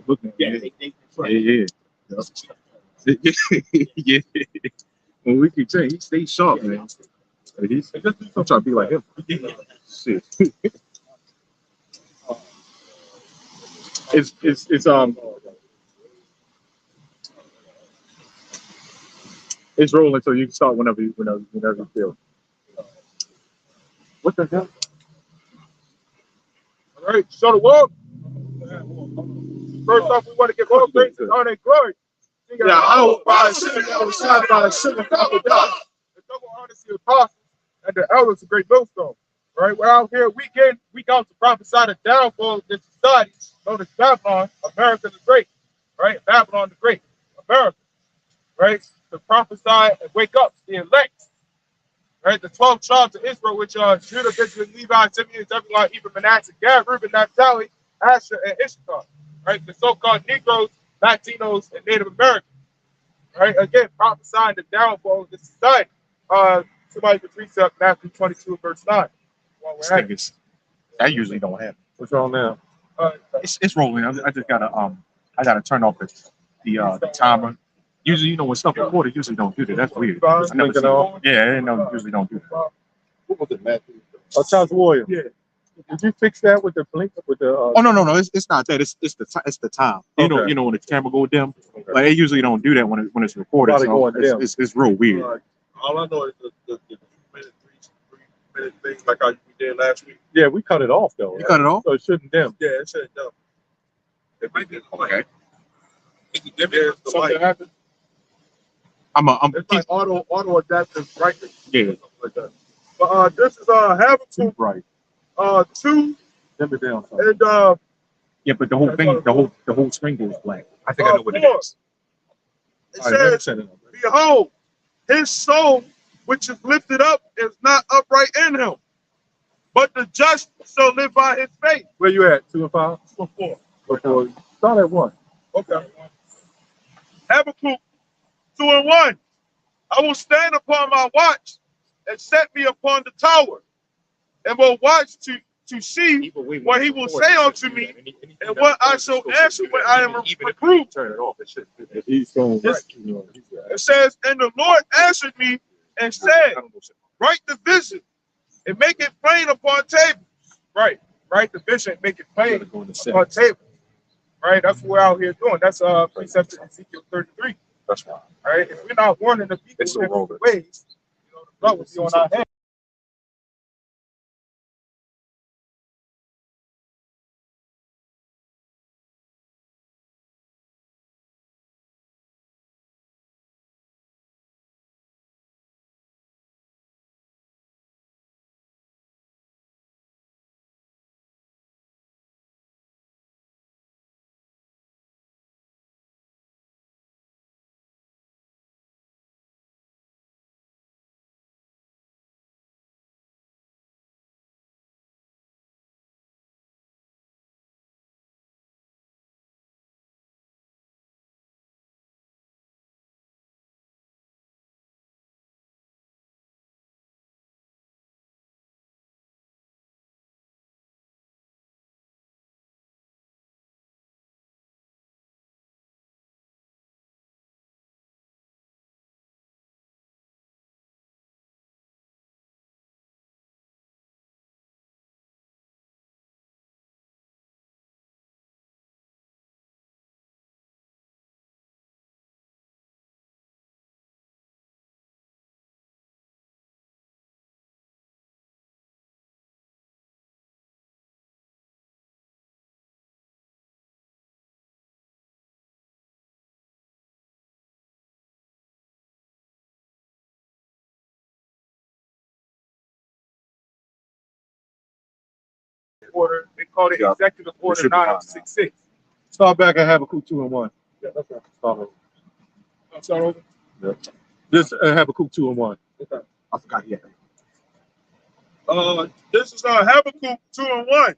looking. Yeah. Yeah. When we keep saying he stays sharp, man. I'm trying to be like him. Shit. It's rolling, so you can start whenever you feel. What the hell? All right, so the walk. First off, we want to give all praise and honor and glory. Yeah, I will by the sugar double dog. The double honesty of the apostles and the elders of Great Millstone. Right, we're out here week in, week out to prophesy the downfall of this society known as Babylon, America the Great. Right, Babylon the Great, America. Right, to prophesy and wake up the elect. Right, the 12 tribes of Israel, which are Judah, Benjamin, Levi, Simeon, Zebulun, Ephraim, Manasseh, Gad, Reuben, Naphtali, Asher, and Issachar. Right, the so-called Negroes, Latinos, and Native Americans. Right, again, prophesying the downfall of this society. Somebody could read up Matthew 22, verse 9. That usually don't happen. What's wrong now? It's rolling. I just gotta turn off the timer. Usually, when stuff recorded, usually don't do that. That's weird. I never seen it. Yeah, usually don't do that. What was it, Matthew? Charles Warrior. Yeah. Did you fix that with the blink with the? Oh no, it's not that. It's the time. Okay. You know when the camera go dim. Okay. Like they usually don't do that when it's recorded. So it's real weird. All I know is the 3-minute thing like we did last week. Yeah, we cut it off though. You cut it off? So it shouldn't dim. Yeah, it shouldn't dim. It might be okay. Something happened. It's like auto adaptive brightness. Yeah. Like that. But this is Habakkuk right. 2. Dim it down. And yeah, but the whole thing, the whole screen goes black. I think I know what it is. It says, "Behold, his soul, which is lifted up, is not upright in him, but the just shall live by his faith." Where you at? 2 and 5? 4. Start at 1. Okay. Habakkuk 2 and 1. I will stand upon my watch and set me upon the tower, and will watch to see what he will say unto me, and what I shall answer when I am reproved. It says, "And the Lord answered me and said, write the vision and make it plain upon tables." Right. Write the vision and make it plain upon tables. Right. That's what we're out here doing. That's precept in Ezekiel 33. That's right. Right. If we're not warning the people in different ways, the blood will be on our hands. Order, they call it Executive Order 9066. Start back at Habakkuk 2 and 1. Yeah, okay. Start over. Yeah. This Habakkuk 2 and 1. Okay. I forgot yet. This is Habakkuk 2 and 1.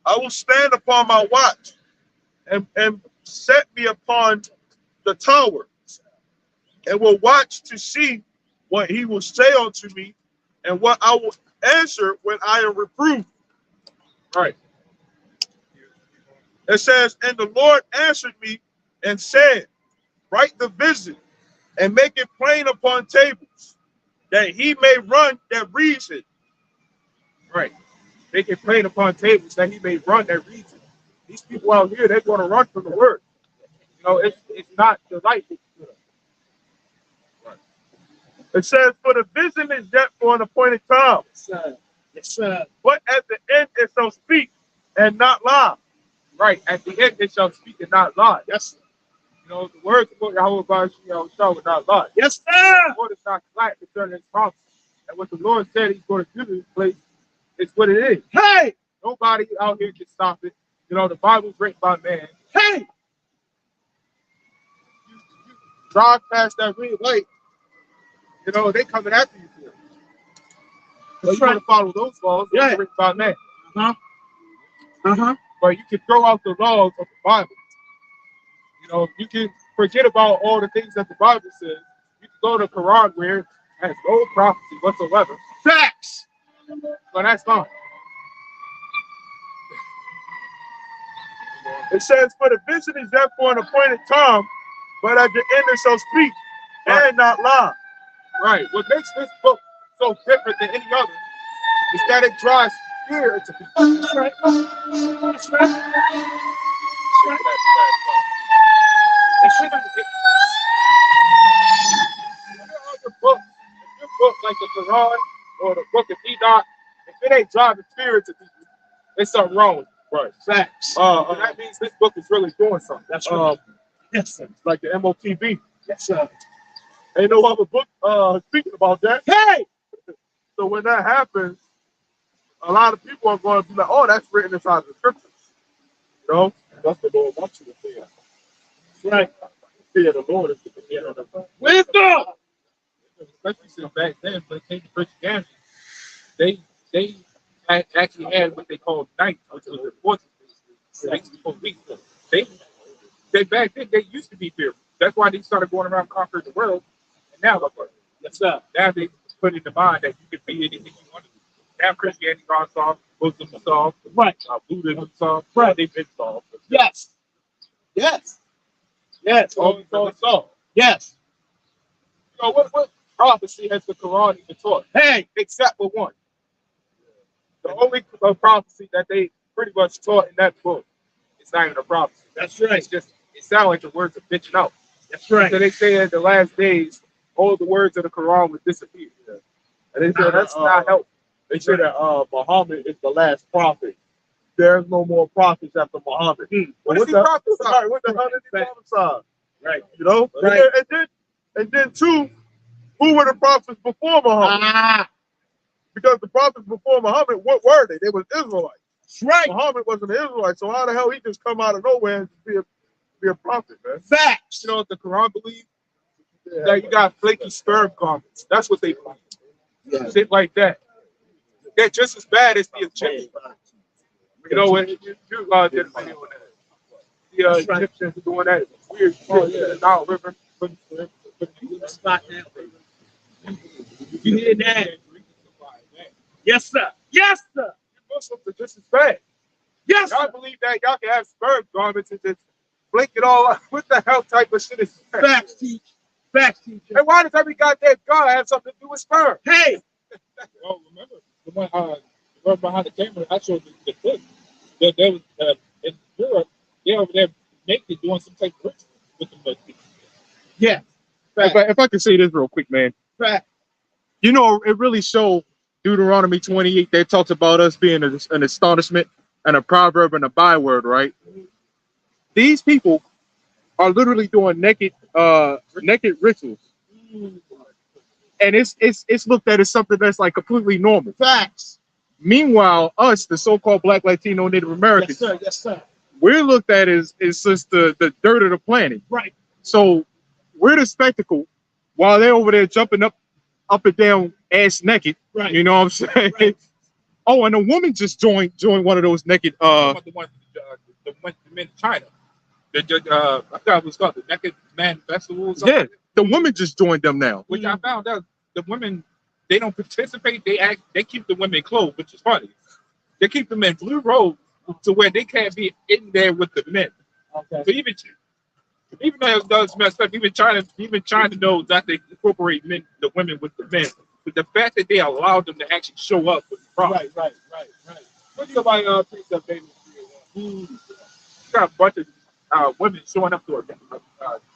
I will stand upon my watch and set me upon the tower, and will watch to see what he will say unto me, and what I will answer when I am reproved. All right. It says, and the Lord answered me and said, write the vision and make it plain upon tables, that he may run that reads it. Right. Make it plain upon tables that he may run that reads it. These people out here, they're going to run from the word. You know, it's not delightful. Right. It says, for the vision is yet for an appointed time. Yes, sir. Yes, sir. But at the end it shall speak and not lie. Right. At the end, it shall speak and not lie. Yes, sir. You know, the words of Yahweh God shall not lie. Yes, sir. The Lord is not slack concerning his promise. And what the Lord said he's going to do to this place, it's what it is. Hey, Nobody out here can stop it. You know, the Bible's written by man. hey. You drive past that red light, you know, they coming after you for it. So you want to follow those laws, Yeah. they're written by man. Uh-huh. But you can throw out the laws of the Bible. You know, you can forget about all the things that the Bible says. You can go to the Quran where it has no prophecy whatsoever. Facts. But that's fine. It says, for the vision is yet for an appointed time, but at the end it shall speak and not lie. Right. What makes this book so different than any other is that it draws fear into people. That's right. That's right. Your book like the Quran or the book of Enoch, if it ain't driving fear into people, there's something wrong with it. Right. Facts. And that means this book is really doing something. That's right. Yes, sir. Like the MOTB. Yes, sir. Ain't no other book speaking about that. Hey. So when that happens, a lot of people are going to be like, oh, that's written inside the scriptures. You know? That's the Lord wants you to fear. That's right. Fear the Lord is to fear of the Wisdom. Especially since back then, when it came to Christianity, they actually had what they called knights, which was important. They back then they used to be fearful. That's why they started going around conquering the world. And now look, Yes, sir. now they put in the mind that you can be anything you want to be. Now Christianity gone soft, Muslims are soft, Right. Buddhism soft, Right. They've been soft. Yes. Yes. Yes. All soft. Yes. You know what prophecy has the Quran even taught? Hey. Except for one. The only prophecy that they pretty much taught in that book is not even a prophecy. That's right. It's just, it sounds like the words are bitching out. That's right. So they say in the last days, all the words of the Quran would disappear. And they said that's not helpful. They say that Muhammad is the last prophet. There's no more prophets after Muhammad. What is he prophesying? What the hell did he prophesy? Right. You know? Right. And then two, who were the prophets before Muhammad? Ah. Because the prophets before Muhammad, what were they? They were Israelites. That's right. Muhammad wasn't an Israelite, so how the hell he just come out of nowhere and be a prophet, man? Facts. You know what the Quran believes? That you got flaky sperm garments. That's what they believe. Yeah. Shit like that. They're just as bad as the Egyptians. You know when you did a video on that. The Egyptians doing that weird shit in the Nile River. Spot now. You hear that? Yes, sir. Yes, sir. Muslims are just as bad. Yes, Y'all sir. believe that y'all can have sperm garments and just blink it all up. What the hell type of shit is that? Facts, teach. Facts, teacher. And why does every goddamn God have something to do with sperm? Hey. Well, remember the one behind the camera? I showed the clip. There was in Europe. They're over there naked doing some type of ritual with the mud. Yeah. If I can say this real quick, man. Fact. You know, it really showed Deuteronomy 28 that talks about us being an astonishment and a proverb and a byword, right? These people are literally doing naked rituals. And it's looked at as something that's like completely normal. Facts. Meanwhile, us, the so-called Black, Latino, Native Americans, Yes, sir. Yes, sir. we're looked at as just the dirt of the planet. Right. So we're the spectacle while they're over there jumping up and down ass naked. Right. You know what I'm saying? Right. Oh, and a woman just joined one of those naked The men in China. I forgot what's called the Naked Man Festival. Or something. yeah, the woman just joined them now. Which I found out the women, they don't participate. They keep the women clothed, which is funny. They keep them in blue robes to where they can't be in there with the men. Okay. So even though it does mess up, even trying to know that they incorporate the women with the men. But the fact that they allowed them to actually show up was the problem. Right. What do you about Precept Baby? You got a bunch of women showing up to a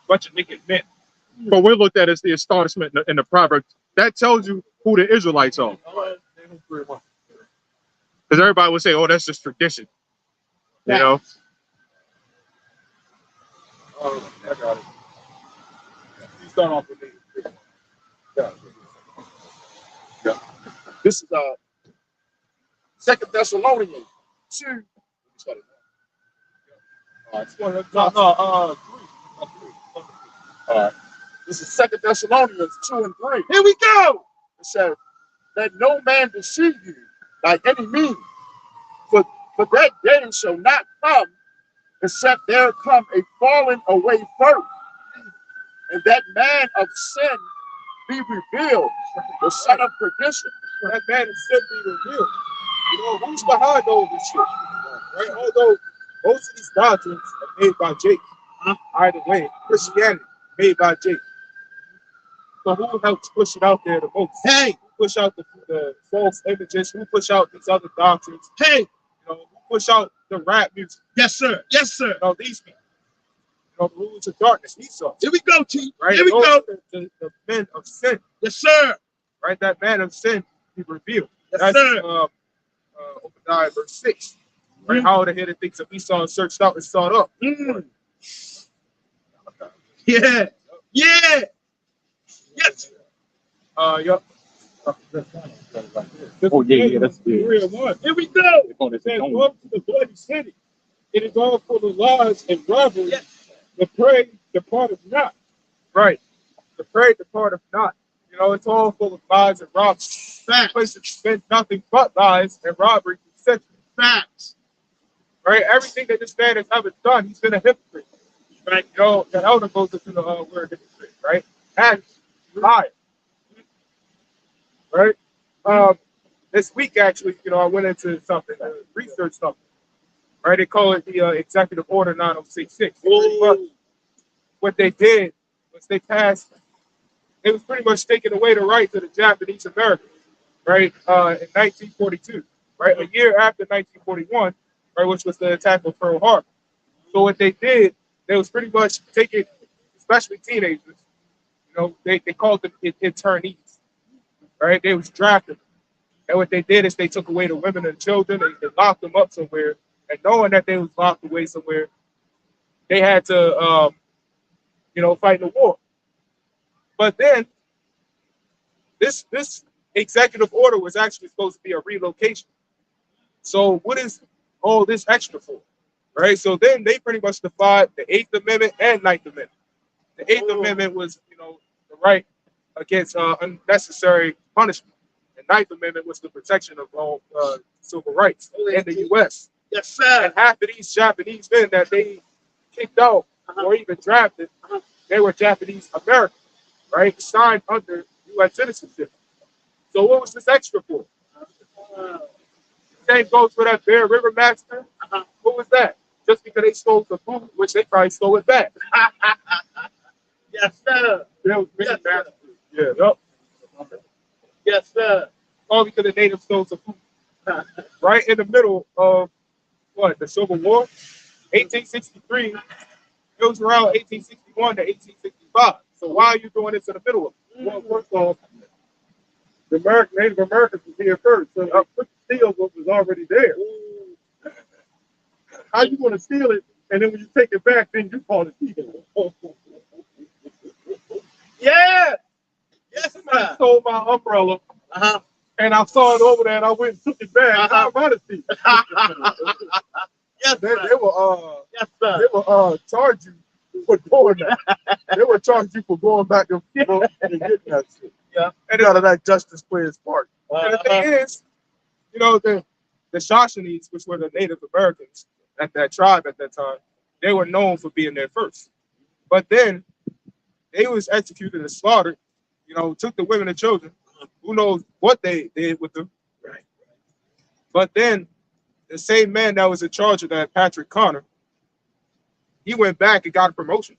bunch of naked men. But we're looked at as the astonishment in the proverb. That tells you who the Israelites are. Because everybody would say, oh, that's just tradition. You know? I got it. You start off with me. Yeah. This is Second Thessalonians 2. Three. All right. This is Second Thessalonians 2 and 3. Here we go. It says, "Let no man deceive you by any means, for that day shall not come, except there come a falling away first, and that man of sin be revealed, the son of perdition." That man is sin be revealed. You know, who's behind all this shit? Right? Although most of these doctrines are made by Jake. Either way, Christianity made by Jake. So who helps push it out there the most? Hey, Who push out the false images? Who push out these other doctrines? hey, You know, who push out the rap music? yes, sir. Yes, sir. You know, these people. You know, the rulers of darkness, Esau. Here we go, T. Right? Here we Those go. are the men of sin. Yes, sir. Right? That man of sin be revealed. Yes, That's sir. Obadiah verse 6. Right? How the head of things of Esau is searched out and sought up. Yeah. Yeah. Yes. Yup. Oh, yeah, that's good. 3 and 1. Here we go. It says, "Go to the bloody city. It is all full of lies and robbery. Yes. The prey departeth not." Right. The prey departeth not. You know, it's all full of lies and robbery. That place has been nothing but lies and robbery for centuries. Facts. Right? Everything that this man has ever done, he's been a hypocrite. Right? You know, the elder goes into the word hypocrite, right? And liar. Right? This week, actually, you know, I went into something, research something. Right? They call it the Executive Order 9066. But what they did was they passed, it was pretty much taking away the rights of the Japanese Americans, right? In 1942, right? A year after 1941, right, which was the attack on Pearl Harbor. So what they did, they was pretty much taking, especially teenagers, you know, they called them internees, right? They was drafted. And what they did is they took away the women and children, they locked them up somewhere, and knowing that they was locked away somewhere, they had to, you know, fight the war. But then this executive order was actually supposed to be a relocation. So what is all this extra for? Right? So then they pretty much defied the 8th Amendment and 9th Amendment. The 8th Amendment was, you know, the right against unnecessary punishment. The 9th Amendment was the protection of all civil rights in the U.S. Yes, sir. And half of these Japanese men that they kicked out or even drafted, they were Japanese Americans, right? Signed under U.S. citizenship. So what was this extra for? Same goes for that Bear River Massacre. What was that? Just because they stole some food, which they probably stole it back. Yes, sir. There was many Yes, sir. massacres. Yeah, yep. Yes, sir. All because the natives stole some food. Right in the middle of what? The Civil War? 1863. It was around 1861 to 1865. So why are you doing this in the middle of it? Well, first off, the Native Americans was here first, so they put the steal what was already there. How you going to steal it, and then when you take it back, then you call it stealing? Yeah. Yes, I sir. stole my umbrella, and I saw it over there, and I went and took it back. How about it, Steve? Yes, They sir. will Yes, sir. they will charge you for doing that. They will charge you for going back and forth and getting that shit. Yeah. And out of that justice play his part. And the thing is, you know, the Shoshones, which were the Native Americans at that tribe at that time, they were known for being there first. But then they was executed and slaughtered, you know, took the women and children. Who knows what they did with them. Right. But then the same man that was in charge of that, Patrick Connor, he went back and got a promotion.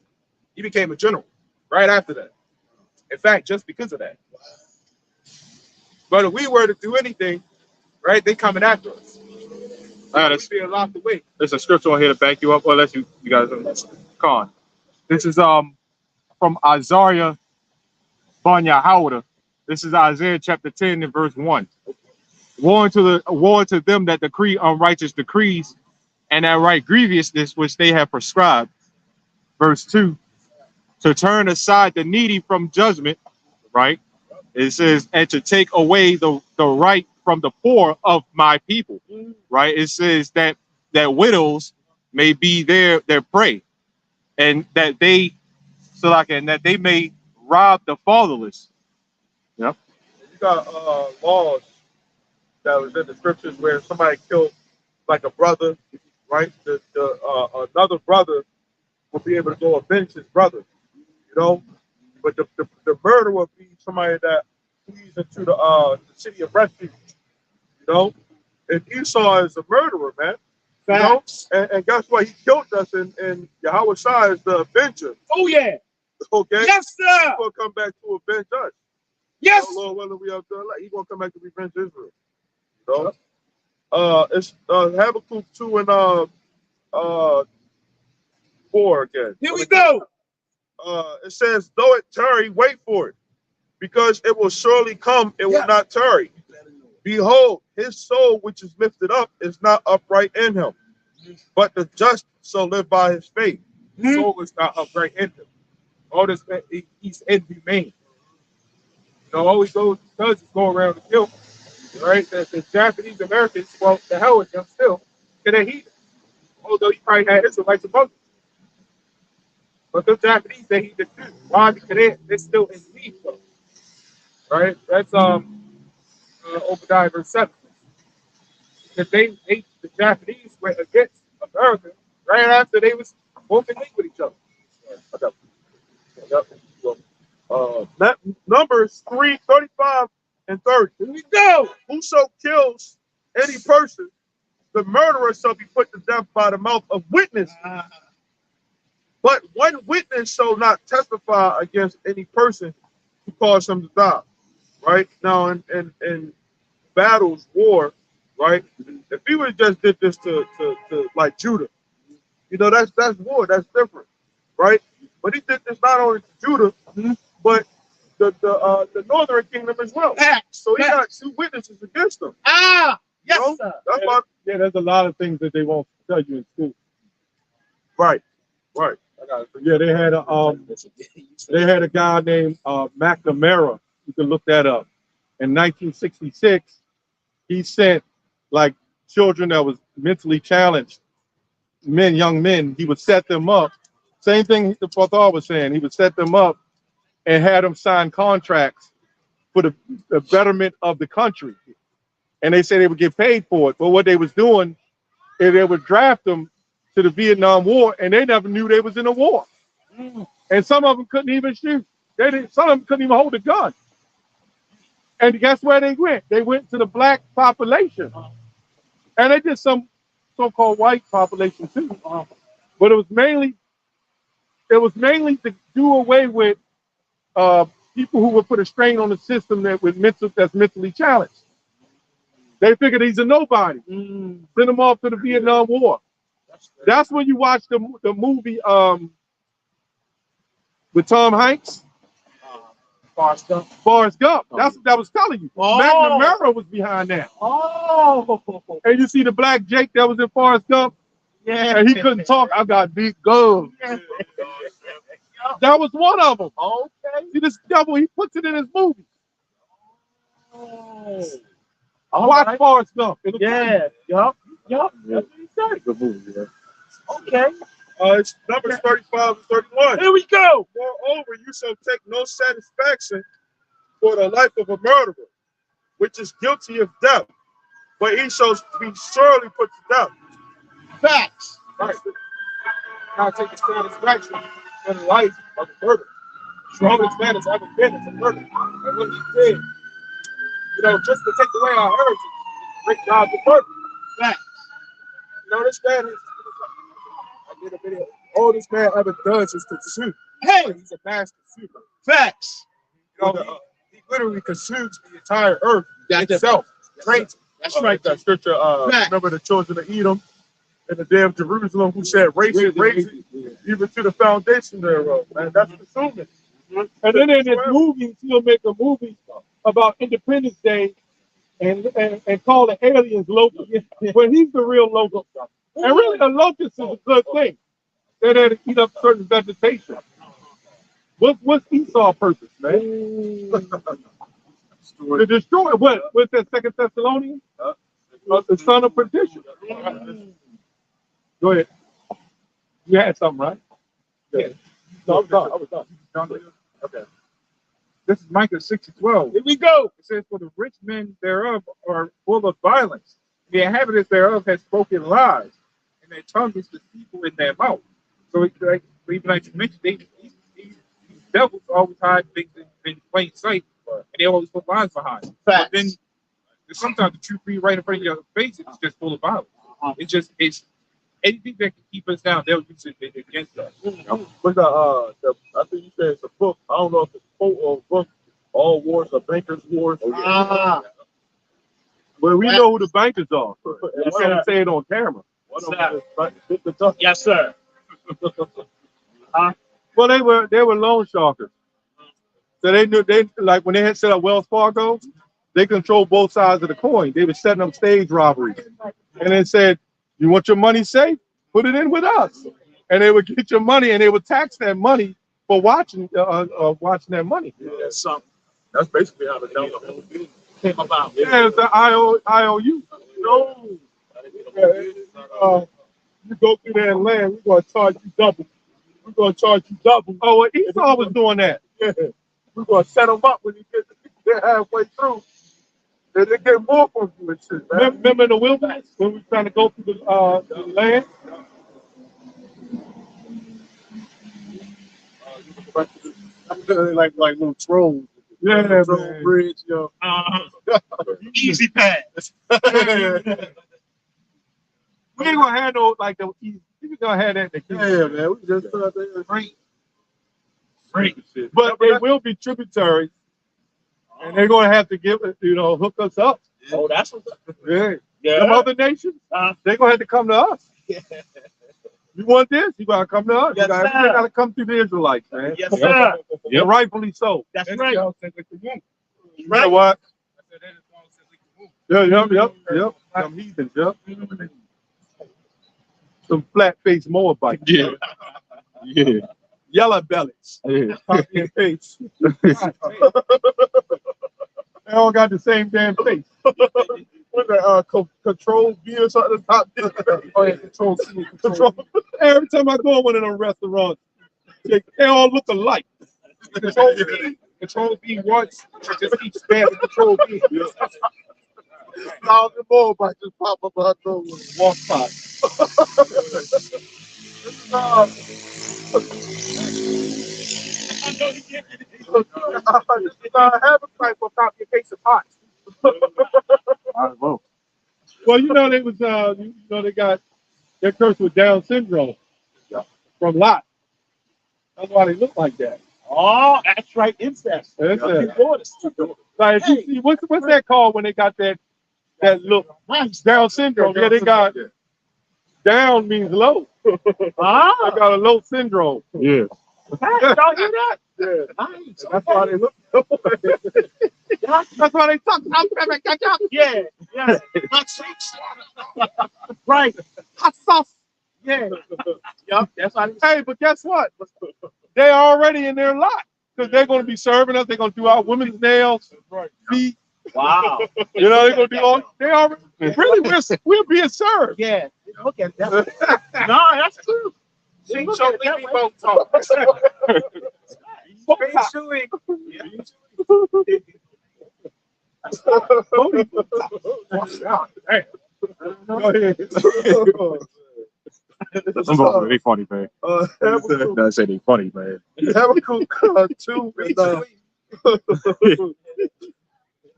He became a general right after that. In fact, just because of that. But if we were to do anything, right, they coming after us. There's, We'd be locked away. there's a scripture on here to back you up, or unless you guys are con. This is from Isaiah Banya Howder. This is Isaiah chapter 10 and verse 1. Warn to them that decree unrighteous decrees and that right grievousness which they have prescribed. Verse 2. To turn aside the needy from judgment, right? It says, and to take away the right from the poor of my people, right? It says that widows may be their prey, and that they and that they may rob the fatherless. Yep. You got laws that was in the scriptures where somebody killed like a brother, right? Another brother will be able to go avenge his brother, you know. But the murderer would be somebody that flees into the city of refuge, you know. And Esau is a murderer, man. You know? And guess what? He killed us, and Yahweh Shai is the avenger. Oh yeah. Okay. Yes, sir. He's gonna come back to avenge us. Yes. Oh, Lord, whether we have done, he's gonna come back to revenge Israel. You know? It's Habakkuk 2 and 4 again. Here we go. It says, though it tarry, wait for it, because it will surely come, it will not tarry. Behold, his soul which is lifted up is not upright in him, but the just shall live by his faith. His soul is not upright in him. All this, he's inhumane. You know, all he does is go around and kill. Right? The Japanese Americans, well, the hell with them still, because they heathen. Although he probably had Israelites among them. But the Japanese, they heathen too. Why? Because they're still in need, though. Right? That's Obadiah verse 7. Because the Japanese went against America right after they was both in league with each other. Numbers 3:35 and 30. Here we go. Whoso kills any person, the murderer shall be put to death by the mouth of witness. But one witness shall not testify against any person who cause him to die. Right? Now, in battles, war, right? If he would just did this to like Judah, you know, that's war, that's different, right? But he did this not only to Judah, but the northern kingdom as well. So he got two witnesses against him. Yes, you know? sir. That's why. Yeah, there's a lot of things that they won't tell you in school. Right. Yeah, they had a guy named McNamara. You can look that up. In 1966, he sent like children that was mentally challenged, young men. He would set them up. Same thing the Father was saying. He would set them up and had them sign contracts for the betterment of the country. And they said they would get paid for it. But what they was doing is they would draft them to the Vietnam War, and they never knew they was in a war. And some of them couldn't even shoot. Some of them couldn't even hold a gun. And guess where they went? They went to the black population. And they did some so-called white population too. But it was mainly to do away with people who would put a strain on the system that's mentally challenged. They figured he's a nobody. Send him off to the Vietnam War. That's when you watch the movie with Tom Hanks. Forrest Gump. Forrest Gump. That's what that was telling you. McNamara was behind that. And you see the black Jake that was in Forrest Gump? Yeah. And he couldn't talk. I got big guns. That was one of them. Okay. See this devil, he puts it in his movie. Watch Forrest Gump. Yeah. Yup. That's what he said. Good movie, yeah. Okay. It's Numbers 35 and 31. Here we go. Moreover, you shall take no satisfaction for the life of a murderer, which is guilty of death, but he shall be surely put to death. Facts. Right. Now take the satisfaction for the life of the murderer. Strongest man has ever been is a murderer. And when he did, you know, just to take away our heritage, break God the murder. Facts. this man is. I did a video. All this man ever does is consume. Hey, He's a master consumer. facts. You know, he literally consumes the entire earth itself. Right? That's right. That scripture, remember the children of Edom and the day of Jerusalem who said, raise it, even to the foundation thereof. Man, that's consuming. And then in this movie, he'll make a movie about Independence Day and call the aliens local, when he's the real local. And really, a locust is a good thing. They're there to eat up certain vegetation. What's Esau's purpose, man? To destroy what? What's that, Second Thessalonians? The son of perdition. Go ahead. You had something, right? Yeah. No, I was done. Okay. This is Micah 6:12. Here we go. It says, for the rich men thereof are full of violence. The inhabitants thereof have spoken lies, and their tongue is deceitful in their mouth. So it's like, even like you mentioned, these devils always hide things in plain sight, and they always put lies behind. But then sometimes the truth be right in front of your face, it's just full of violence. It's anything that can keep us down, they'll use it against us. But I think you said it's a book. I don't know if it's a quote or a book. All wars are bankers' wars. But we know who the bankers are. You can't say it on camera. Yes, sir. Well, they were loan sharkers. So they knew, they like when they had set up Wells Fargo, they controlled both sides of the coin. They were setting up stage robberies, and they said, "You want your money safe? Put it in with us." And they would get your money, and they would tax that money for watching that money. Yeah, that's basically how the whole thing came about. Yeah, it's the IOU. No. You go through that land, we're gonna charge you double. We're gonna charge you double. Oh, well, Esau was doing that. Yeah. We're gonna set them up when you get halfway through. Then they get more from you and shit, man. Remember in the wilderness when we were trying to go through the land? like little trolls. Yeah, Troll man. bridge, yo. Easy pass. We ain't gonna have no like the easy. We gonna have that. Yeah, man. We just thought they were great. But they will be tributaries, and they're gonna have to give it, hook us up. Oh, that's what. Yeah. Yeah. Them other nations, they're gonna have to come to us. Yeah. You want this? You gotta come to us. Yes, you gotta come through the Israelites, man. Yes, sir. Yeah, rightfully so. That's right. You know what? Yep. Some heathens, yep. Some flat-faced Moabites. Yeah. Yeah. Yellow bellies. Yeah. Copy and paste. They all got the same damn face. With the control V or something top. Oh yeah, control C. Control. Every time I go in one of them restaurants, they all look alike. Control B once, it just keeps spamming control B. Now the Moabite just pop up out there with Walk by. Have a type of copy and paste of pots. Well, they was they got they're cursed with Down syndrome from Lot. That's why they look like that. Oh, that's right. Incest. That's it. Like if you see, what's that called when they got that look? Down syndrome. Yeah, they got down means low. They got a low syndrome. Yeah. Y'all hear that? Yeah. Nice. That's why they look. That's why they talk. Yeah. Yeah. Hot cheeks. Right. Hot sauce. Yeah. Yup. That's why. Hey, but guess what? They're already in their lot because they're going to be serving us. They're going to do our women's nails, feet. Wow. They're going to do all. They already really we're being served. Yeah. Look at that. No, that's true. See, Look so at it that we way. both talk. Hey, go ahead. I'm going they funny, man. I say they funny, man. Habakkuk 2 and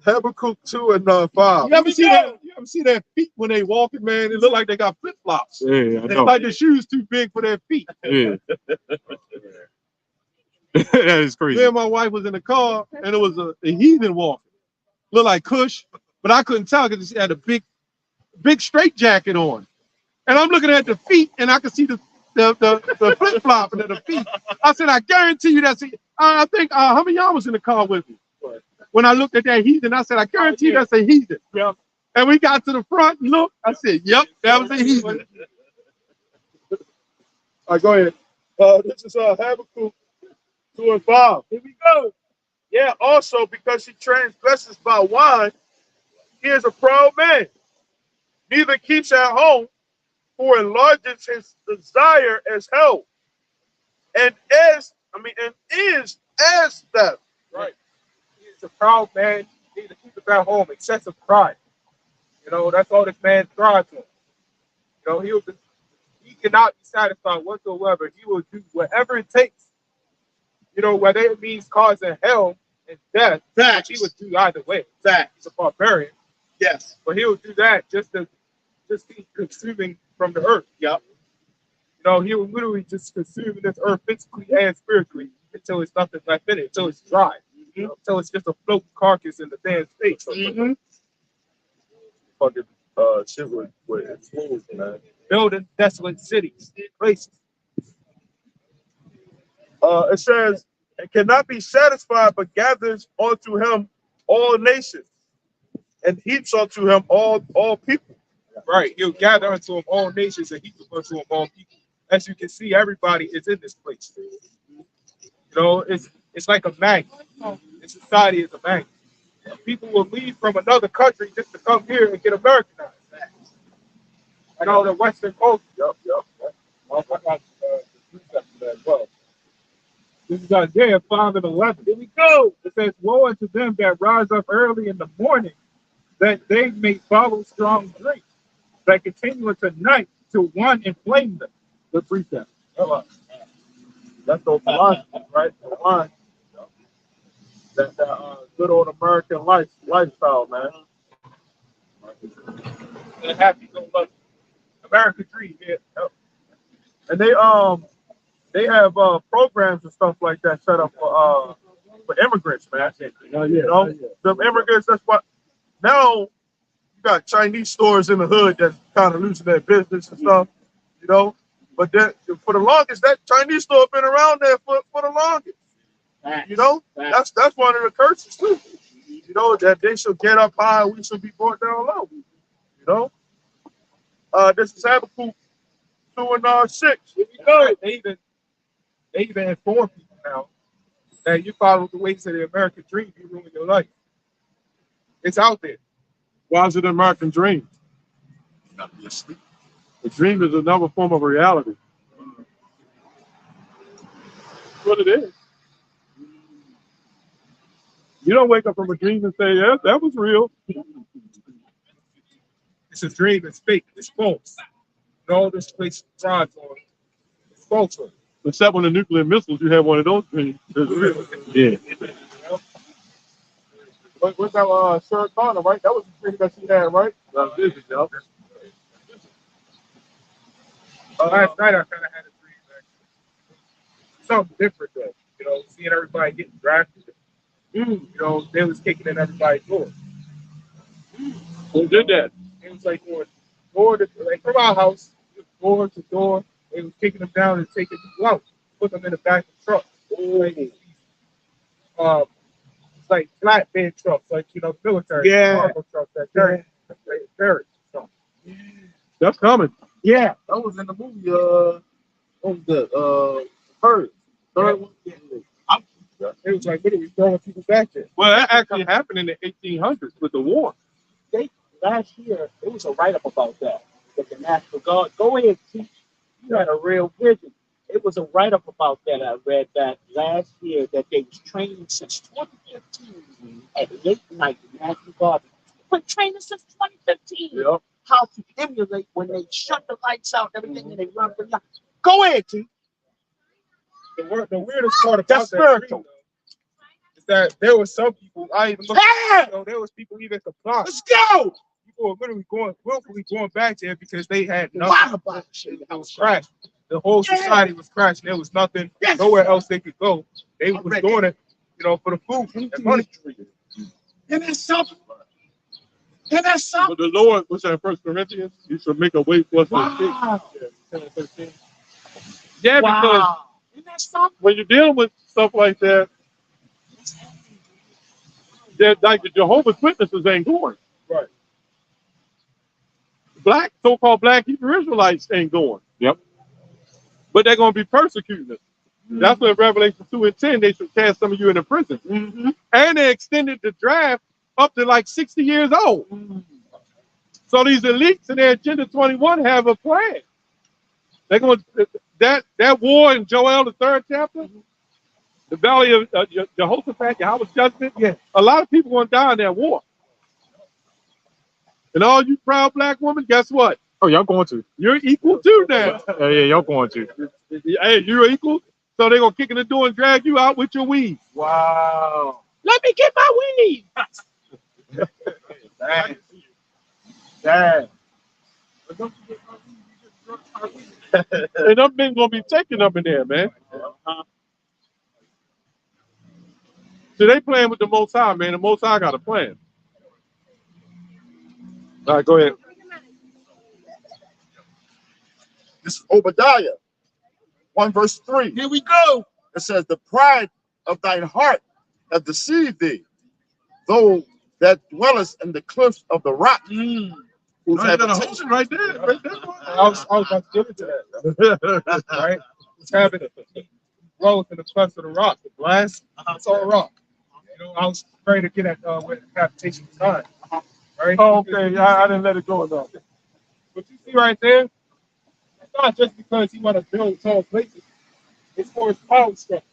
Habakkuk 2 and 5. You ever see that? You ever see their feet when they walking, man? It look like they got flip flops. Yeah, I It's know. like the shoes too big for their feet. Yeah. That is crazy. Me and my wife was in the car, and it was a heathen walking. Looked like Kush, but I couldn't tell because he had a big straight jacket on. And I'm looking at the feet, and I could see the flip flopping of the feet. I said, I guarantee you that's. I think how many of y'all was in the car with me? When I looked at that heathen, I said, I guarantee you that's a heathen. Yep. And we got to the front and looked. I said, yep, that was a heathen. All right, go ahead. This is Habakkuk 2 and 5. Here we go. Yeah, also because he transgresses by wine, he is a proud man. Neither keeps at home, for enlarges his desire as hell. And is as death. Right. He's a proud man. He needs to keep it at home. Excessive pride. You know, that's all this man thrives on. You know, he cannot be satisfied whatsoever. He will do whatever it takes. You know, whether it means causing hell and death, which he would do either way. He's a barbarian. Yes. But he will do that just keep consuming from the earth. Yep. You know, he will literally just consume this earth physically and spiritually until it's nothing left in it, until it's dry, you know, until it's just a floating carcass in the damn space. Fucking shit with fools, man. Building desolate cities, places. It says, it cannot be satisfied, but gathers unto him all nations, and heaps unto him all people. Right. He'll gather unto him all nations and heap unto him all people. As you can see, everybody is in this place. You know, it's like a magnet. This society is a magnet. People will leave from another country just to come here and get Americanized. You know, the Western culture. Yep. I got as well. This is Isaiah 5 and 11. Here we go. It says, woe unto them that rise up early in the morning, that they may follow strong drink, that continue until night till one inflame them. Good precept. That's the philosophy, right? The wine. That good old American lifestyle, man. And happy go lucky. American dream, yeah. And they have programs and stuff like that set up for immigrants, man. You know, the immigrants. That's what. Now you got Chinese stores in the hood that's kind of losing their business and stuff. You know, but then for the longest, that Chinese store been around there for the longest. You know, that's one of the curses too. You know, that they should get up high, we should be brought down low. You know, this is Habakkuk 2 and 6. You know, they even inform people now that you follow the ways of the American dream, you ruin your life. It's out there. Why is it an American dream? The dream is another form of reality. That's what it is. You don't wake up from a dream and say, yeah, that was real. It's a dream, it's fake, it's false. And all this place thrives on it's falsehood. Except when the nuclear missiles, you have one of those dreams. It's real. Yeah. What's that, Sarah Connor, right? That was the dream that she had, right? Last night I kind of had a dream, actually. Something different, though. You know, seeing everybody getting drafted. You know, they was kicking in everybody's door. Who did that? It was like going door to, like from our house, door to door. They was kicking them down and taking people out, put them in the back of trucks. It's like flatbed trucks, like military cargo trucks that carry ferries. That's coming. Yeah, that was in the movie. What was that? Third one. Yeah. It was like literally throwing people back there. Well, that actually happened in the 1800s with the war. Last year, it was a write-up about that. With the National Guard. Go ahead, teach. You had a real vision. It was a write-up about that. I read that last year that they was training since 2015 at late night. The National Guard been training since 2015. Yep. How to emulate when they shut the lights out and everything and they run for the Go ahead, T. The weirdest part about That's that spiritual. dream, though, is that there was some people, I even looked, you know, there was people even complying. Let's go. People were literally willfully going back there because they had Wow, nothing. about shit. It was crashed. The whole society was crashed. There was nothing, nowhere else they could go. They was doing it, you know, for the food and money. And that's something. And that's something. But the Lord, what's that, 1 Corinthians? You should make a way for us to escape. Wow. Yeah, because Wow. And that's something. when you're dealing with stuff like that, like the Jehovah's Witnesses ain't going. Right. So-called black Hebrew Israelites ain't going. Yep. But they're going to be persecuting us. That's what Revelation 2 and 10, they should cast some of you into prison. And they extended the draft up to like 60 years old. So these elites in their Agenda 21 have a plan. They're going to, that war in Joel, the 3rd chapter, the Valley of Jehoshaphat, Yahweh's judgment, a lot of people going to die in that war. And all you proud black women, guess what? Oh, y'all going to? You're equal too now. Yeah, y'all going to. Hey, you're equal. So they're going to kick in the door and drag you out with your weed. Wow. Let me get my weed. Damn. And them men going to be taking them in there, man. So they playing with the Most High, man. The Most High got a plan. All right, go ahead. This is Obadiah 1 verse 3. Here we go. It says, the pride of thine heart hath deceived thee, though that dwellest in the cliffs of the rock. Whose habitation right there. Right there. I was about to get into that. Right? What's happening? Growth in the crust of the rock. The glass, it's all rock. You know, I was afraid to get at where the capitation was done. Right? Oh, okay. I didn't let it go enough. What you see right there, it's not just because he want to build tall places. It's for his power structure.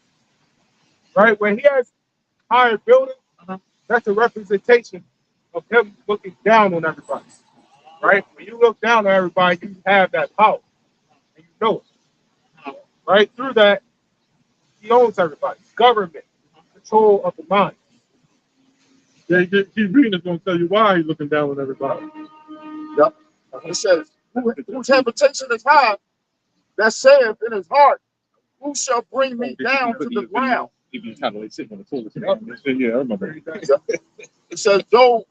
Right? When he has higher buildings, that's a representation of him looking down on everybody. Right? When you look down on everybody, you have that power. And you know it. Right? Through that, he owns everybody. Government, control of the mind. Yeah, keep reading. It's going to tell you why he's looking down on everybody. Yep. It says, whose habitation is high, that saith in his heart, who shall bring me down to the ground? Even kind of like sitting on the toilet. Yeah, I remember. It says, though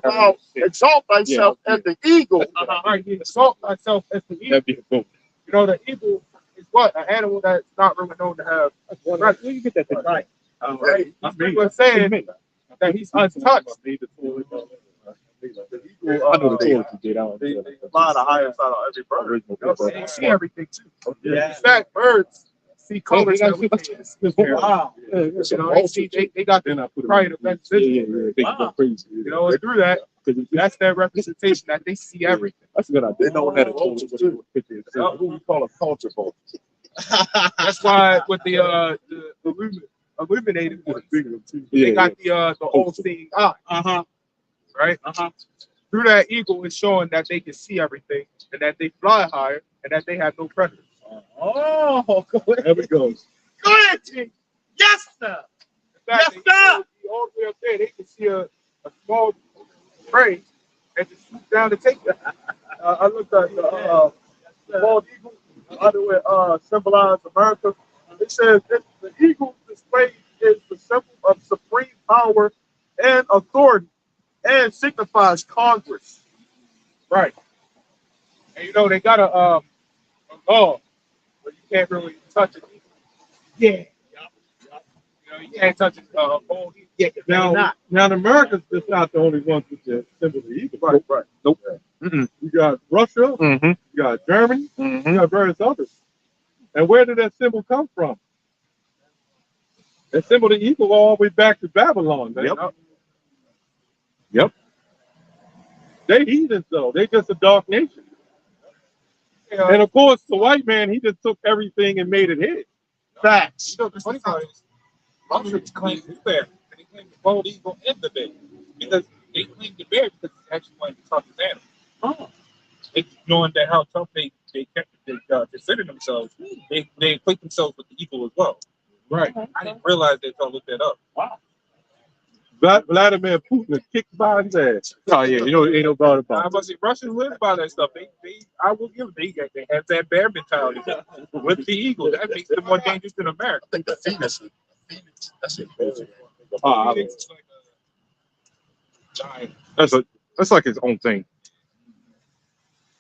thou exalt thyself as the eagle. Right, you exalt thyself as the eagle. That'd be a boat. You know, the eagle is what? An animal that's not really known to have. Right, where you get that thing? Right. Right. We're saying that he's untouched. I know the toilet you did. I don't know. Fly the highest out of every bird. They see everything too. In fact, birds see colors that we can't. Wow. You know, they got the pride of that vision. They go crazy. You know, and through that, that's their representation that they see everything. That's a good idea. They know how to toilet Who we call a culture vote. That's why with the illuminated ones, they got the all-seeing eye. Right? Through that eagle is showing that they can see everything and that they fly higher and that they have no predators. Oh, There we go. go ahead, T. Yes, sir. In fact, Yes, they sir. see all the way up there, they can see a small prey and just swoop down to take them. I looked at the bald eagle, the other way symbolize America. It says that the eagle display is the symbol of supreme power and authority and signifies Congress. Right. And you know, they got a law where you can't really touch it. Yeah. You know, you can't touch it bald eagle. Yeah, Now the Americans just not the only ones with the symbol of the eagle. Right. Nope. You got Russia, you got Germany, you got various others. And where did that symbol come from? That symbol of the eagle all the way back to Babylon. Man. Yep. They heathens though. They just a dark nation. Yeah. And of course, the white man, he just took everything and made it his. Facts. You know, the funny part is, Russians claim the bear, and they claim the bald eagle and the bear. Because they claim the bear because it's actually one of the toughest animals. It's knowing that how tough they consider themselves, they equate themselves with the eagle as well. Right. I didn't realize they told look that up. Wow. Vladimir Putin kicked by his ass. Oh yeah, you know, ain't no doubt I about it. must say Russians live by that stuff. I will give them. They have that bear mentality with the eagle. That makes them more dangerous than America. I think the Phoenix. That's it. Phoenix is like a giant. That's like his own thing.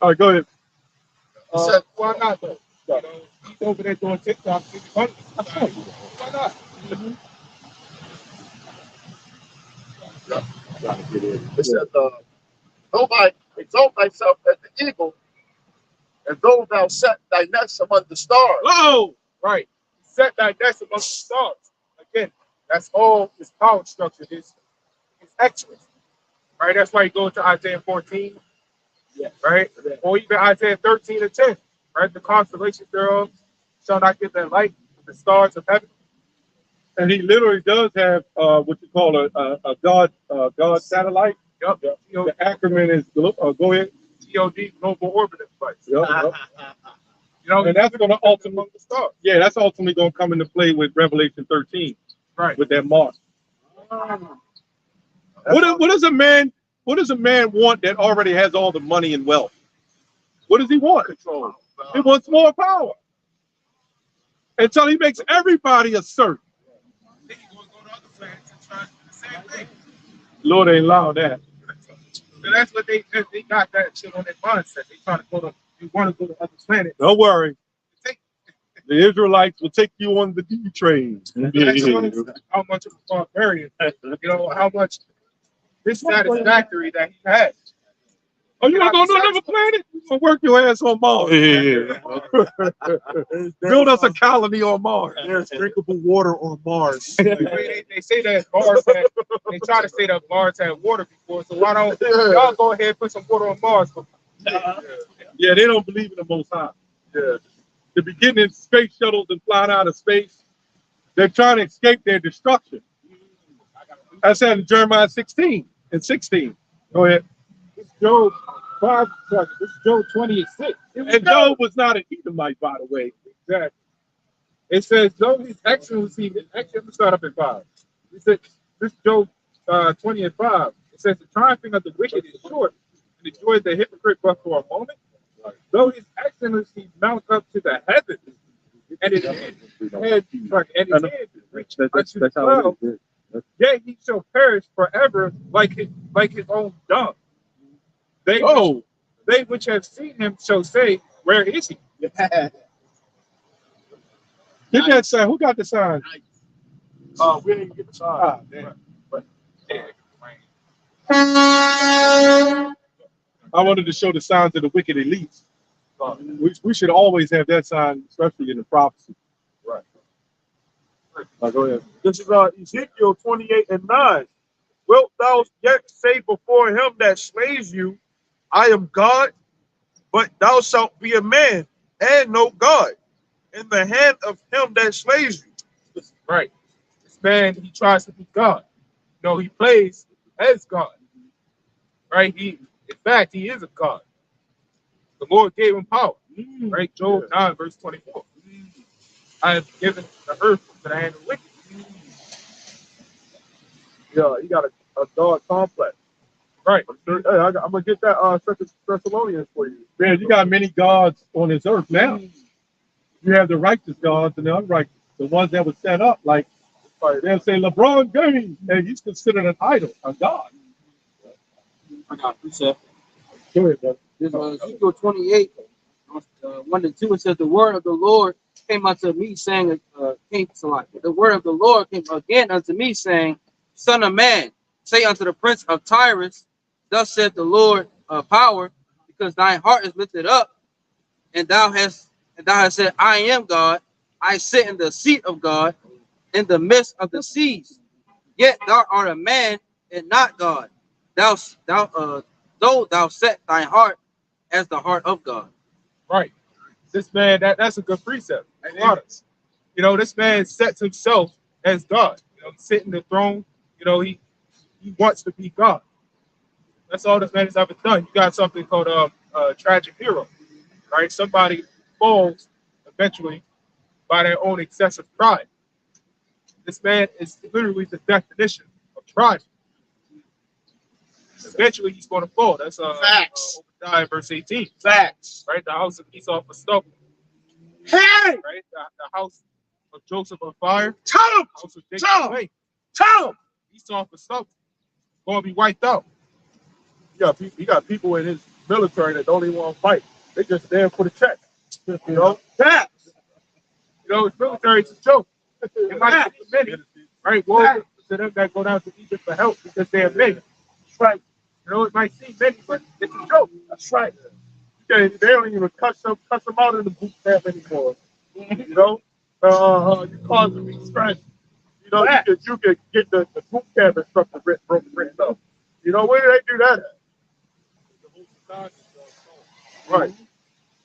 All right, go ahead. Why not though? You know, he's over there doing TikTok. Why not? It says, nobody exalt thyself as the eagle, and though thou set thy nest among the stars. Oh, right. Set thy nest among the stars. Again, that's all his power structure. His excellence. Right. That's why you go to Isaiah 14. Yeah. Right. Or even Isaiah 13 and 10. Right. The constellations thereof shall not give their light. The stars of heaven. And he literally does have what you call a God satellite. Yup. The acronym is go ahead. GOD, global orbiting device. Yep. You know, And that's going to ultimately, among the stars. yeah, that's ultimately going to come into play with Revelation 13, Right. with that mark. What does a man want that already has all the money and wealth? What does he want? Control. He wants more power. Until he makes everybody assert. Then you going to go to other planets and try to do the same thing. Lord ain't allow that. So that's what they got that shit on their mindset. They trying to go to, you want to go to other planets. Don't worry. Take- The Israelites will take you on the D train. That shows how much of a barbarian, you know, how much dissatisfactory that he has. Oh, you want to go to another planet? You gonna work your ass on Mars. Build us a colony on Mars. There's drinkable water on Mars. They say that Mars had, they try to say that Mars had water before, so why don't y'all go ahead and put some water on Mars? Yeah, they don't believe in the Most High. Yeah. They're beginning space shuttles and flying out of space. They're trying to escape their destruction. That's in Jeremiah 16 and 16. Go ahead. It's Job 5, this is Job 26. And Job was not an Edomite, by the way. Exactly. It says, though his excellency, actually, let me start up at 5. It says, this Job 20 and 5. It says, the triumphing of the wicked is short, and the joy of the hypocrite but for a moment. Though his excellency mount up to the heavens, and his head reach unto the clouds, yet he shall perish forever like his own dung. They which have seen him shall say, where is he? Get that sign. Who got the sign? We didn't get the sign. I wanted to show the signs of the wicked elites. We should always have that sign, especially in the prophecy. Right. Go ahead. This is Ezekiel 28 and 9. Wilt thou yet say before him that slays you, I am God, but thou shalt be a man and no God in the hand of him that slays you. Right. This man, he tries to be God. No, he plays as God. Right? In fact, he is a God. The Lord gave him power. Right? Job 9, verse 24. I have given the earth to the hand of the wicked. Yeah, he got a God complex. Right. Hey, I'm gonna get that Second Thessalonians for you. Man, you got many gods on this earth now. You have the righteous gods and the unrighteous, the ones that were set up. Like they'll say LeBron James, and he's considered an idol, a god. I got you, sir. Go ahead, brother. This is Ezekiel 28, 1 and 2. It says, the word of the Lord came unto me, saying, the word of the Lord came again unto me, saying, Son of man, say unto the prince of Tyrus, thus saith the Lord of power, because thine heart is lifted up, and thou hast said, I am God, I sit in the seat of God, in the midst of the seas. Yet thou art a man and not God. Though thou set thy heart as the heart of God. Right. This man, that's a good precept. You know, this man sets himself as God. You know, sitting the throne. You know, he wants to be God. That's all this man has ever done. You got something called tragic hero, right? Somebody falls eventually by their own excessive pride. This man is literally the definition of tribe. Eventually, he's going to fall. That's Facts. Obadiah verse 18. Facts. Right, the house of Esau for stubble. Hey! Right, the house of Joseph on fire. Tell him! House of Tell him! Jacob Tell him! Esau for stubble. Going to be wiped out. He got people in his military that don't even want to fight. They just there for the check. You know? Facts. You know, his military is a joke. It might be many, right? Woe to them that go down to Egypt for help because they are many. That's right. You know, it might seem many, but it's a joke. That's right. They don't even cuss them out in the boot camp anymore. You know? You cause them to be stressed. You know, you could get the boot camp instructor written up. You know, where do they do that at? Right.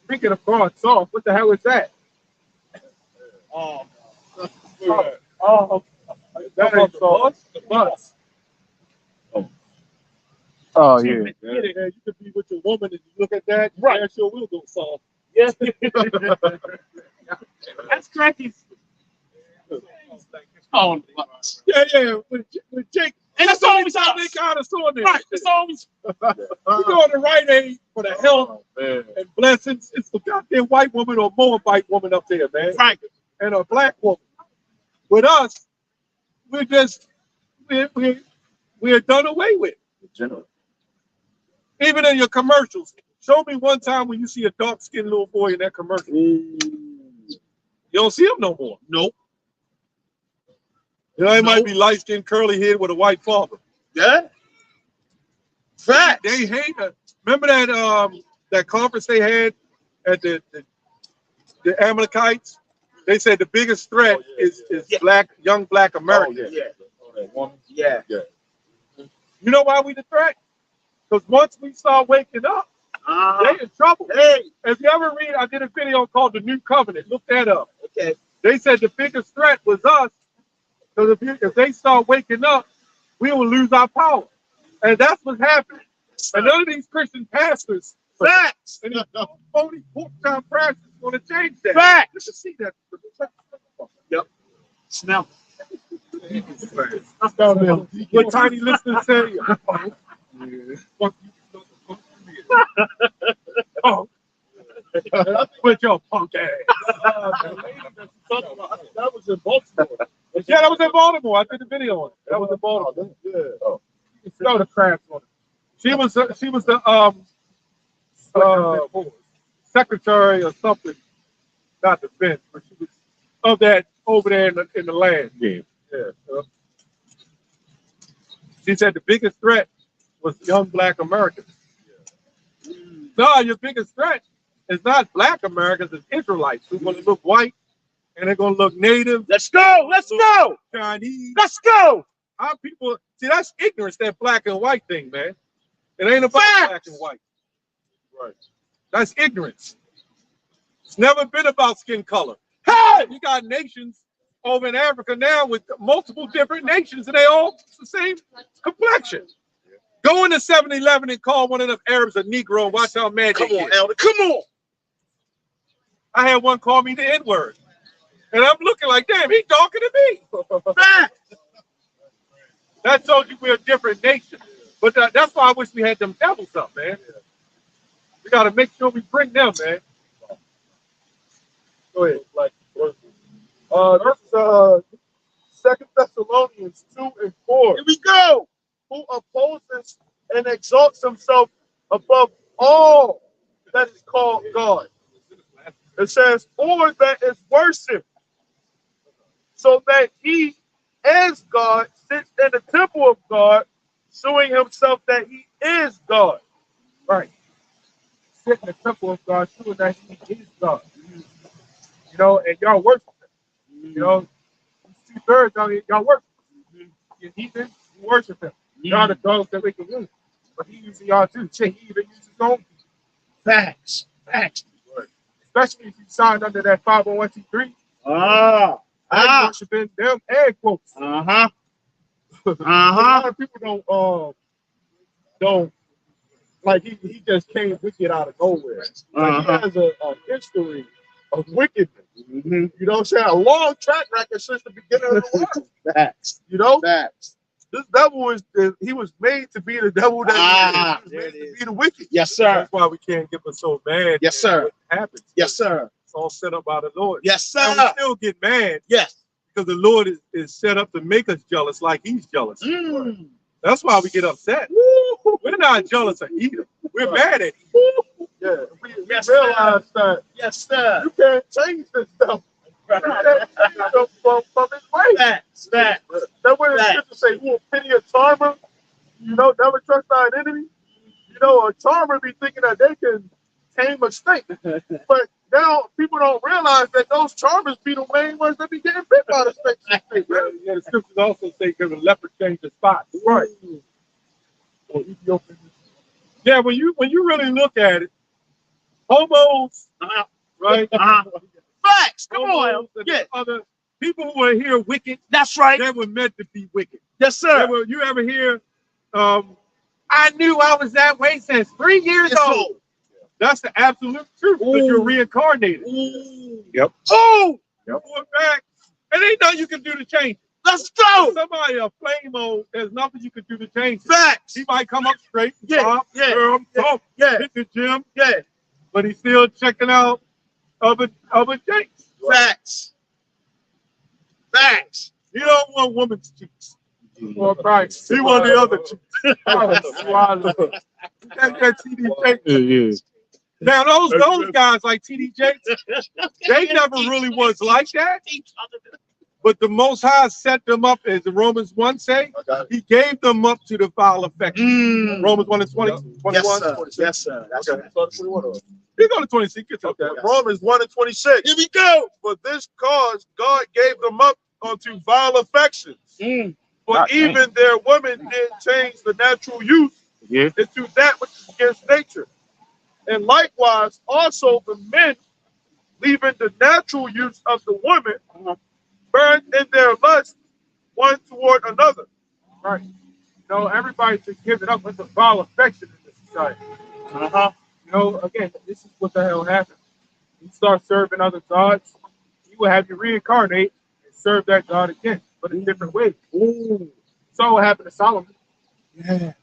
Speaking of going soft, what the hell is that? Oh, That ain't soft. The bus. Oh yeah. yeah, you could be with your woman and you look at that, Right. and sure will go soft. Yes. That's cracky. Oh, Yeah, with Jake. and it's always They us. kind of saw this. Right. It's always You go to the right aid for the health and blessings. It's the goddamn white woman or Moabite woman up there, man. right. And a black woman. With us, we're just we're done away with. Even in your commercials. Show me one time when you see a dark-skinned little boy in that commercial. You don't see him no more. Nope. You know, he might be light-skinned, curly head with a white father. Yeah. Facts. They hate us. Remember that conference they had at the Amalekites? They said the biggest threat is young black Americans. Yeah. You know why we the threat? Because once we start waking up, they in trouble. Hey. If you ever read, I did a video called The New Covenant. Look that up. Okay. They said the biggest threat was us. Because if they start waking up, we will lose our power. And that's what's happening. And none of these Christian pastors, Facts. and these phony pork-chop pastors want to change that. Facts. You should see that. Yep. Smell. What tiny listeners say? Fuck you. Oh. With your punk ass. That was in Baltimore. Yeah, that was in Baltimore. I did the video on it. That was in Baltimore. Yeah. You can smell the crabs on it. She was the secretary or something, not defense, but she was of that over there in the land. Yeah. She said the biggest threat was young black Americans. No, your biggest threat is not black Americans, it's Israelites who are going to look white and they're going to look native. Let's go. Let's go. Chinese. Let's go. Our people, see, that's ignorance, that black and white thing, man. It ain't about black and white. Right. That's ignorance. It's never been about skin color. Hey, you got nations over in Africa now with multiple different nations, and they all the same complexion. Go into 7-Eleven and call one of them Arabs a Negro and watch how mad they Come on, get. Elder. Come on. I had one call me the N-word. And I'm looking like, damn, he's talking to me. Facts. That told you we're a different nation. But that's why I wish we had them devils up, man. We got to make sure we bring them, man. Go ahead. That's 2 Thessalonians 2:4. Here we go. Who opposes and exalts himself above all that is called God. It says, or that is worship, so that he, as God, sits in the temple of God, showing himself that he is God. Right. Sit in the temple of God, showing that he is God. You know, and y'all worship him. You know, 2/3 of y'all worship him. If he's in, you worship him. Y'all the dogs that make the room. But he uses y'all too. Shit, he even uses his own people. Facts. Facts. Especially if you signed under that 501c3. Ah. Worshiping them air quotes. Uh-huh. A lot of people don't like he just came wicked out of nowhere. Like, he has a history of wickedness. You know what I'm saying? A long track record since the beginning of the world. Facts. You know? Facts. This devil he was made to be the devil that he is. He was made to be the wicked. Yes, sir. That's why we can't get us so mad. Yes, sir. What happens? Yes, sir. It's all set up by the Lord. Yes, sir. And we still get mad Yes. because the Lord is set up to make us jealous like he's jealous. Mm. That's why we get upset. We're not jealous of either. We're mad at him. Yeah. We Yes, realize that Yes, sir. you can't change this stuff. You can't change them from his way. Facts. Facts. That way it's good to say, who will pity a charmer? You know, never trust thine enemy. You know, a charmer be thinking that they can tame a snake. But now people don't realize that those charmers be the main ones that be getting bit by the snake. Yeah, the scriptures also say because a leopard changes spots. Right. Or Ethiopian. Yeah, when you really look at it, homos, right? Facts. Come on. Homos and Yeah. other people who are here wicked, That's right. they were meant to be wicked. Yes, sir. You ever hear, I knew I was that way since 3 years old. That's the absolute truth because you're reincarnated. Yep. Oh, You're going back. And ain't nothing you can do to change it. let's go. Somebody a flame mode, there's nothing you can do to change it. Facts. He might come up straight, Yeah, pop, yeah, girl, talk, Yeah. hit the gym, Yeah. but he's still checking out other chicks. Facts. Facts. He don't want women's cheeks. Or Christ. He want the other cheeks. That TDJ. Now those guys like TDJ, they never really was like that. But the Most High set them up, as the Romans 1 say, he gave them up to the foul affection. Romans 1 and 20, 21. Yes, sir. Yes, sir. That's Okay. right. You go to 26, get to that. Romans 1 and 26. Here we go. For this cause God gave them up unto vile affections. For even their women did change the natural use into that which is against nature. And likewise, also the men, leaving the natural use of the woman, burned in their lust one toward another. Right. You know, everybody should give it up with a vile affection in this society. You know, again, this is what the hell happened. You start serving other gods, you will have you reincarnate and serve that God again, but in different ways. So what happened to Solomon. Yeah.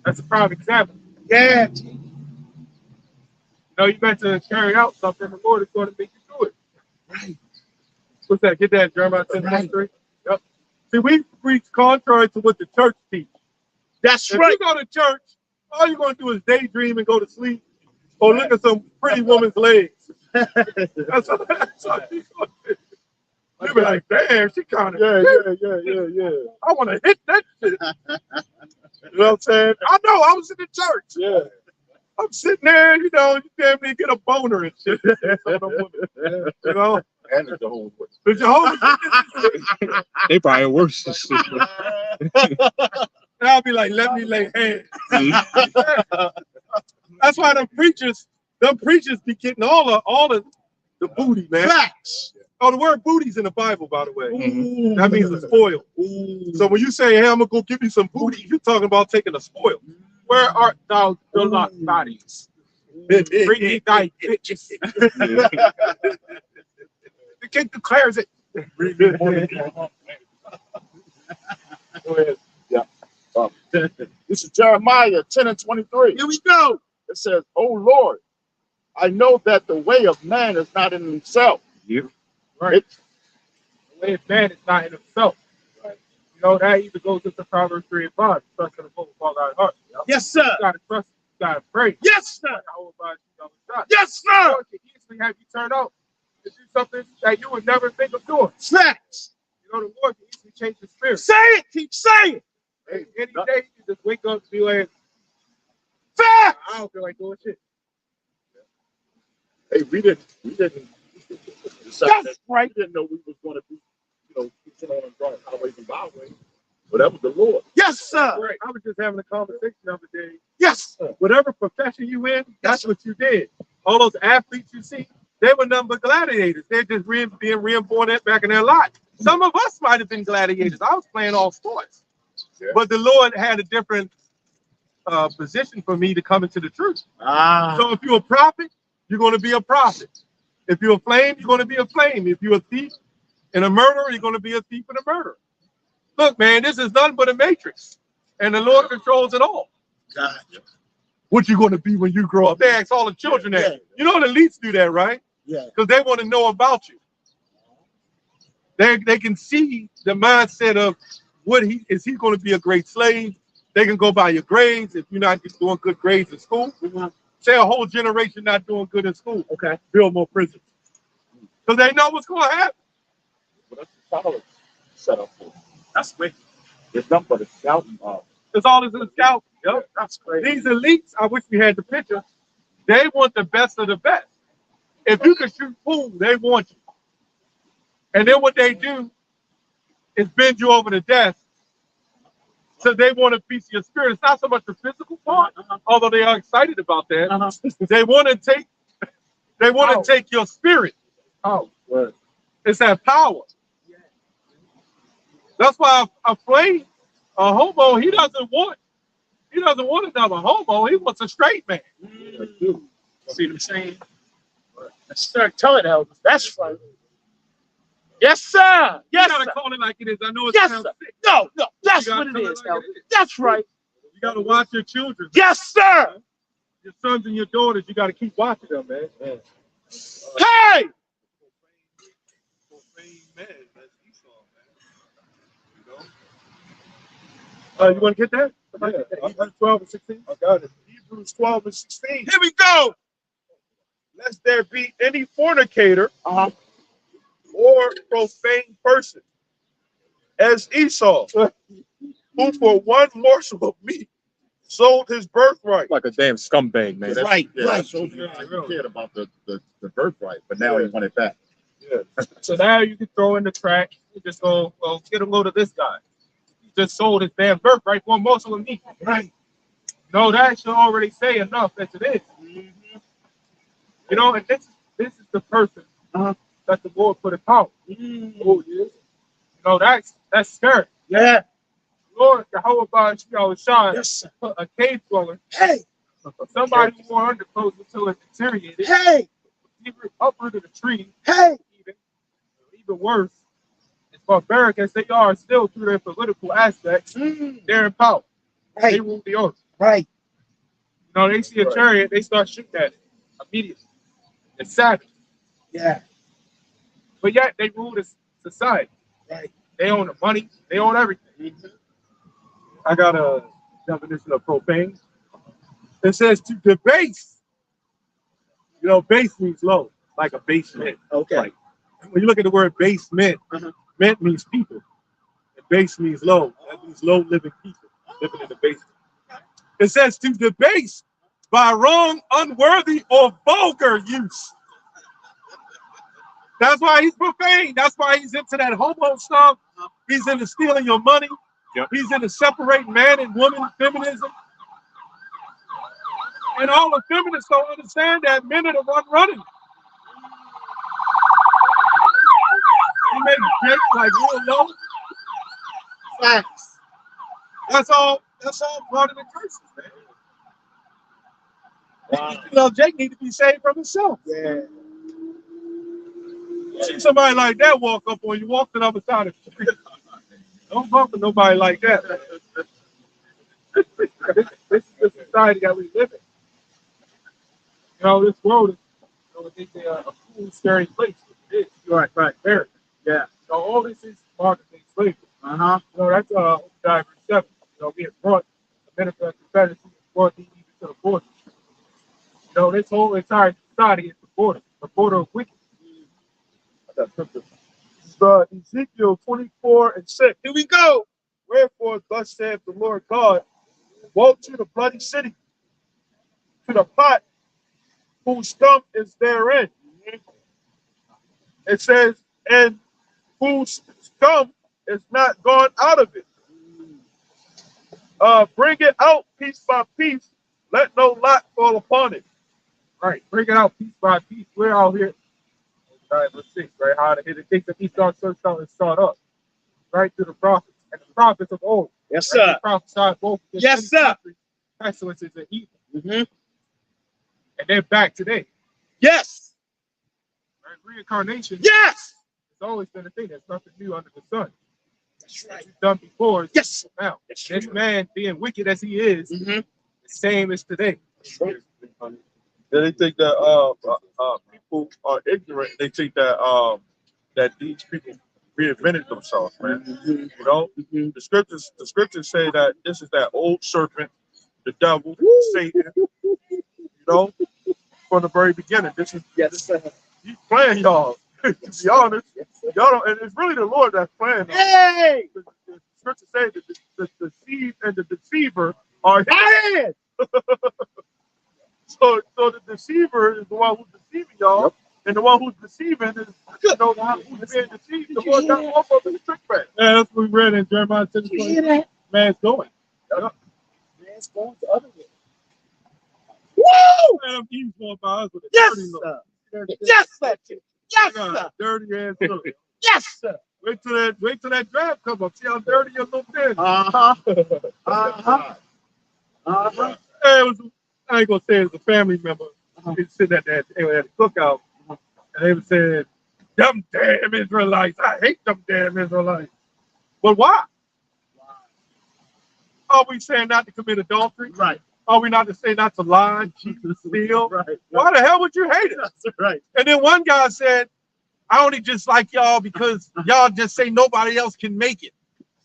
That's a prime example. Yeah. You know, you got to carry out something, the Lord is going to make you do it. Right. What's that? Get that, Jeremiah 10:3. Yep. See, we preach contrary to what the church teaches. That's If right. you go to church, all you're going to do is daydream and go to sleep or look at some pretty woman's legs. That's all you're going to do. You be like, damn, she kind of, Yeah. I want to hit that shit. You know what I'm saying? I know, I was in the church. Yeah. I'm sitting there, you know, you damn near get a boner and shit. You know? And the whole The Jehovah's They probably worse. and I'll be like, let me lay hands. That's why them preachers be getting all the booty, man. Facts. Oh, the word booty's in the Bible, by the way. That means a spoil. So when you say, hey, I'm gonna go give you some booty, you're talking about taking a spoil. Where art thou, the lost bodies? Bring ye thy bitches. The king declares it. Go ahead. This is Jeremiah 10 and 23. Here we go. It says, "O Lord, I know that the way of man is not in himself." Right. The way of man is not in himself. Right. You know, that either goes into Proverbs 3 and 5. Trust in the Lord with all thy heart. You know? Yes, sir. You gotta trust, you gotta pray. Yes, sir. Yes, Yes, the sir. Lord can easily have you turn out to do something that you would never think of doing. Facts. You know, the Lord can easily change your spirit. Say it. Keep saying it. Hey, any day you just wake up and be like, Facts. I don't feel like doing shit. Hey, we didn't decide That's that. right. We didn't know we was going to be, teaching on and drawing highways and byways. But that was the Lord. Yes, sir. Right. I was just having a conversation the other day. Yes, sir. Whatever profession you in, that's what you did. All those athletes you see, they were nothing but gladiators. They're just being reborn back in their life. Some of us might have been gladiators. I was playing all sports. Yeah. But the Lord had a different position for me to come into the truth. So if you're a prophet, you're going to be a prophet. If you're a flame, you're going to be a flame. If you're a thief and a murderer, you're going to be a thief and a murderer. Look, man, this is nothing but a matrix. And the Lord controls it all. God. What you going to be when you grow up? They ask all the children that. Yeah. You know the elites do that, right? Yeah. Because they want to know about you. They can see the mindset of is he going to be a great slave? They can go by your grades. If you're not doing good grades in school, say a whole generation not doing good in school. Okay. Build more prisons. Because they know what's going to happen. But that's the solid setup for. That's wicked. It's nothing but a scouting off. It's all this in the scout. Yep. That's crazy. These elites, I wish we had the picture. They want the best of the best. If you can shoot pool, they want you. And then what they do is bend you over to death. So they want a piece of your spirit. It's not so much the physical part, although they are excited about that. They want to take your spirit. Oh, word. It's that power. That's why a flame, a homo, he doesn't want another homo. He wants a straight man. See what I'm saying? Start telling elders. That's right. Yes, sir. Yes, You gotta sir. call it like it is. I know it Yes, sounds sir. sick. No, that's You what gotta it tell is, it like elder. it is. That's right. You gotta watch your children. Yes, sir. Your sons and your daughters, you gotta keep watching them, man. Hey! You want to get that? Hebrews 12 and 16. I got it. Hebrews 12 and 16. Here we go. Lest there be any fornicator or profane person, as Esau, who for one morsel of meat sold his birthright. Like a damn scumbag, man. Right, Yeah, right. so you cared about the birthright, but now you want it back. So now you can throw in the track. You just go, well, get a load of this guy. He just sold his damn birthright for a morsel of meat. Right. No, that should already say enough as it is. You know, and this is the person that the Lord put in power. Oh, yeah. You know, that's scary. Yeah. Lord, Jehovah Shah Yes, sir. put a cave dweller, Hey. somebody who wore underclothes until it deteriorated, Hey. uprooted a tree, Hey. even worse, as barbaric as they are, still through their political aspects, they're in power. They Right. rule the earth. Right. You know, they see a chariot, they start shooting at it immediately. It's savage. Yeah. But yet they rule this society. Right. They own the money, they own everything. I got a definition of profane. It says to debase. You know, base means low, like a basement. Okay. Like, when you look at the word basement, mint means people. And base means low. That means low living people living in the basement. It says to debase by wrong, unworthy, or vulgar use. That's why he's profane. That's why he's into that homo stuff. He's into stealing your money. Yep. He's into separating man and woman, feminism. And all the feminists don't understand that men are the one running. He makes jokes like real low. Facts. That's all part of the curses, man. You know, Jake need to be saved from himself. Yeah. See somebody like that walk up on you, walk to the other side of the street. Don't bump with nobody like that. This is the society that we live in. You know, this world is, you know, it's a cool, scary place. It is. Right. America. Yeah. So all this is modern day slavery. You know, that's verse 7. You know, we have brought the benefit of Confederacy, brought the even to the border. You know, this whole entire society is the border of wickedness. Ezekiel 24 and 6. Here we go. Wherefore, thus saith the Lord God, woe to the bloody city, to the pot whose scum is therein. It says, and whose scum is not gone out of it. Bring it out piece by piece. Let no lot fall upon it. Right, bring it out piece by piece. We're out here. Right, verse 6, right? How to hit the things that he starts and start up. Right to the prophets. And the prophets of old. Yes, Right, sir. they prophesied both against Yes, many sir. countries, pestilences and evil. And they're back today. Yes. Reincarnation. Yes. It's always been a thing. There's nothing new under the sun. That's right. It's done before. It's Yes. now. That's This true. man, being wicked as he is, the same as today. Then they think that people are ignorant. They think that that these people reinvented themselves, man. You know, the scriptures say that this is that old serpent, the devil, Satan. You know, from the very beginning. This is he's playing y'all. To be honest, y'all don't, and it's really the Lord that's playing. Hey. The scripture say that the seed and the deceiver are his. So the deceiver is the one who's deceiving y'all, and the one who's deceiving is who's being deceived. The one got off of the trick bag. Yeah, that's what we read in Jeremiah 10. You hear that? Man's going. Man's going the other way. Woo! Man, he's going by us with a Yes, dirty look. sir. Yes, sir. Yes, sir. Dirty ass look. Yes, sir. Wait till that draft comes up. See how dirty your little bit. Uh-huh. Uh-huh. Uh-huh. I ain't gonna say it was a family member. He's sitting at the cookout, and they were saying, "Them damn Israelites! I hate them damn Israelites." But why? Are we saying not to commit adultery? Right. Are we not to say not to lie, cheat, and steal? Right. Why the hell would you hate it? That's right. And then one guy said, "I only just like y'all because y'all just say nobody else can make it.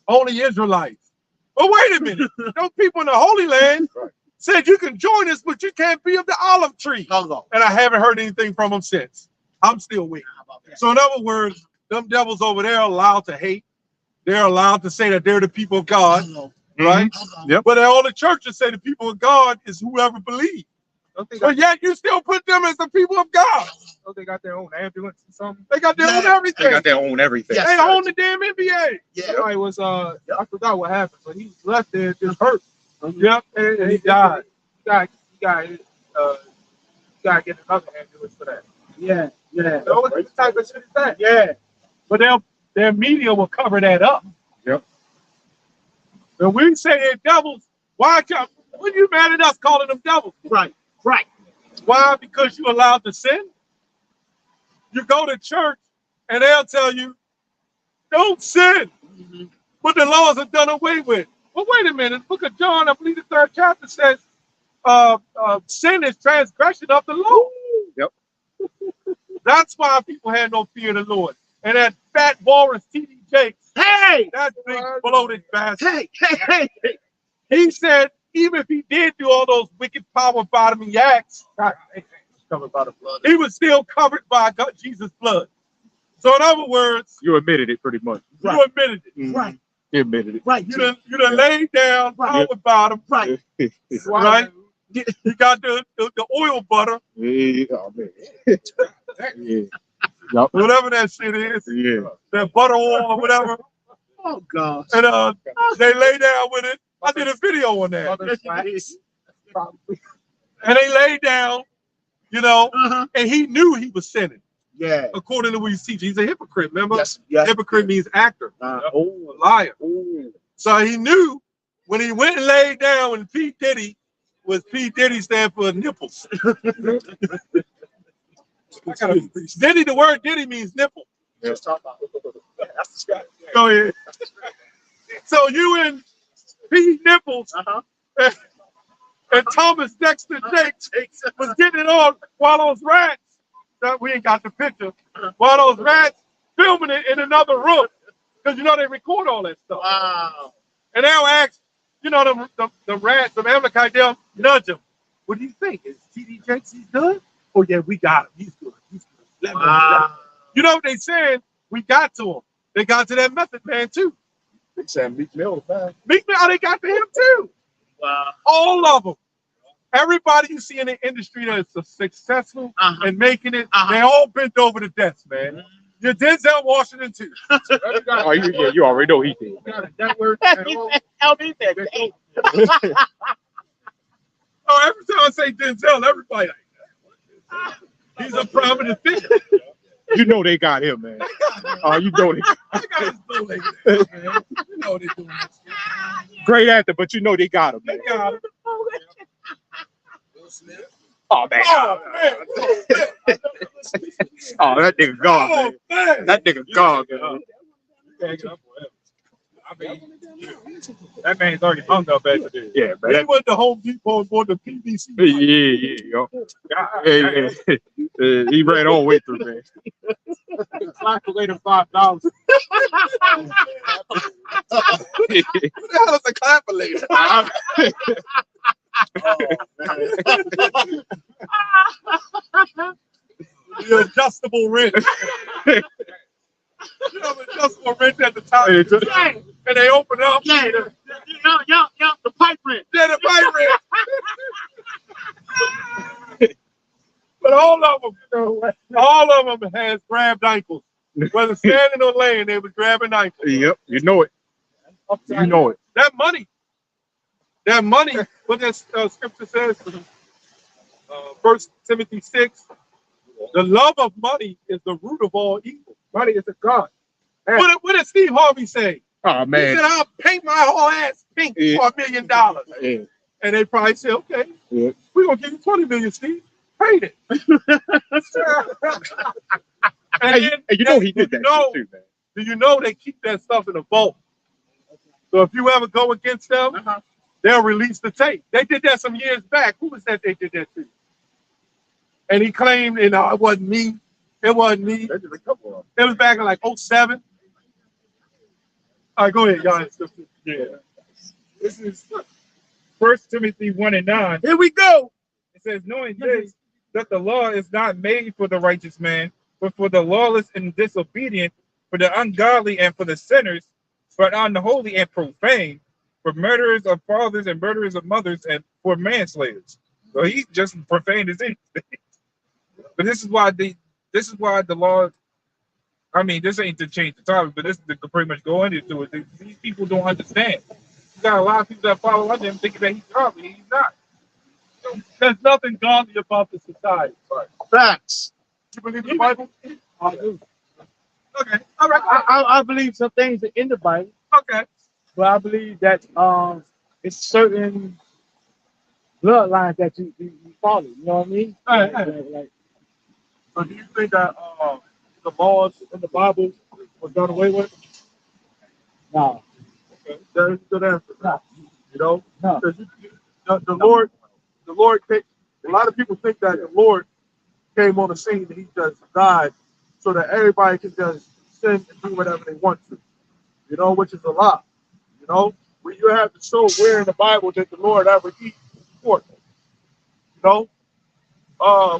Only Israelites." But wait a minute. Those people in the Holy Land said you can join us, but you can't be of the olive tree. Hold on. And I haven't heard anything from them since. I'm still waiting. So in other words, them devils over there are allowed to hate. They're allowed to say that they're the people of God, right? Yep. But all the churches say the people of God is whoever believes. But yet you still put them as the people of God. So they got their own ambulance or something. They got their own everything. They got their own everything. Yes, They sir. own the damn NBA. Yeah. Somebody was I forgot what happened, but he left there just hurt. Yep, and he died. You got to get another ambulance for that. Yeah. Yeah. So what type of shit is that? Yeah. But their media will cover that up. Yep. When we say they're devils, why when you mad at us calling them devils? Right. Right. Why? Because you're allowed to sin? You go to church and they'll tell you, don't sin. But the laws are done away with. Well, wait a minute. The book of John, I believe the 3rd chapter says, sin is transgression of the law. Yep. That's why people had no fear of the Lord. And that fat walrus T.D. Jakes, Hey. that big bloated bastard, Hey. he said even if he did do all those wicked power bottoming acts, Covered by the blood. he was still covered by Jesus' blood. So in other words, You admitted it pretty much. you admitted it. Right. You admitted it. Right. You done laid down power bottom. Right. Right? You got the oil butter, Yeah. Oh, man. Yeah. Yep. whatever that shit is, Yeah. that butter oil or whatever. Oh gosh. And they lay down with it. I did a video on that. And they lay down, and he knew he was sinning, Yeah. according to what he's teaching. He's a hypocrite, remember? Yes. Yes. Hypocrite means actor, Oh. liar. Oh. So he knew when he went and laid down when P. Diddy stand for nipples. Diddy, the word Diddy means nipple. Just talk about that's the strategy. Go ahead. So you and P. Nipples and Thomas Dexter Jakes was getting it on while those rats, that we ain't got the picture, while those rats filming it in another room. Because they record all that stuff. Wow. And they'll ask, the rats, the Amalekite, they'll nudge him. What do you think? Is T.D. Jakes, he's good? Oh, yeah, we got him. He's good. He's good. Let him go. You know what they said? We got to him. They got to that Method Man, too. They said Meek Mill, man. Meek Mill, they got to him, too. Wow. All of them. Everybody you see in the industry that's successful and making it, they all bent over the desk, man. Your Denzel Washington, too. Oh, you already know he did. That word. LB said, Oh, every time I say Denzel, everybody like, he's a prominent figure. You know they got him, man. Oh, you know they I got his little lady there, man. You know they're doing this shit. great actor, but you know they got him, man. They got him. Oh man. Oh, man. Oh, that nigga gone, Oh, man. man. That nigga gone, man. I mean, that man's already hung up after this. Yeah, man. He went to Home Depot and bought the PVC. Yo. He ran all the way through, man. Calculator $5. What the hell is a clapulator? The adjustable wrench. You have an adjustable wrench at the top. Hey, just- And they open up. Yeah, the pipe wrench. Yeah, the pipe wrench. But all of them has grabbed ankles. Whether standing or laying, they was grabbing ankles. Yep, you know it. You know it. That money, what that scripture says, 1 Timothy 6, the love of money is the root of all evil. Money is a god. What did Steve Harvey say? Oh, He man. said, I'll paint my whole ass pink for $1 million. Yeah. And they probably said, okay, Yeah. we're going to give you 20 million, Steve. Paint it. Hey, you know he did that shit too, man. Do you know they keep that stuff in a vault? So if you ever go against them, they'll release the tape. They did that some years back. Who was that they did that to? And he claimed, it wasn't me. It wasn't me. That is a couple of It was back in like 07. All right, go ahead, y'all. Yeah. This is 1 Timothy 1:9. Here we go. It says, knowing this, that the law is not made for the righteous man, but for the lawless and disobedient, for the ungodly and for the sinners, for unholy and profane, for murderers of fathers and murderers of mothers, and for manslayers. So he's just profane as anything. But this is why the law. I mean, this ain't to change the topic, but this is to pretty much go into it. These people don't understand. You got a lot of people that follow under him thinking that he's godly. He's not. There's nothing godly about the society. Right. Facts. You believe in the Bible? I do. Okay. All right. I believe some things are in the Bible, Okay. but I believe that it's certain bloodlines that you follow. You know what I mean? Hey. Like, So do you think that the laws in the Bible was done away with? no, Okay. That is a good answer. no, You know? no. Because the Lord came, a lot of people think that the Lord came on the scene and he just died so that everybody can just sin and do whatever they want to. You know, which is a lie. You know? Where you have to show where in the Bible did the Lord ever eat pork. You know?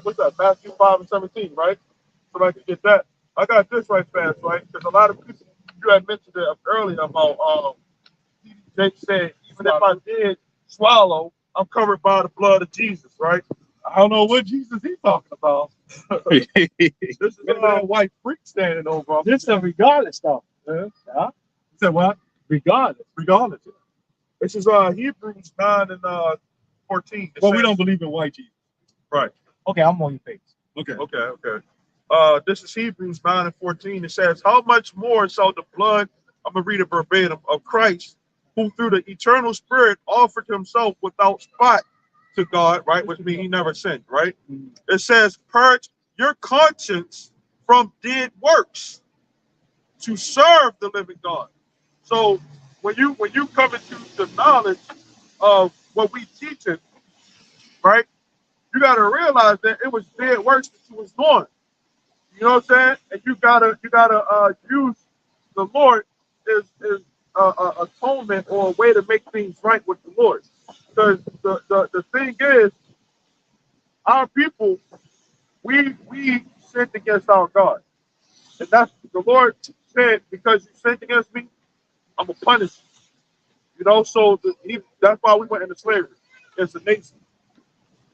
What's that? Matthew 5:17, right? So I can get that. I got this right fast, right? Because a lot of people, you had mentioned it earlier about they said, even if I did swallow, I'm covered by the blood of Jesus, right? I don't know what Jesus he's talking about. This is a white freak standing over. This is regardless stuff. Yeah. Yeah? Said what? Regardless. Regardless. This is Hebrews 9 and 14. But we don't believe in white Jesus. Right. Okay, I'm on your page. Okay. This is Hebrews 9 and 14. It says, how much more shall the blood, I'm going to read it verbatim, of Christ, who through the eternal spirit offered himself without spot to God, right? Which means he never sinned, right? It says, purge your conscience from dead works to serve the living God. So when you come into the knowledge of what we teach it, right? You got to realize that it was dead works that you was doing. You know what I'm saying? And you gotta use the Lord as atonement or a way to make things right with the Lord. Because the thing is, our people, we sinned against our God, and that's the Lord said, because you sinned against me, I'm gonna punish you. You know, so that's why we went into slavery as a nation.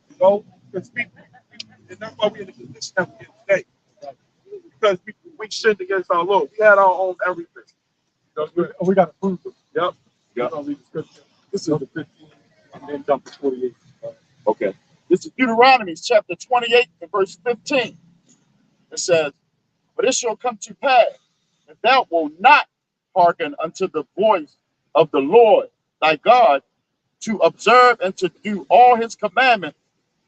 You know, because and that's why we're in the position that we're in today. Because we sinned against our Lord. We had our own everything. You know, we got to prove it. Yep. Yep. I'll read the scripture. This is the 15 and then jump to 48. Okay. This is Deuteronomy chapter 28 and verse 15. It says, but it shall come to pass, if thou wilt not hearken unto the voice of the Lord thy God, to observe and to do all his commandments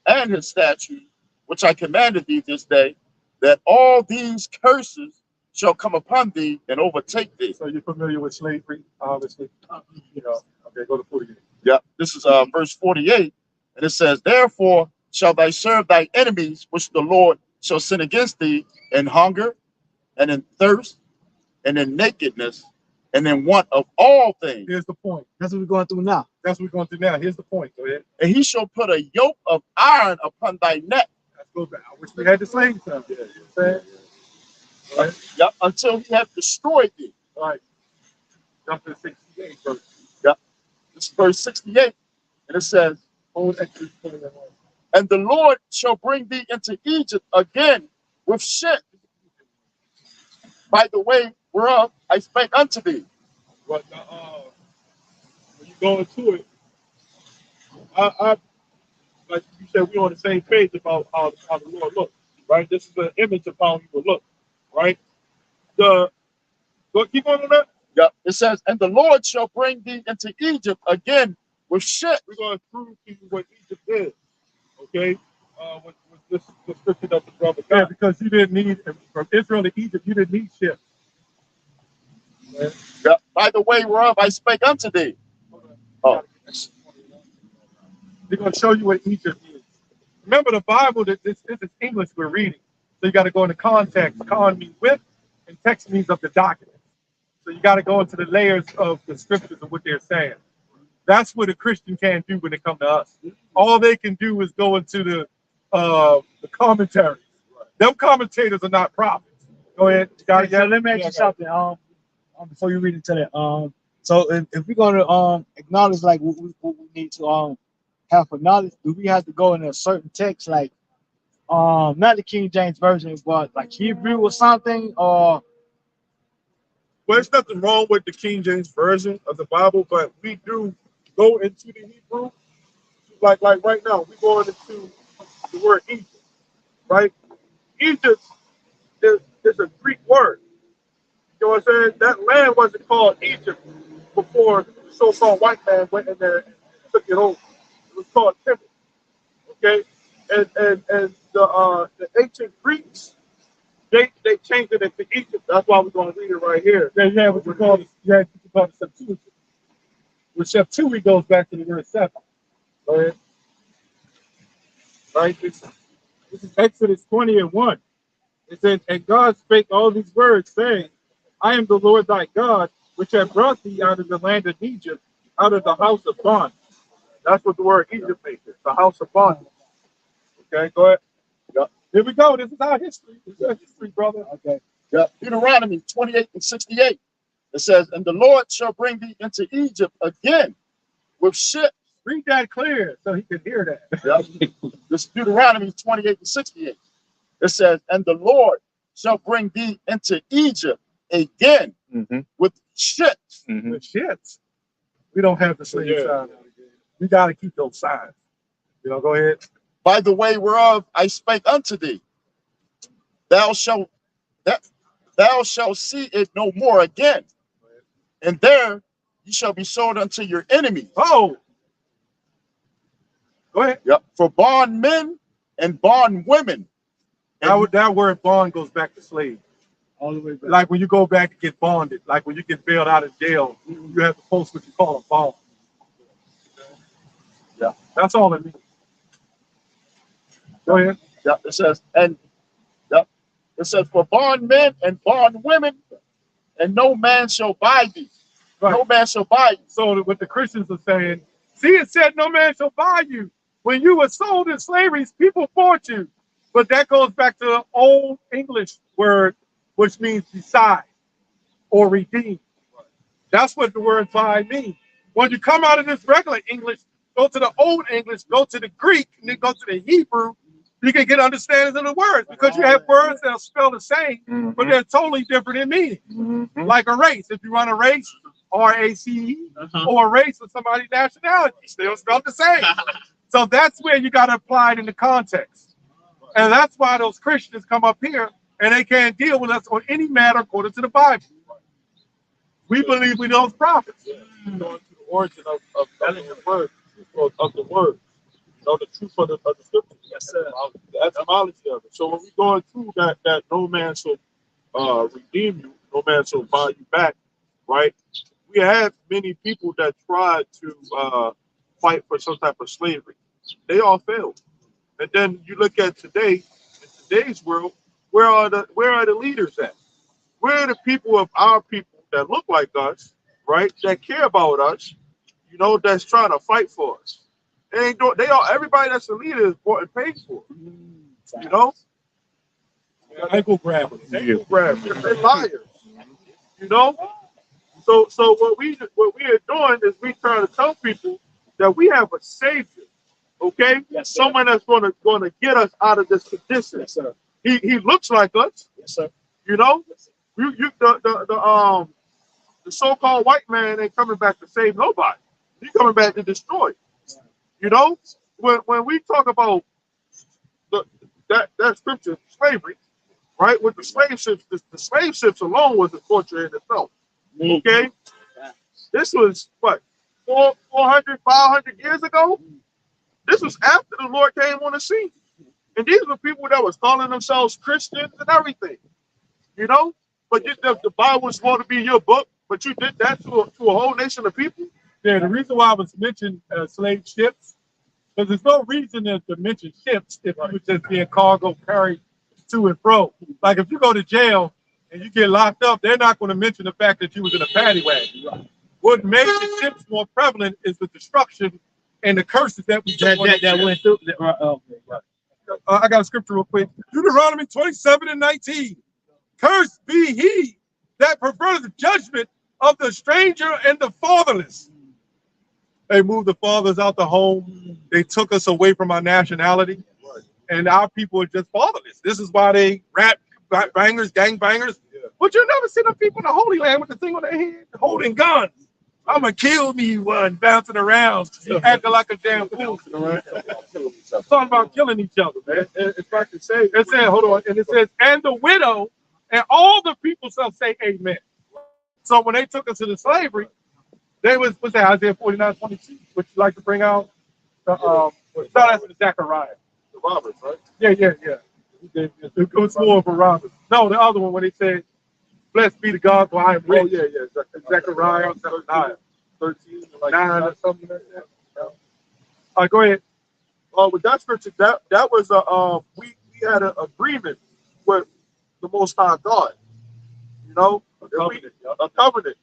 and his statutes, which I commanded thee this day, that all these curses shall come upon thee and overtake thee. So you're familiar with slavery, obviously. You know. Okay, go to 48. Yeah, this is verse 48, and it says, "Therefore shall thou serve thy enemies, which the Lord shall send against thee, in hunger, and in thirst, and in nakedness, and in want of all things. Here's the point. That's what we're going through now. That's what we're going through now. Here's the point. Go ahead. And he shall put a yoke of iron upon thy neck." Let's go back. I wish we had the slave time. Yeah, you know what I'm saying? Right. Yep, until he hath destroyed thee. Right. Jump to 68 verse. Yep. This is verse 68, and it says, Old Exodus 21. "And the Lord shall bring thee into Egypt again with ships, by the way whereof I spake unto thee." But when you go into it, I like you said, we're on the same page about how the Lord looks, right? This is an image of how he would look, right? Go keep on that. Yep. It says, "And the Lord shall bring thee into Egypt again with ships." We're going to prove to you what Egypt is, okay? With this description of the brother Yeah, God. because you didn't need, from Israel to Egypt, you didn't need ships. Yep. "By the way whereof I spake unto thee." Oh. They're going to show you what Egypt is. Remember the Bible, this is English we're reading. So you got to go into context. Con means with, and text means of the document. So you got to go into the layers of the scriptures and what they're saying. That's what a Christian can't do when they come to us. All they can do is go into the commentaries. Them commentators are not prophets. Go ahead. So let me ask you something. Before you read into that, so if we're gonna acknowledge like what we need to have for knowledge, do we have to go in a certain text like not the King James version, but like Hebrew or something, or Well, there's nothing wrong with the King James version of the Bible, but we do go into the Hebrew. Like right now, we're going into the word Egypt, right? Egypt is a Greek word. You know what I'm saying? That land wasn't called Egypt before the so-called white man went in there and took it over. It was called Kemet. Okay? And the ancient Greeks, they changed it into Egypt. That's why we're going to read it right here. Yeah, what you call the Septuagint. With Septuagint goes back to the word seven. Go ahead. Right? This is Exodus 20:1. It says, "And God spake all these words, saying, I am the Lord thy God, which have brought thee out of the land of Egypt, out of the house of bondage." That's what the word Egypt means. It's the house of bondage. Okay, go ahead. Yep. Here we go. This is our history. This is our history, brother. Okay. Yep. Deuteronomy 28 and 68. It says, "And the Lord shall bring thee into Egypt again with ships." Read that clear so he can hear that. Yep. This is Deuteronomy 28 and 68. It says, "And the Lord shall bring thee into Egypt again with ships." The shits. We don't have the same sign. We got to keep those signs. You know, go ahead. "By the way whereof I spake unto thee, thou shalt see it no more again, and there you shall be sold unto your enemies." Oh, go ahead. Yep. "For bondmen and bondwomen." That word bond goes back to slave. all the way back? Like when you go back and get bonded, like when you get bailed out of jail, you have to post what you call a bond. Yeah. That's all it means. Go ahead. Yep. It says, it says, "For bondmen and bondwomen, and no man shall buy thee." Right. No man shall buy you. So what the Christians are saying, see, it said no man shall buy you. When you were sold in slavery, people bought you. But that goes back to the old English word, which means beside or redeem. That's what the word buy means. When you come out of this regular English, go to the old English, go to the Greek, and then go to the Hebrew, you can get understanding of the words, because you have words that are spelled the same, but they're totally different in meaning. Like a race. If you run a race, RACE, or a race of somebody's nationality, still spelled the same. So that's where you got to apply it in the context. And that's why those Christians come up here and they can't deal with us on any matter according to the Bible. We believe we those prophets. Going to the origin of the word, of the word. know, the truth of the scriptures. Yes, sir. The etymology of it. So when we're going through that no man shall redeem you, no man shall buy you back, right? We had many people that tried to fight for some type of slavery. They all failed. And then you look at today, in today's world, where are the leaders at? Where are the people of our people that look like us, right? That care about us, you know, that's trying to fight for us. Everybody that's a leader is bought and paid for. You know? Ankle grabbers. Ankle grabbers. They're liars. You know? So what we are doing is we trying to tell people that we have a savior. Okay? Yes, someone that's gonna get us out of this condition. Yes, sir. He looks like us. Yes, sir. You know? Yes, the so-called white man ain't coming back to save nobody. He's coming back to destroy. You know? When we talk about that scripture, slavery, right? With the slave ships, the slave ships alone was a torture in itself. Okay? This was what, 400, 500 years ago? This was after the Lord came on the scene. And these were people that was calling themselves Christians and everything. You know? But the Bible was supposed to be your book, but you did that to a whole nation of people? Yeah, the reason why I was mentioning slave ships, because there's no reason to mention ships if you were just being cargo carried to and fro. Like if you go to jail and you get locked up, they're not going to mention the fact that you was in a paddy wagon. Right. What made the ships more prevalent is the destruction and the curses that we that went through. I got a scripture real quick. Deuteronomy 27:19. Cursed be he that perverted the judgment of the stranger and the fatherless. They moved the fathers out the home. They took us away from our nationality. And our people are just fatherless. This is why they rap bangers, gang bangers. Yeah. But you never see them people in the Holy Land with the thing on their head, holding guns. I'm going to kill me one, bouncing around, acting like a damn fool. It's talking about killing each other, man. If I can say, it says, hold on, and it says, and the widow, and all the people shall say amen. So when they took us to the slavery, they was, what's that, Isaiah 49:22, which you like to bring out? That's the Zechariah. The robbers, right? Yeah. It was more of a robber. No, the other one when they said, blessed be the God for I am rich. Oh, yeah. Zechariah 13, like 9 or something like that. All right, go ahead. With that scripture, that was we had an agreement with the Most High God. You know, a covenant.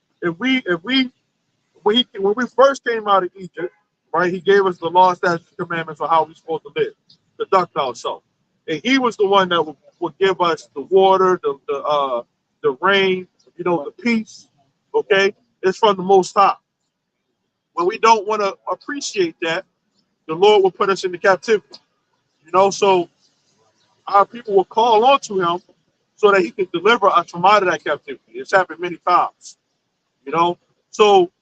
When we first came out of Egypt, right, he gave us the law, statutes, commandments on how we're supposed to live, conduct ourselves. And he was the one that would give us the water, the rain, you know, the peace. Okay, it's from the Most High. When we don't want to appreciate that, the Lord will put us into captivity. You know, so our people will call on to him so that he can deliver us from out of that captivity. It's happened many times. You know, so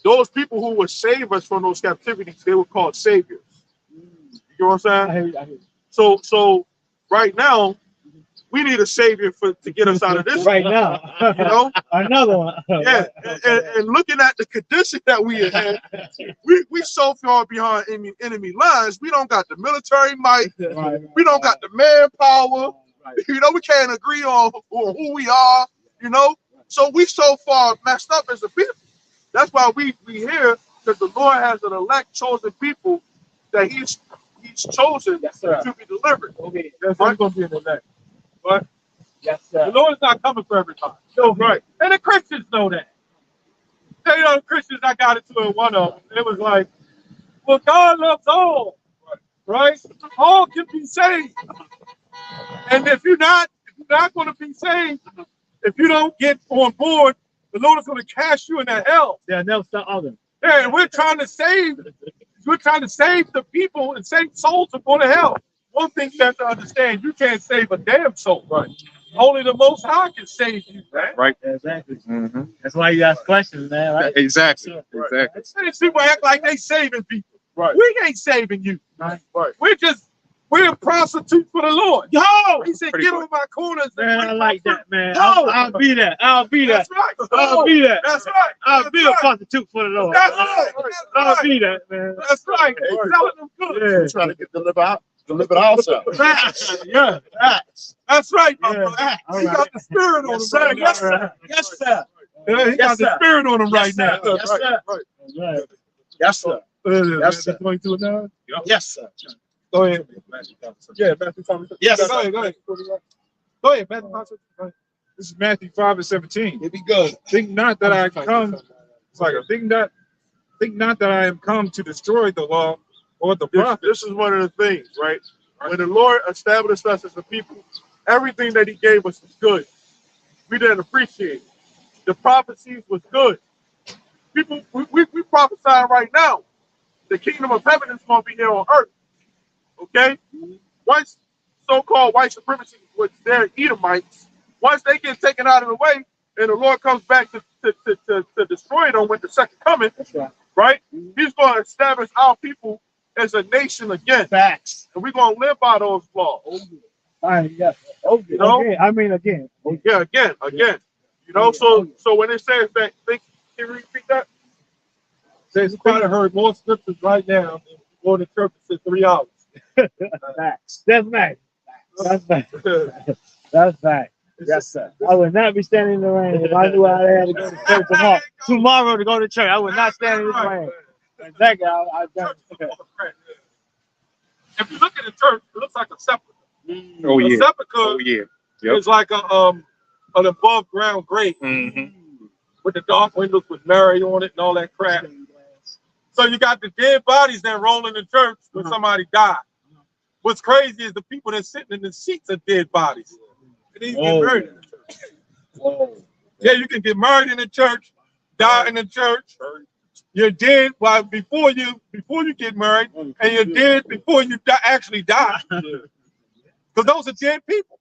those people who would save us from those captivities, they were called saviors. You know what I'm saying? I hear you. So right now, we need a savior to get us out of this. Right now. You know? Another one. Yeah. And looking at the condition that we had, we so far behind enemy lines, we don't got the military might. Right. We don't got the manpower. Right. You know, we can't agree on who we are, you know? So we so far messed up as a people. That's why we here, because the Lord has an elect chosen people that he's chosen to be delivered. Okay. That's right. Going to be an elect. But yes, sir. The Lord is not coming for everybody. No, right. And the Christians know that. You know, the Christians, I got into it, one of them. It was like, well, God loves all. Right? All can be saved. And if you're not going to be saved, if you don't get on board, the Lord is going to cast you in that hell. Yeah, they'll start others. Yeah, and we're trying to save the people and save souls from going to hell. One thing you have to understand, you can't save a damn soul. Right. Only the Most High can save you, man. Right. Exactly. Mm-hmm. That's why you ask questions, man. Right? Exactly. Right. Exactly. These people act like they saving people. Right. We ain't saving you. Right. We're just We're prostitutes for the Lord. Yo, He said, Pretty get good. on my corners. man, I like that, man. Yo. I'll be that. I'll be that. That's right. I'll be that. That's right. I'll be a prostitute for the Lord. That's right. I'll be that, man. That's right. Selling them goods. We're trying to get deliver ourselves. Yeah. That's right, my Yeah. brother. All He right. got the spirit on him. Yes, sir. right Yes, now. sir. Yes, sir. Yeah, he got the sir. spirit on him right Yes, now. sir. Yes, sir. Right. Yes, sir. Yes, sir. 22 now. Yes, sir. Go ahead. Yeah, Matthew 5. Yes, Go sir. ahead. Go ahead. Go ahead, Matthew 5. Go ahead. This is Matthew 5:17. Here we go. Think not that I come. It's like think not that I am come to destroy the law or the prophets. This is one of the things, right? When the Lord established us as a people, everything that He gave us was good. We didn't appreciate it. The prophecies was good. People, we prophesying right now. The kingdom of heaven is going to be here on earth. Okay? Once so-called white supremacy, which they're Edomites, once they get taken out of the way, and the Lord comes back to destroy them with the second coming, right? He's going to establish our people as a nation again. Facts. And we're going to live by those laws. All right, yeah. Okay. You know? Okay. I mean, again. Yeah, again. You know, so when it says that, can you repeat that? Says you probably heard more scriptures right now than going to church in 3 hours. Facts. That's facts. That's facts. That's facts. Yes, sir. I would not be standing in the rain if I knew I had to go to church tomorrow to go to church. I would not stand in the rain. Exactly. If you look at the church, it looks like a sepulcher. Oh A yeah. sepulcher Oh yeah. Yep. is like an above ground grave Mm-hmm. with the dark windows with Mary on it and all that crap. So you got the dead bodies that roll in the church when somebody died. What's crazy is the people that's sitting in the seats are dead bodies. And they get married in the church. Yeah, you can get married in the church, die in the church. You're dead before you get married, and you're dead before you actually die. Because those are dead people.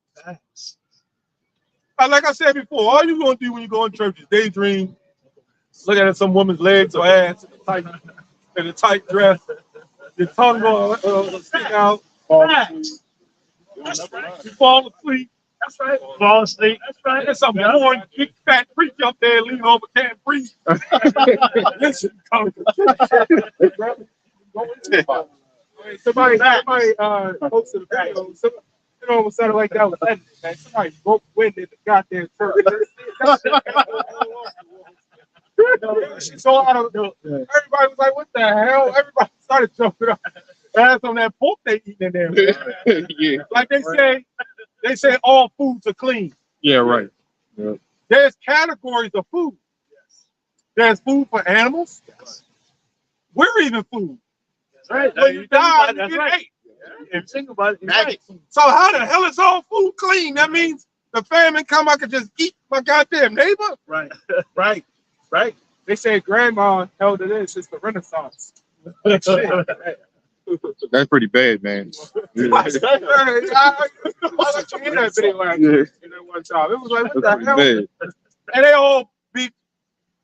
Like I said before, all you're going to do when you go in church is daydream, look at some woman's legs or ass in a tight dress, your tongue going to stick out. You fall asleep. That's right. Fall asleep. That's right. There's some boring, big, fat preacher up there leaning over, can't breathe. Listen, somebody posted a video. You know, it sounded like that was edited, man. Somebody broke wind in the goddamn church. So I don't know. Everybody was like, "What the hell?" Everybody started jumping up. That's on that pork they eating in there. Man. Yeah. Like they say all foods are clean. Yeah. Right. Yeah. There's categories of food. There's food for animals. We're even food. That's right. When you die, you get right. ate. If you think about it, you're right. So how the hell is all food clean? That means the famine come, I could just eat my goddamn neighbor. Right. Right. Right. They say grandma held it in since the Renaissance. That's pretty bad, man. I let you hear that video last year, one time. It was like, what That's the hell? pretty bad. And they all be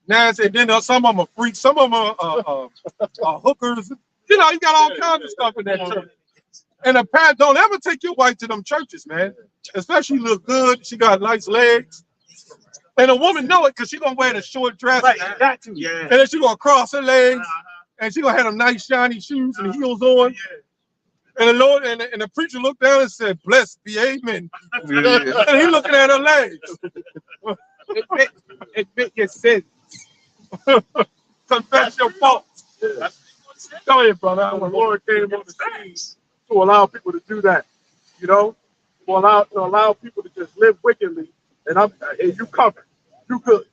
nasty. And then some of them are freaks. Some of them are hookers. You know, you got all kinds of stuff in that church. And the parents don't ever take your wife to them churches, man. Especially look good. She got nice legs. And a woman know it because she gonna wear the short dress. Right. You got to. Yeah. And then she gonna cross her legs. And she gonna have them nice shiny shoes and heels on. And the Lord and the preacher looked down and said, "Blessed be amen." Yeah. And he looking at her legs. Admit your sins. Confess your faults. Tell you, brother, when the Lord came on the scene to allow people to do that, you know, to allow people to just live wickedly, and you covered, you good.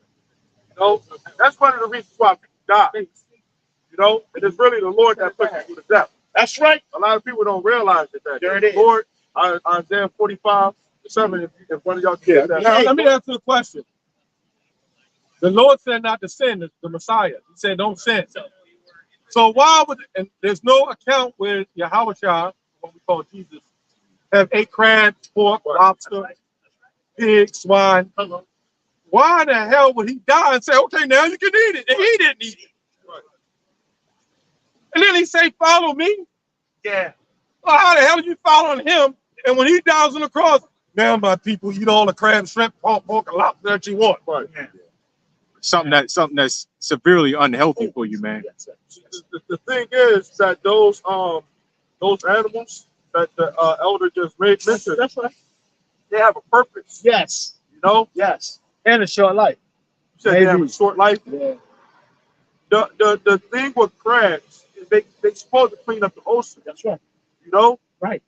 You know, that's one of the reasons why people die. You know, it is really the Lord that puts you to death. That's right. A lot of people don't realize that. There it is. Lord, Isaiah 45:7. If one of y'all can get that. Now, let me ask you a question. The Lord said not to sin, the Messiah. He said don't sin. So why would, and there's no account where Yahweh, what we call Jesus, have ate crab, pork, lobster, pig, swine. Why the hell would he die and say, okay, now you can eat it? And he didn't eat it. And then he say, follow me. Yeah. Well, how the hell are you following him? And when he dies on the cross, now my people eat all the crab, shrimp, pork, and lobster that you want. Right. Something that's severely unhealthy for you, man. The thing is that those animals that the elder just made mention, That's right. they have a purpose. Yes. You know, Yes. And a short life. you said they have a short life. Yeah. The thing with crabs is they supposed to clean up the ocean. That's right. You know, Right.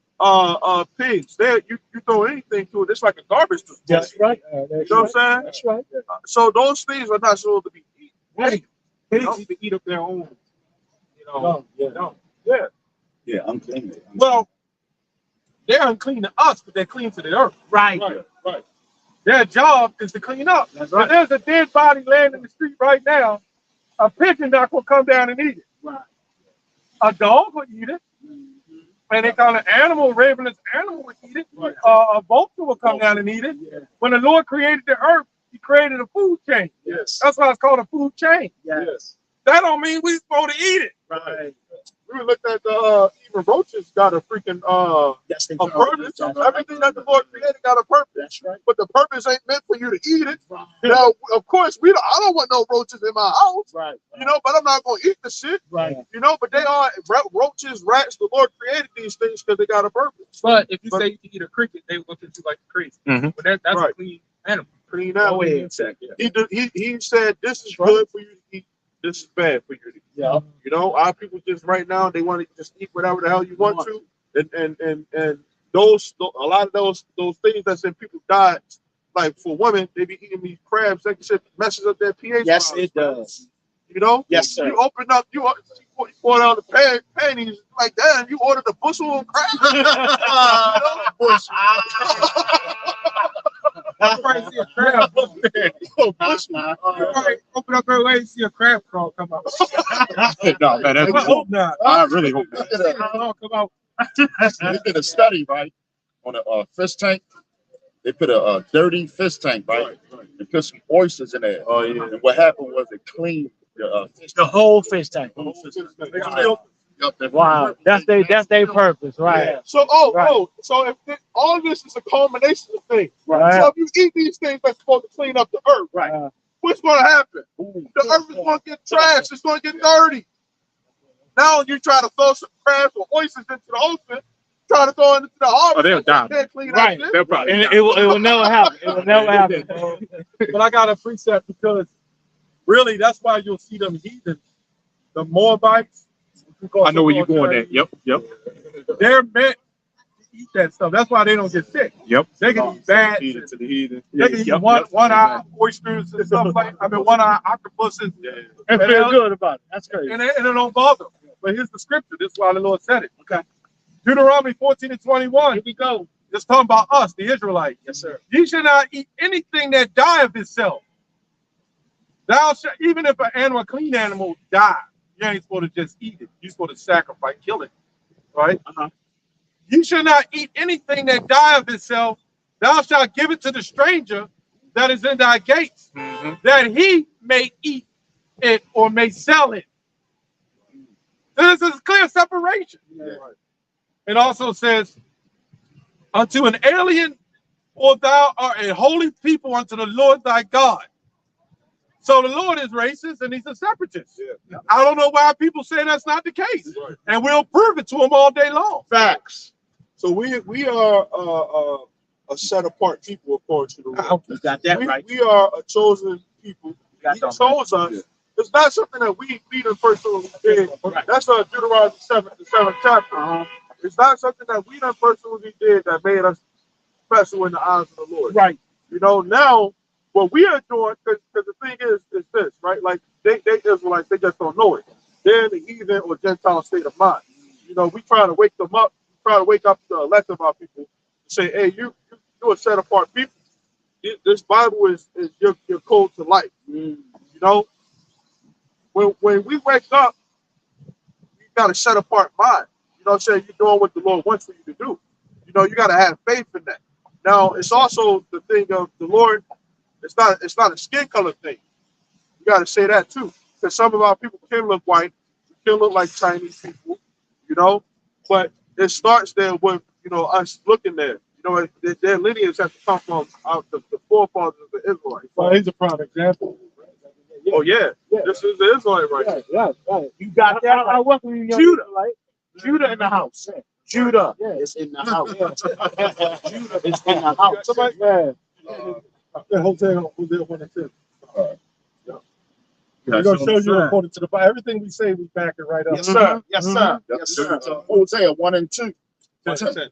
Pigs. You throw anything to it, it's like a garbage disposal. That's right. You know what I'm saying? That's right. So those things are not supposed to be eaten. Right. Pigs need to eat up their own. You know. No, Yeah. Yeah, unclean. Well, they're unclean to us, but they're clean to the earth. Right. Right. Their job is to clean up. That's If right. there's a dead body laying in the street right now, a pigeon not gonna come down and eat it. Right. A dog will eat it. And they call it animal, ravenous animal will eat it. Right. A vulture will come down and eat it. Yeah. When the Lord created the earth, he created a food chain. Yes. That's why it's called a food chain. Yes. That don't mean we supposed to eat it. Right. We looked at even roaches got a freaking Yes, they a purpose. Everything that the Lord created got a purpose. That's right. But the purpose ain't meant for you to eat it. Right. Now, of course, I don't want no roaches in my house. Right. You know, but I'm not gonna eat the shit. Right. You know, but they are roaches, rats. The Lord created these things because they got a purpose. But if you But- say you can eat a cricket, they will look at you like crazy. Mhm. But that's Right. a clean animal. Clean out. Oh, yeah. He said this is good for you to eat. This is bad for you to eat. Yeah. You know, our people just right now they want to just eat whatever the hell you want to, and those a lot of those things that said people died, like for women, they be eating these crabs. Like you said, messes up their pH. Yes, balance, it does. You know. Yes, sir. You open up, you pour out the panties like that, and you ordered a bushel of crabs. You know? You probably see a crab. Uh-huh. Open up her way, see a crab crawl come out. No, Man, that's I hope not. I really hope not. Look at a- Come out. They did a study, right, on a fish tank. They put a dirty fish tank, right? They put some oysters in there. Oh yeah. And what happened was it cleaned the fish The whole fish tank. tank. Wow. That's their purpose, right? So Right. so if all of this is a culmination of things. Right. So if you eat these things that's supposed to clean up the earth, Right. what's going to happen? The earth is going to get trashed. It's going to get dirty. Now you try to throw some crabs or oysters into the ocean, try to throw it into the harbor. Oh, they'll die. You can't clean Right. that shit. They'll probably And die. it will never happen. It will never happen. But I got a precept because really that's why you'll see them heathens, the Moabites. I know where you're going at. Yep. They're meant to eat that stuff. That's why they don't get sick. Yep. They can eat bats. Feed it to the heathen. They can eat one-eye oysters and stuff one-eye octopuses. And feel good about it. That's crazy. And it don't bother them. But here's the scripture. This is why the Lord said it. Okay. Deuteronomy 14:21. Here we go. It's talking about us, the Israelites. Yes, sir. Ye shall not eat anything that die of itself. Thou shalt, even if an animal, a clean animal, die, you ain't supposed to just eat it. You're supposed to sacrifice, kill it. Right? Uh-huh. You shall not eat anything that die of itself. Thou shalt give it to the stranger that is in thy gates, that he may eat it or may sell it. This is clear separation. It also says, unto an alien, or thou art a holy people unto the Lord thy God. So the Lord is racist and he's a separatist. Yeah. I don't know why people say that's not the case. Right. And we'll prove it to them all day long. Facts. So we are a set apart people according to the Lord. You got that right. We are a chosen people. got He that chose us. Yeah. It's not something that we the first one we did. Right. That's Deuteronomy 7, the 7th chapter. Uh-huh. It's not something that we done personally did that made us special in the eyes of the Lord. Right. You know, now what we are doing, because the thing is this, right? Like they Israelites, they just don't know it. They're in the heathen or Gentile state of mind. You know, we trying to wake them up, try to wake up the elect of our people to say, hey, you're a set apart people. This Bible is your code to life. You know, when we wake up, you got a set apart mind. You know what I'm saying? You're doing what the Lord wants for you to do. You know, you got to have faith in that. Now, it's also the thing of the Lord. It's not a skin color thing. You got to say that too, because some of our people can look white, can look like Chinese people, you know. But it starts there with us looking there. Their lineage has to come from the forefathers of the Israelites. Well, he's a prime example. Oh yeah, Yeah. this is the Israelite right here. Yeah. You got that? I welcome you, young Judah. Israelite. Judah in the house. Yeah. Judah Yeah. It's in the house. Judah It's in the house. Somebody, Yeah. Hosea 1 and 2. Yeah, We're going to so- show you according to the Bible. Everything we say, we back it right up. yes sir, yes sir, Yep. yes sir. So Hosea 1 and 2. 10.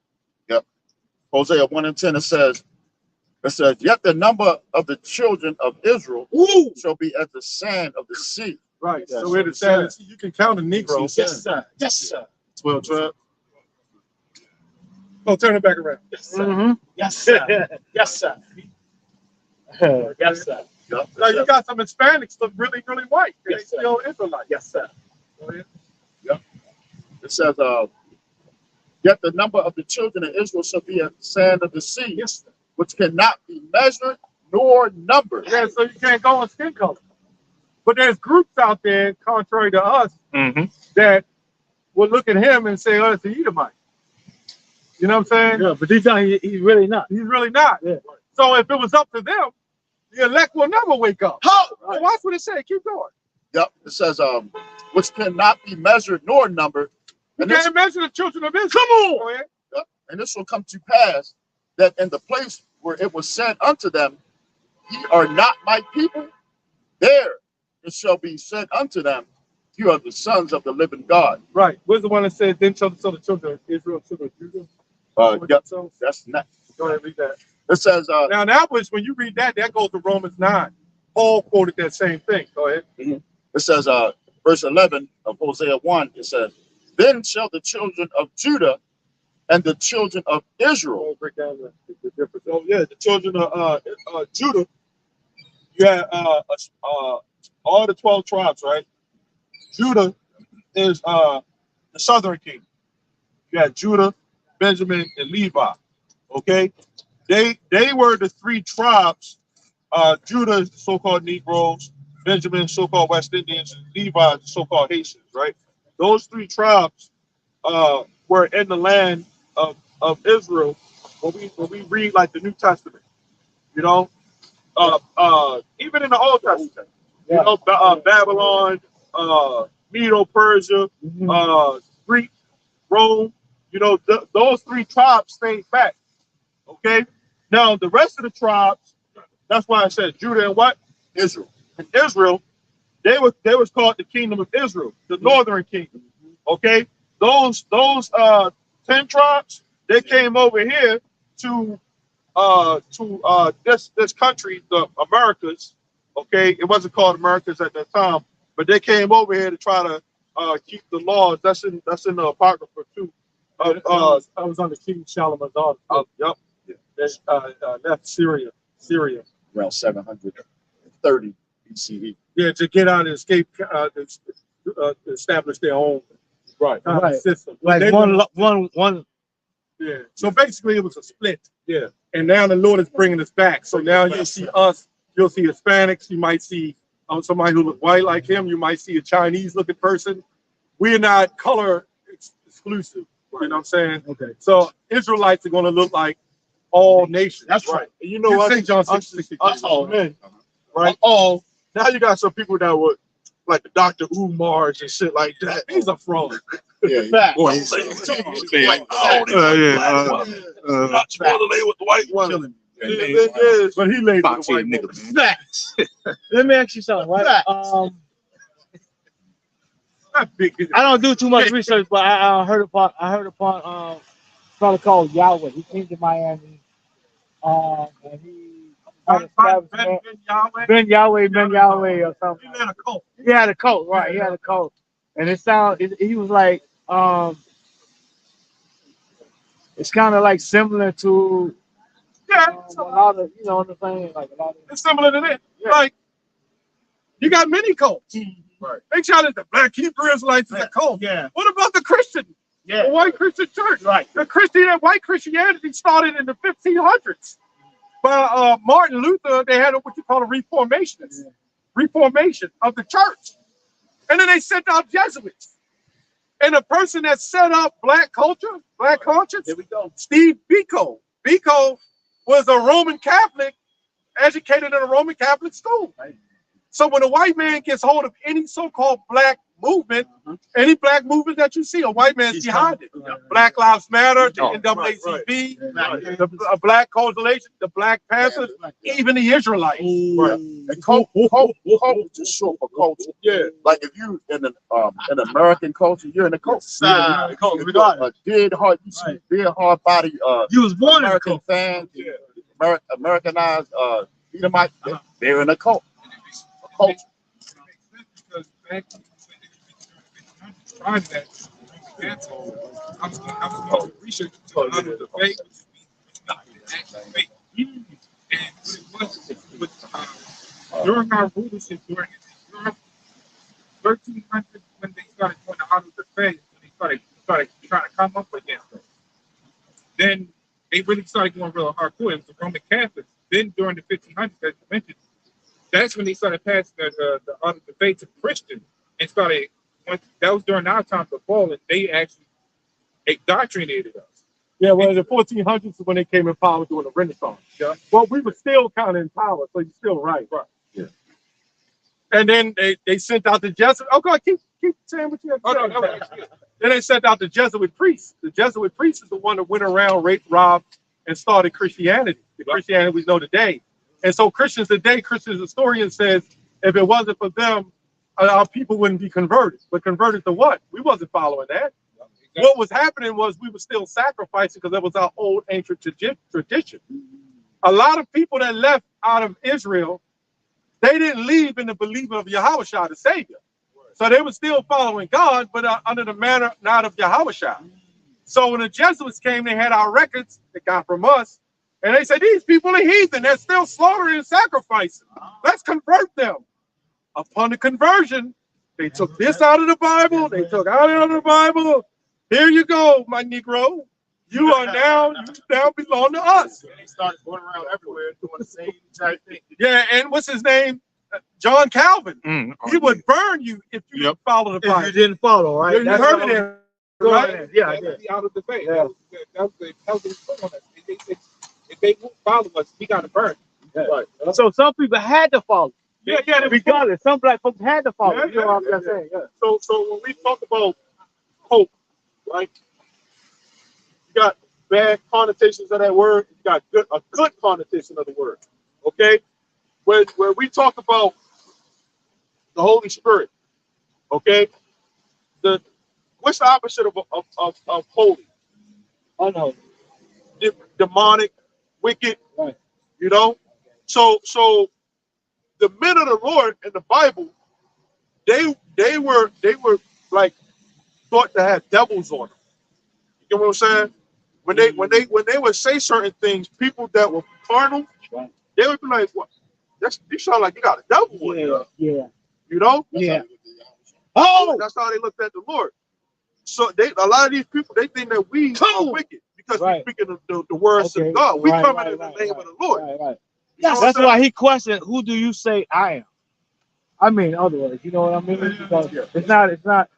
Hosea 1 and 10, it says, yet the number of the children of Israel Ooh, shall be as the sand of the sea. right. Yeah, So we're the so same. you can count a Negro. Yes, sir. Yes, sir. 12 tribes. Oh, turn it back around. Yes, sir. Mm-hmm. Yes, sir. Yes, sir. Yes, sir. Yep. Now you got some Hispanics look really, really white. They Yes, sir. still Israelites. Yes, sir. It says, yet the number of the children of Israel shall be as the sand of the sea, Yes, sir. which cannot be measured nor numbered. Yeah, so you can't go on skin color. But there's groups out there, contrary to us, that will look at him and say, oh, it's an Edomite. You know what I'm saying? Yeah, but he's really not. He's really not. Yeah. So if it was up to them, the elect will never wake up. How? Well, watch what it says. Keep going. Yep. It says, which cannot be measured nor numbered. You And this, can't mention the children of Israel. Come on. Go ahead. and this will come to pass that in the place where it was said unto them, ye are not my people, there it shall be said unto them, you are the sons of the living God. Right. Where's the one that says, then shall the children of Israel, children of Judah? Yep, So, that's not. go ahead, read that. It says, Now, that was, when you read that, that goes to Romans 9. Paul quoted that same thing. Go ahead. it says, verse 11 of Hosea 1, it says, then shall the children of Judah and the children of Israel. I'll break down the difference. Oh, yeah, the children of Judah, you had all the 12 tribes, right? Judah is the southern kingdom. You had Judah, Benjamin, and Levi. Okay? They were the three tribes. Judah, so-called Negroes, Benjamin, so-called West Indians, and Levi, so-called Haitians, right? Those three tribes were in the land of Israel when we read like the New Testament, you know, even in the Old Testament, you know, Babylon, Medo, Persia, Greek, Rome, you know, those three tribes stayed back. Okay, now the rest of the tribes, that's why I said Judah and what? Israel. And Israel, they was called the kingdom of Israel, the northern kingdom. Okay, those 10 tribes, they came over here to this country, the Americas. Okay, it wasn't called Americas at that time, but they came over here to try to keep the laws. That's in the Apocrypha too. I was on the King Solomon's daughter. Yep. That's Syria. Around 730 BCE. Yeah, to get out and escape, establish their own Right. system. Like They one. Yeah. So basically, it was a split. Yeah. And now the Lord is bringing us back. So now you'll see us. You'll see Hispanics. You might see somebody who looks white like him. You might see a Chinese-looking person. We're not color exclusive. You know what I'm saying? Okay. So Israelites are going to look like all nations. That's right. And you know what? St. John Us 6:63. all men, right? All now you got some people that would like the Dr. Umars and shit like that. He's a fraud. Yeah. Fact. Boy, Not with the white one. The thing is, But he laid Foxy the white nigga, woman. man. Facts. Let me ask you something, right? I don't do too much research, but I heard upon a fellow called Yahweh. He came to Miami, and he Ben Yahweh or something. he had a cult. He had a cult, right? He had a cult, and he was like, it's kind of like similar to Yeah, a lot of, you know what I'm saying, like a lot of. it's similar to that. Yeah. Like you got many cults. Right. They challenge the Black Hebrew Israelites as a cult. Yeah. What about the Christian? Yeah. The white Christian church. Right. The white Christianity started in the 1500s. By Martin Luther, they had what you call a reformation of the church. And then they sent out Jesuits. And the person that set up black culture, black conscience, Here we go. Steve Biko. Biko was a Roman Catholic, educated in a Roman Catholic school. So when a white man gets hold of any so-called black movement, any black movement that you see, a white man's behind it. Black Lives Matter, the NAACP, the Black Coalition, the Black Panthers, even the Israelites. And culture is short for culture. Yeah. Like if you in an American culture, you're in a culture. Yeah. If you're a dead hard, you see dead hard body. You was born American fans, Americanized Edomite, they're in a cult. Culture. Because back when that, I was going to research on the faith, which means and what it was during our rulership during Europe, 1300 when they started going out of the faith, when they started trying to come up against them. Then they really started going real hardcore. It was the Roman Catholics. Then during the 1500s, as you mentioned, that's when they started passing the out of the faith to Christian and started. That was during our time to fall, and they actually indoctrinated us. Yeah, well, in the 1400s when they came in power during the Renaissance. Yeah. Well, we were still kind of in power, so you're still right. Right. Yeah. And then they sent out the Jesuit. Oh, God, keep saying what you have to say. Then they sent out the Jesuit priests. The Jesuit priest is the one that went around, raped, robbed, and started Christianity. The Christianity we know today. And so Christians today, Christian historian says, if it wasn't for them, our people wouldn't be converted. But converted to what? We wasn't following that. What was happening was we were still sacrificing because that was our old ancient tradition. A lot of people that left out of Israel, they didn't leave in the belief of Yahushua, the Savior. So they were still following God, but under the manner not of Yahushua. So when the Jesuits came, they had our records they got from us, and they said, these people are heathen. They're still slaughtering and sacrificing. Let's convert them. Upon the conversion, they took this out of the Bible. They took out of the Bible. Here you go, my Negro. You now belong to us. And they started going around everywhere doing the same exact thing. Yeah, and what's his name? John Calvin. He would burn you if you didn't follow the Bible. If you didn't follow, right? You heard it there, right? Yeah, I did. Out of the faith. Yeah. That was the put on us. If they won't follow us, we got to burn. Yeah. Right. So some people had to follow. Yeah, Regardless, some black folks had to follow. Yeah, You know what I'm saying? Yeah. So when we talk about hope, right? You got bad connotations of that word. You got a good connotation of the word. Okay, when we talk about the Holy Spirit, okay, what's the opposite of holy? Unholy. Demonic, wicked. Right. You know, so the men of the Lord in the Bible, they were like thought to have devils on them. You get what I'm saying? When they would say certain things, people that were carnal, they would be like, "What? You sound like you got a devil on you." Yeah. You know? Yeah. That's how they looked at the Lord. So a lot of these people, they think that we are wicked because we're speaking the words of God. We coming in the name of the Lord. Right. That's why he questioned, who do you say I am? I mean, in other words, you know what I mean? Because it's not.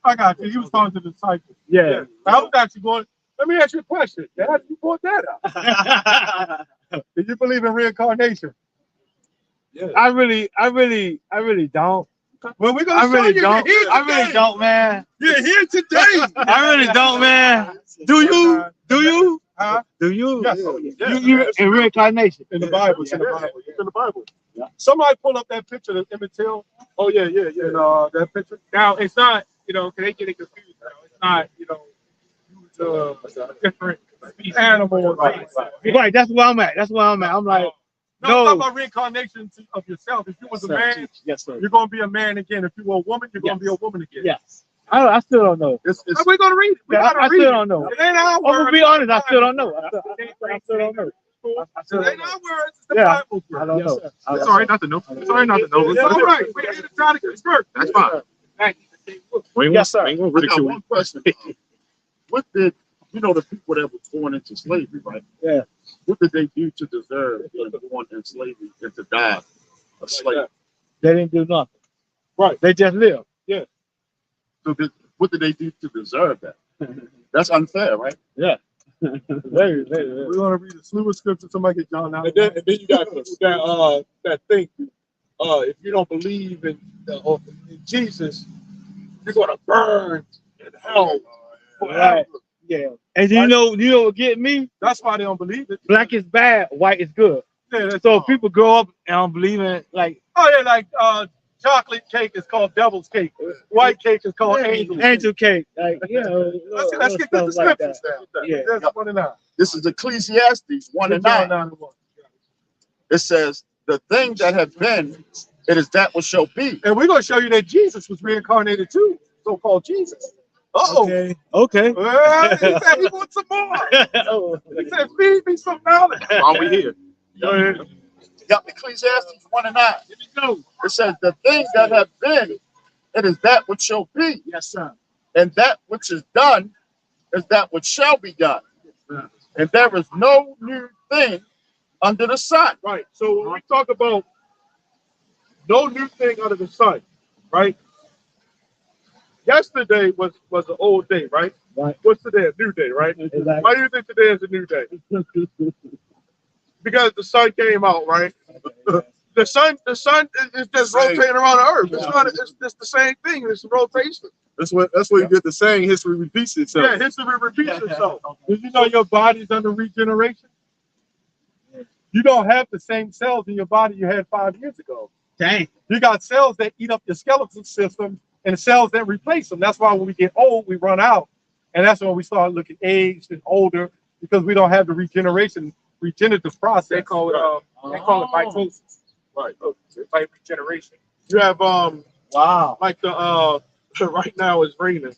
I got you. He was talking to the disciples. Yeah. I was actually going, let me ask you a question. How did you brought that up? Do you believe in reincarnation? Yeah. I really don't. Well, we're gonna I really show don't. You. I really don't, man. You're here today. I really don't, man. Do you? Huh? Do you? Yes. You in reincarnation? In the Bible. It's in the Bible. It's in the Bible. Yeah. Somebody pull up that picture of Emmett Till. Oh yeah. And, that picture. Now it's not, because they get it confused. Now it's not, different Animals. Right. That's where I'm at. I'm like, no. Talk about reincarnation of yourself. If you was a man, yes, sir. You're gonna be a man again. If you were a woman, you're gonna be a woman again. Yes. I still don't know. We're gonna read it. I still don't know. It ain't our I'm words. gonna be honest. I still don't know. I still don't know. It ain't our words. It's the Bible's words. I don't know. It's all right not to know. It's all right not to know. It's all right. We're here to try to convert. That's fine. Yes, sir. We ain't gonna I got ridicule one question. What did the people that were born into slavery, right? Yeah. What did they do to deserve being born in slavery and to die a slave? They didn't do nothing. Right. They just lived. So what did they do to deserve that? That's unfair, right? Yeah. We're gonna read a slew of scripture. Somebody get John out. And then you got people that think if you don't believe in Jesus, you're gonna burn in hell forever. Right. Yeah. And you know what get me? That's why they don't believe it. Black is bad, white is good. Yeah, that's So all. if people grow up and don't believe in like chocolate cake is called devil's cake. White cake is called angel cake, like Let's get the stuff like scriptures that. down. Yeah. That's 1 and 9. This is Ecclesiastes 1 and 9. It says, the thing that has been, it is that which shall be. And we're gonna show you that Jesus was reincarnated too, so-called Jesus. Uh-oh. Okay. Well, he said he wants some more. He said, feed me some knowledge. While we here. Got Ecclesiastes 1 and 9. Here we go. It says, the thing that have been, it is that which shall be. Yes, sir. And that which is done is that which shall be done. And there is no new thing under the sun. Right. So when we talk about no new thing under the sun, right? Yesterday was an old day, right? Right. What's today? A new day, right? Exactly. Why do you think today is a new day? Because the sun came out, right? The sun is just rotating around the earth. It's just the same thing. It's a rotation. That's what you get the saying. History repeats itself. Yeah, history repeats itself. Did you know your body's under regeneration? You don't have the same cells in your body you had 5 years ago. Dang. You got cells that eat up your skeletal system and cells that replace them. That's why when we get old, we run out. And that's when we start looking aged and older because we don't have the regenerative process. They call it mitosis. Right. Like regeneration. You have Wow. like the right now it's raining,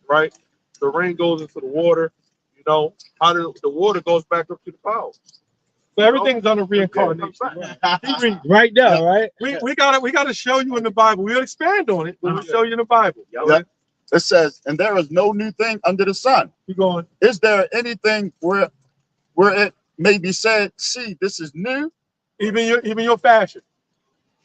right? The rain goes into the water, you know, how the water goes back up to the clouds. So everything's under reincarnation. Right now, right? We gotta show you in the Bible. We'll expand on it, but we'll show you in the Bible. Yeah. It says, and there is no new thing under the sun. Keep going. Is there anything where it may be said, see, this is new? Even your fashion.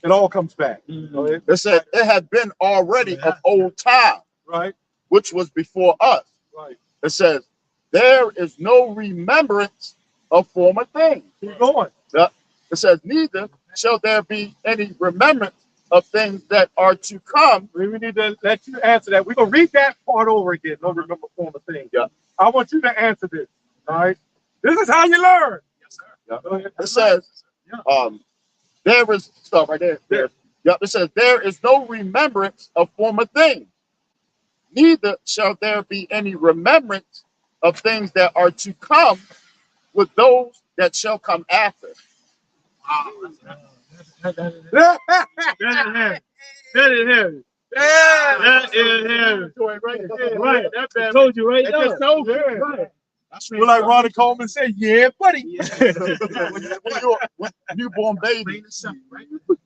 It all comes back. It said it had been already of old time, Right? which was before us. Right. It says, there is no remembrance of former things. Keep going. It says, neither shall there be any remembrance of things that are to come. We need to let you answer that. We're gonna read that part over again. Don't remember former things. Yeah. I want you to answer this. All right. This is how you learn. Yes, sir. Yeah. Go ahead. It says, there is stuff right there. There. Yeah, it says, there is no remembrance of former things. Neither shall there be any remembrance of things that are to come with those that shall come after. That is heavy. That is heavy. Right. I told you right there. Right. We're like Ronnie Coleman said, yeah, buddy. When newborn babies,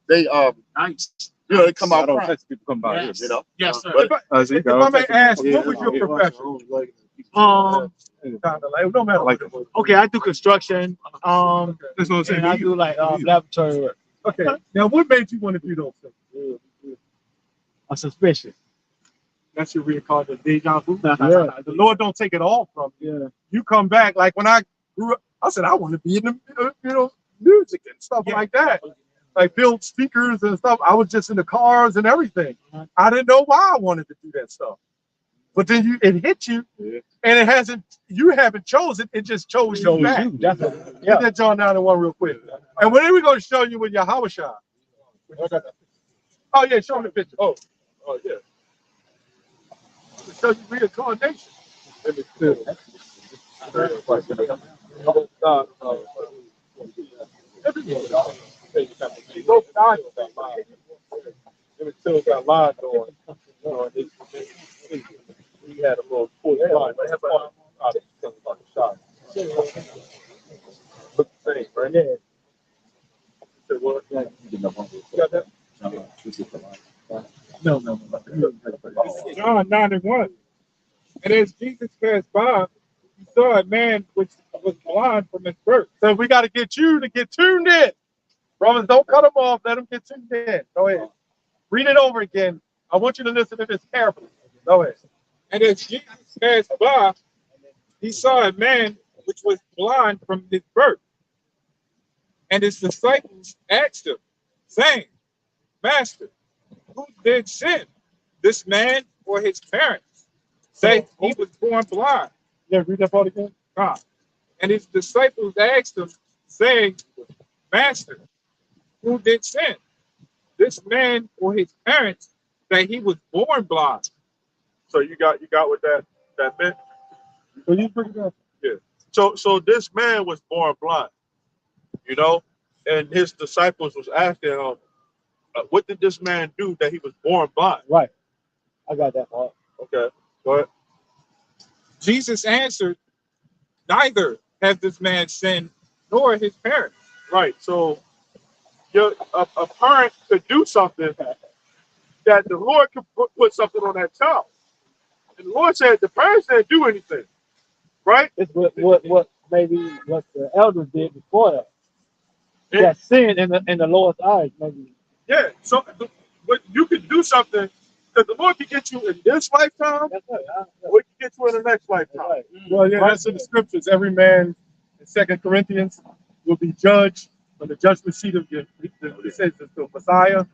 they they come out front. People come by Yes. You know. Yes, sir. If I may ask, what was your profession? No matter. Like, okay, I do construction. That's what I'm saying. And I do like laboratory work. Okay. Now, what made you want to do those things? A suspicion. That's your reincarnated deja vu. Yeah. The Lord don't take it all from you. Yeah. You come back like when I grew up. I said I want to be in the music and stuff like that. Like build speakers and stuff. I was just in the cars and everything. I didn't know why I wanted to do that stuff. But then it hit you, and you haven't chosen. It just chose you back. Definitely. Get that John 9:1 real quick. And when are we going to show you with your Hawashah? Oh yeah, show me the picture. Oh yeah. Show you reincarnation. Let me see. Got live going. We had a little full line. Shot. Look the same, right? Yeah. Got that? No. John 9:1. And as Jesus passed by, he saw a man which was blind from his birth. So we got to get you to get tuned in. Brothers, don't cut them off. Let them get tuned in. Go ahead. Read it over again. I want you to listen to this carefully. Go ahead. And as Jesus passed by, he saw a man which was blind from his birth. And his disciples asked him, saying, Master, who did sin, this man or his parents, that he was born blind? Yeah, read that part again. God. And his disciples asked him, saying, Master, who did sin, this man or his parents, that he was born blind? So you got what that meant? So you bring it up. Yeah. So this man was born blind, you know, and his disciples was asking him, what did this man do that he was born blind? Right. I got that part. Okay. Go ahead. Jesus answered, neither has this man sinned nor his parents. Right. So a parent could do something that the Lord could put something on that child. And the Lord said the parents didn't do anything. Right? It's what maybe what the elders did before that. That sin in the Lord's eyes, maybe. Yeah. So but you can do something that the Lord can get you in this lifetime, That's right. or he can get you in the next lifetime. Right. Well, yeah, that's in the scriptures. Every man in 2 Corinthians will be judged on the judgment seat of it says the Messiah.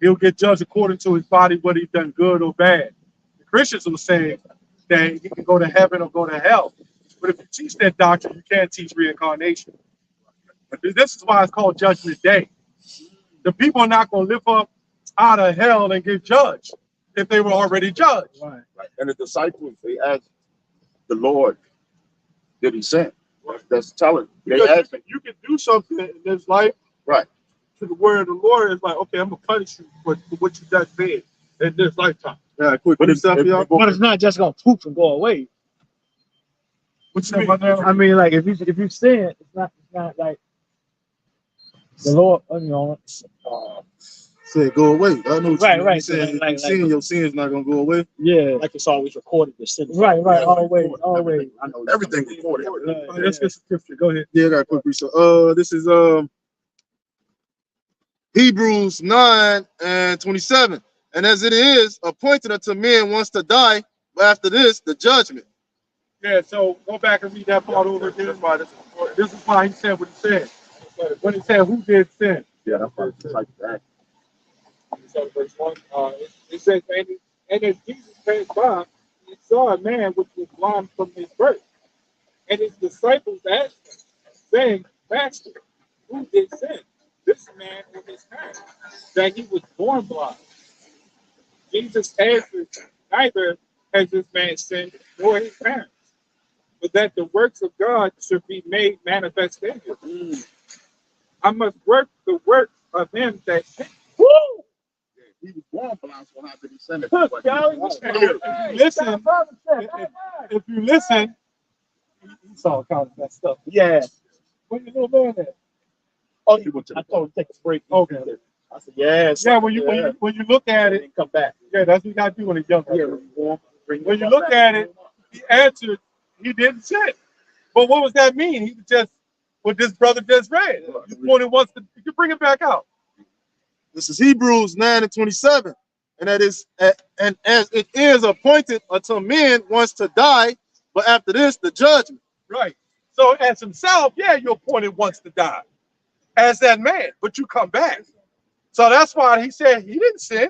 He'll get judged according to his body, whether he's done good or bad. The Christians will say that he can go to heaven or go to hell. But if you teach that doctrine, you can't teach reincarnation. But this is why it's called Judgment Day. The people are not going to live up out of hell and get judged if they were already judged. Right. And the disciples, they asked the Lord, did he sin? That's telling. They Because asked him. you can do something in this life, Right. to the word of the Lord is like, okay, I'm gonna punish you for what you just did in this lifetime. Yeah, quick But stuff, y'all. But it's not just gonna poof and go away. What you mean? I mean, like if you sin, it's not like the Lord, Said go away. I know what Right, you mean. right. You said Like- you sin, your sin's not gonna go away. yeah, Like it's always recorded. The sin. right, Yeah, always. I know everything recorded. Let's get scripture. Go ahead. Yeah, I got a quick research. This is Hebrews 9:27. And as it is appointed unto men once to die, but after this, the judgment. Yeah, so go back and read that part over again. This is why he said what he said. When he said, "Who did sin?" Yeah, that's what it's like that. So verse 1, it says, and as Jesus passed by, he saw a man which was blind from his birth. And his disciples asked him, saying, Master, who did sin, this man or his parents, that he was born blind? Jesus answered, neither has this man sinned nor his parents, but that the works of God should be made manifest in him. I must work the works of him that sent. Woo! He was born blind, so how did he send it? Listen, if you listen, he saw kind of messed up. Yeah. Where your little man at? Oh, he went to I the told him take a break. Okay. I said, yes. Yeah, when you look at it, Come back. yeah, that's what you gotta do when he's young. When you look at it, he answered, he didn't sin. But what does that mean? He was just what this brother just read. You pointed once to, you can bring it back out. This is Hebrews 9:27. And that is, and as it is appointed unto men once to die, but after this, the judgment. Right. So as himself, yeah, you're appointed once to die. As that man, but you come back. So that's why he said he didn't sin.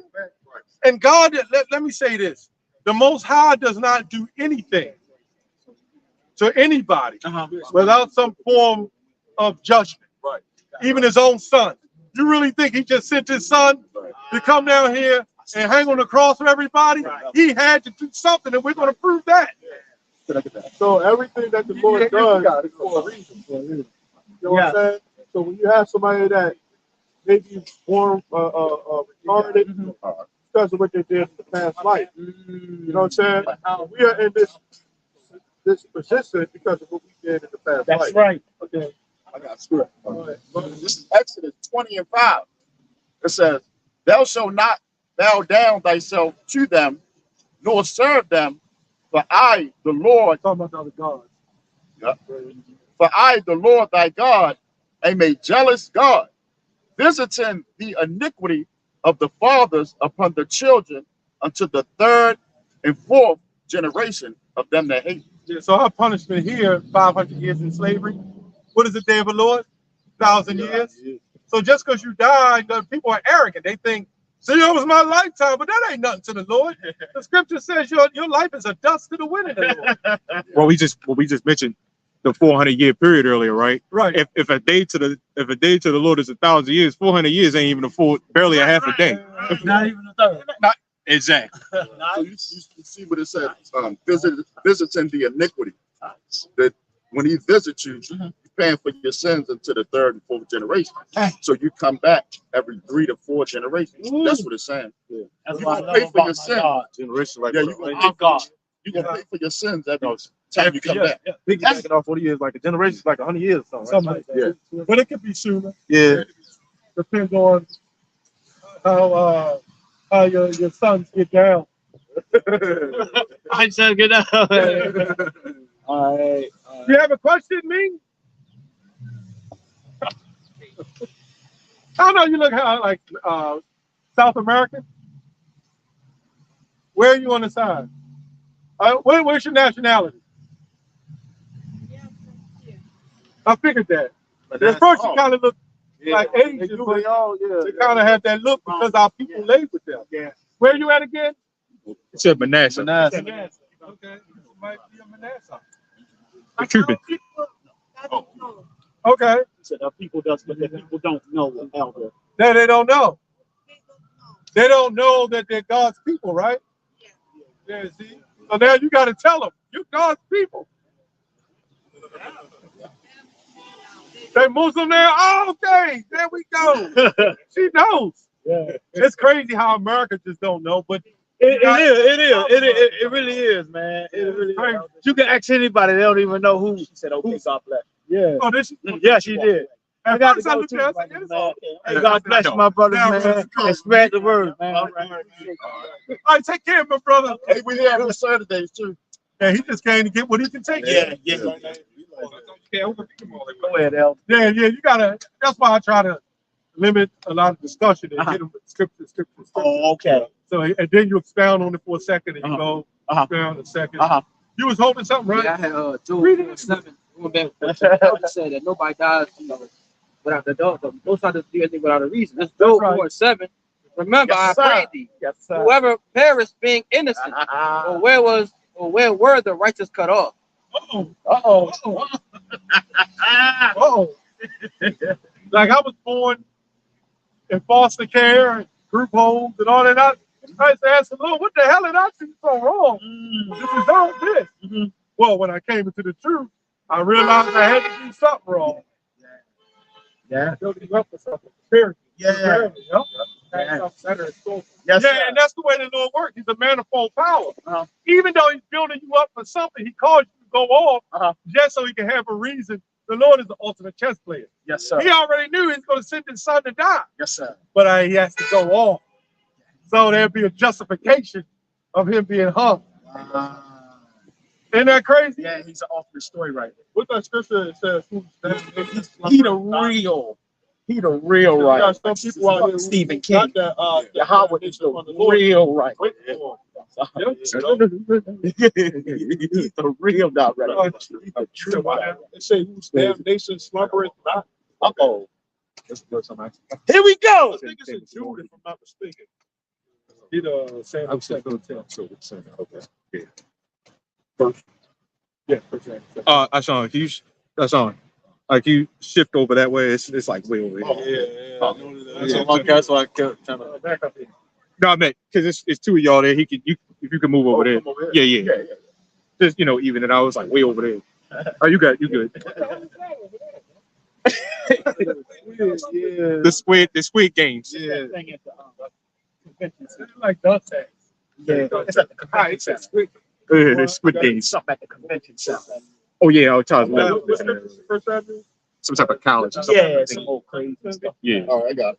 And God, let me say this. The Most High does not do anything to anybody without some form of judgment. Right. Even his own son. You really think he just sent his son to come down here and hang on the cross for everybody? He had to do something, and we're going to prove that. So everything that the Lord does is for a reason. You know what I'm saying? So when you have somebody that maybe born retarded because of what they did in the past life, you know what I'm saying? We are in this position because of what we did in the past life. That's right. Okay. I got script. This is Exodus 20:5. It says, thou shalt not bow down thyself to them, nor serve them, for I, the Lord, Talking about the other gods. for I, the Lord thy God, am a jealous God, visiting the iniquity of the fathers upon the children unto the third and fourth generation of them that hate. Yeah, so our punishment here, 500 years in slavery. What is the day of the Lord? 1,000 years. So just because you died, the people are arrogant. They think, see, that was my lifetime, but that ain't nothing to the Lord. The scripture says your life is a dust to the wind in the Lord. Well, we just mentioned the 400-year period earlier, right? Right. If a day to the Lord is 1,000 years, 400 years ain't even barely a half a day. Not even a third. Not exactly. So you see what it says, visiting the iniquity. That when he visits you, you're paying for your sins into the third and fourth generation. So you come back every 3 to 4 generations. That's what it's saying. That's You what I gonna love pay for about your my sins. God. Generation like Yeah, that. you gonna My God. pay for your sins every time you come back. Piggybacking off 40 years, like a generation is like 100 years or something. Right? Yeah. But it could be sooner. Yeah. Depends on how your sons get down. I said good enough. All right. You have a question, Ming? I don't know. You look how like South American. Where are you on the side? Where's your nationality? I figured that. At first, you kind of look like Asian, but they kind of have that look because our people live with them. Yeah. Where are you at again? It said Manasseh. Manasseh. Okay. You might be a Manasseh. The Cuban. Okay. So the people don't know the elder. No, they don't know. They don't know that they're God's people, right? Yeah, see? So now you got to tell them, you're God's people. They Muslim now? Oh, okay. There we go. She knows. Yeah. It's crazy how America just don't know, but It really is, man. It really is. You can ask anybody, they don't even know who. She said, okay, God bless. Yeah. oh, this Yeah, she did. I got to first I go looked too, at it, I said, man. it's all- Hey, God bless my brothers, man. And spread the word, man. All right, take care of my brother. Hey, we here on Saturdays too. Yeah, he just came to get what he can take. Yeah. Go ahead, El. Yeah, you gotta. That's why I try to limit a lot of discussion and get them with scripture. Oh, okay. So and then you expound on it for a second, and you go expound a second. You was holding something, right? Yeah, I had Job 7. Going back what the elder said that nobody dies, without the dog. Most of do anything without a reason. That's Job 4:7. Remember, Yes, I pray thee, whoever perished being innocent, or where were the righteous cut off? Like I was born in foster care, and group homes, and all that. I used to ask the Lord, what the hell did I do so wrong to deserve this? Well, when I came into the truth, I realized I had to do something wrong. Yeah. Building up for something spiritual. Yeah. Yeah, and that's the way the Lord works. He's a manifold power. Even though he's building you up for something, he calls you to go off just so he can have a reason. The Lord is the ultimate chess player. Yes, sir. He already knew he was going to send his son to die. Yes, sir. But he has to go off. So there'd be a justification of him being hung. Isn't that crazy? Yeah, he's an off the story right there. What's that scripture that says? He the real right. Got some people out here Stephen King. That, Yahweh is the real right. He's the real director. The true right. They say whose damnation slumbereth not. Uh-oh. Here we go. I think it's in Jude, if I'm not mistaken. He the same. I'm saying okay. Yeah. First. Yeah. First. That's on. That's on. Like you shift over that way, it's like way over here. That's why I kept trying to Back up here. No, I meant because it's two of y'all there. If you can move over there. Yeah. Just even it out. It's like way over there. Oh, you good. The squid games. Yeah. It's like Dante. Yeah. It's at the convention center. The squid games. Something at the convention center. Oh yeah, I'll tell you. What's the first avenue? Some type of college. Yeah, some old crazy stuff. Yeah. All right, I got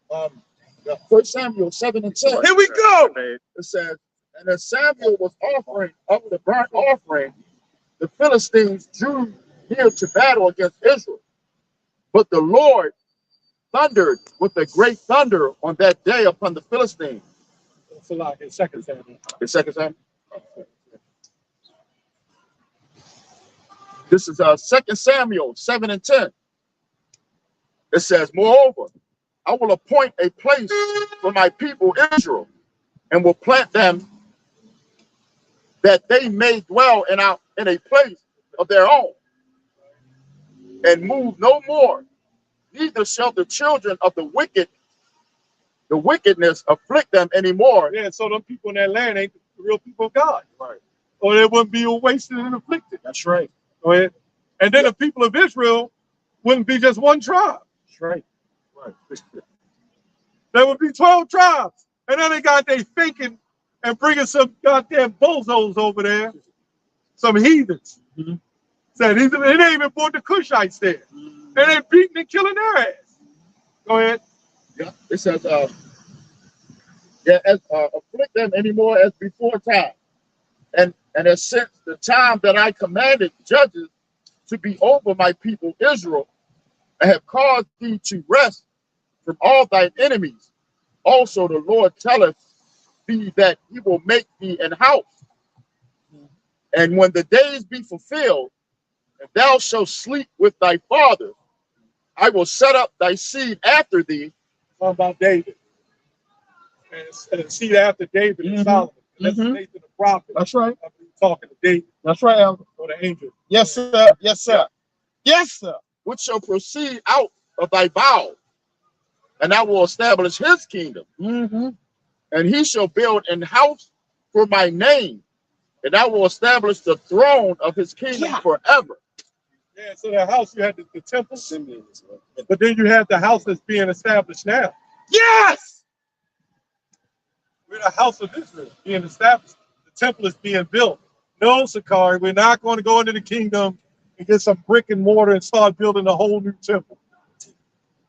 it. 1 Samuel 7:10. Here we go. It says, and as Samuel was offering up the burnt offering, the Philistines drew near to battle against Israel. But the Lord thundered with a great thunder on that day upon the Philistines. So like in 2 Samuel. In 2 Samuel. This is 2 Samuel 7 and 10. It says, moreover, I will appoint a place for my people Israel, and will plant them that they may dwell in a place of their own, and move no more. Neither shall the children of the wickedness afflict them anymore. Yeah, so them people in that land ain't the real people of God. Right. Or they wouldn't be wasted and afflicted. That's right. Go ahead. And then the people of Israel wouldn't be just one tribe. That's right. There would be 12 tribes. And then they got they faking and bringing some goddamn bozos over there, some heathens. Mm-hmm. Said it ain't even brought the Cushites there. And they beating and killing their ass. Go ahead. Yeah. It says, afflict them anymore as before time. And as since the time that I commanded judges to be over my people Israel, and have caused thee to rest from all thine enemies. Also the Lord telleth thee that he will make thee an house. And when the days be fulfilled, and thou shalt sleep with thy father, I will set up thy seed after thee. Talking about David. And seed after David and Solomon. And that's Nathan the prophet. That's right. Talking to David. That's right, Elder. Or the angel. Yes, sir. Yes, sir. Yes, sir. Which shall proceed out of thy bowels, and I will establish his kingdom. And he shall build an house for my name, and I will establish the throne of his kingdom forever. Yeah, so the house, you had the temple, but then you have the house that's being established now. Yes! We're the house of Israel being established. The temple is being built. No, Sakari, we're not going to go into the kingdom and get some brick and mortar and start building a whole new temple.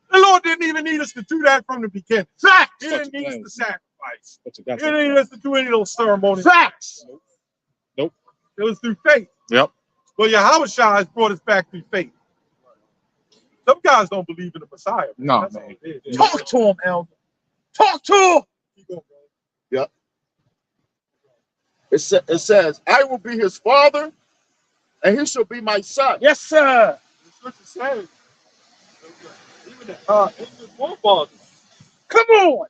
The Lord didn't even need us to do that from the beginning. Facts! He didn't need us to sacrifice. He didn't need us to do any of those ceremonies. Facts! Nope. It was through faith. Yep. Well, Yahweh Shai has brought us back through faith. Some guys don't believe in the Messiah. No, That's man. all. Talk to him, Elder. Talk to him. Yep. It says, I will be his father, and he shall be my son. Yes, sir. The scripture says, even the forefathers, Come on.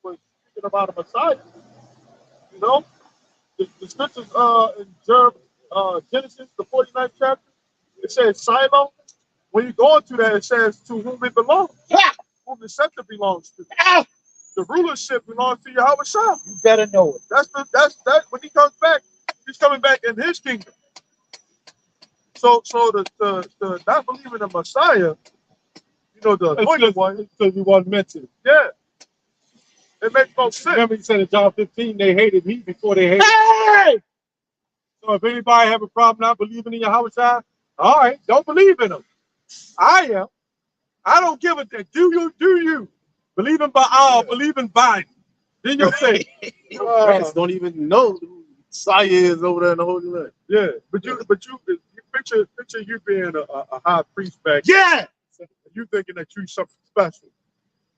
was speaking about a Messiah. You know, the scriptures in Genesis, the 49th chapter, it says Shiloh. When you go into that, it says to whom it belongs, whom the scepter belongs to. The rulership belongs to Yahweh Shai. You better know it. That's when he comes back, he's coming back in his kingdom. So the not believing the Messiah, you know, the anointed one, because he wasn't meant to. Yeah. It makes no sense. Remember he said in John 15, they hated me before they hated me. So if anybody have a problem not believing in Yahweh Shai, all right, don't believe in him. I am. I don't give a damn. Do you? Believe in Baal, believe in Biden. Then you'll say, don't even know who Messiah is over there in the Holy Land. yeah, but you picture you being a high priest back. Yeah. You thinking that you something special.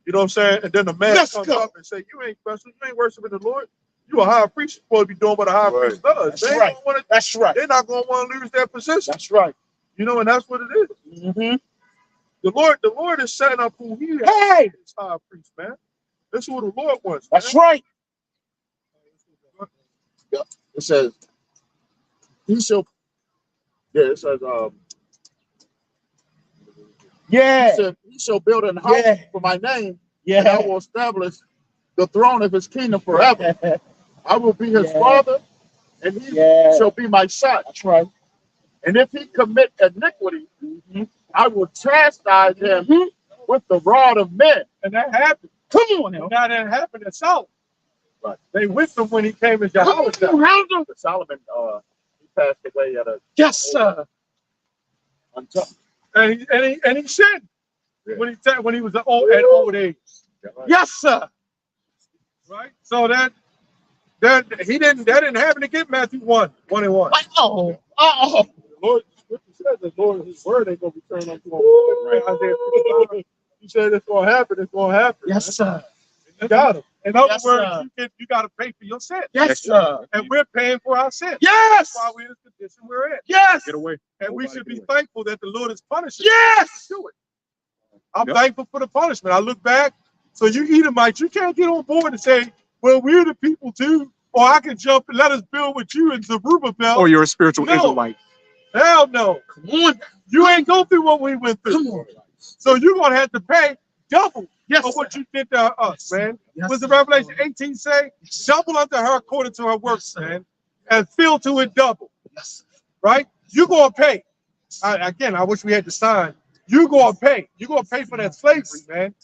You know what I'm saying? And then the man comes up and say, you ain't special, you ain't worshiping the Lord. You a high priest, you're supposed to be doing what a high priest does. That's right. That's right. They're not gonna want to lose their position. That's right. You know, and that's what it is. Mm-hmm. The Lord is setting up who he is as high priest, man. That's who the Lord wants. That's right. Yeah. It says, he shall, it says, he shall build an house for my name, and I will establish the throne of his kingdom forever. I will be his father, and he shall be my son. That's right. And if he commit iniquity, I will chastise him with the rod of men. And that happened. Come on now. Now that happened at Solomon. Right. They whipped him when he came as Yahweh. Solomon, he passed away at a on top. And he sinned when he was at old age. Yes, sir. Right. So that didn't happen to get Matthew 1:1. Oh. The Lord, scripture says the Lord, his word ain't gonna return unto him. Right? Isaiah 55. He said it's gonna happen. It's gonna happen. Yes, sir. And Got him. In other Yes, words, sir. you got to pay for your sin. Yes, sir. And we're paying for our sin. Yes. That's why we're in the condition we're in. Yes. Get away. And we Nobody should get be away. thankful that the Lord is punishing Yes. us to do it. I'm Yep. thankful for the punishment. I look back. So you Edomites, you can't get on board and say, well, we're the people too. Or I can jump and let us build with you in Zerubbabel. Or you're a spiritual No. Israelite. Hell no. Come on. You ain't go through what we went through. Come on. So you're going to have to pay double Yes, for what sir. you did to us, man. Yes, What's the sir. Revelation 18 say? Double unto her according to her works, man. And fill to it double, Yes, sir. right? You're going to pay. I wish we had the sign. You're going to pay. You're going to pay for that slavery, man.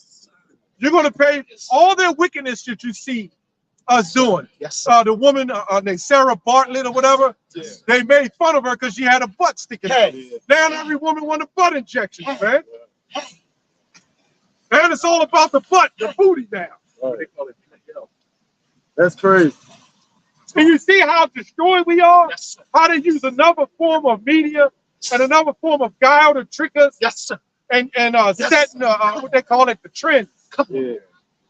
You're going to pay all their wickedness that you see us doing. Yes, sir. The woman named Sarah Bartlett or whatever, they made fun of her because she had a butt sticking out. Hey. Now every woman want a butt injection, man. And it's all about the butt, the booty now. That's crazy. And you see how destroyed we are? Yes, sir. How they use another form of media and another form of guile to trick us Yes, sir. and Yes. setting what they call it, the trends. Come on. Yeah.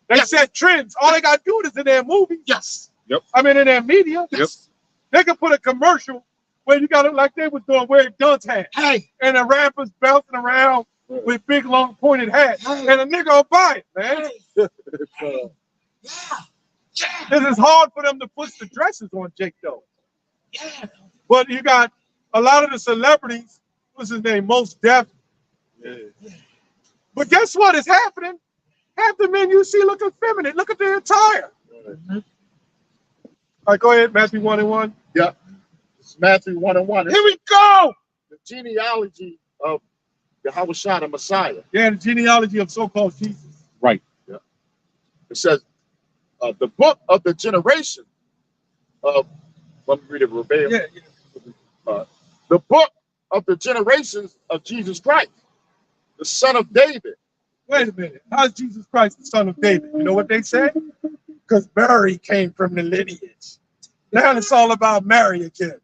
They Yes. set trends. All they got to do is in their movies. Yes. I mean, in their media. Yes. They could put a commercial where you got it like they was doing wearing dunce hats. Hey. And the rappers bouncing around with big, long, pointed hats. Hey. And a nigga will buy it, man. Yeah. This is hard for them to put the dresses on Jake, though. Yeah. But you got a lot of the celebrities, what's his name, Most Def. But guess what is happening? Half the men you see look feminine. Look at their attire. All right, go ahead, Matthew 1:1. Yep. It's Matthew 1:1. Here we go. The genealogy of Yahushua the Messiah. Yeah, the genealogy of so-called Jesus. Right. It says, the book of the generation of, let me read it verbatim. Yeah. The book of the generations of Jesus Christ, the son of David. Wait a minute. How's Jesus Christ the son of David? You know what they said? Because Mary came from the lineage. Now it's all about Mary again.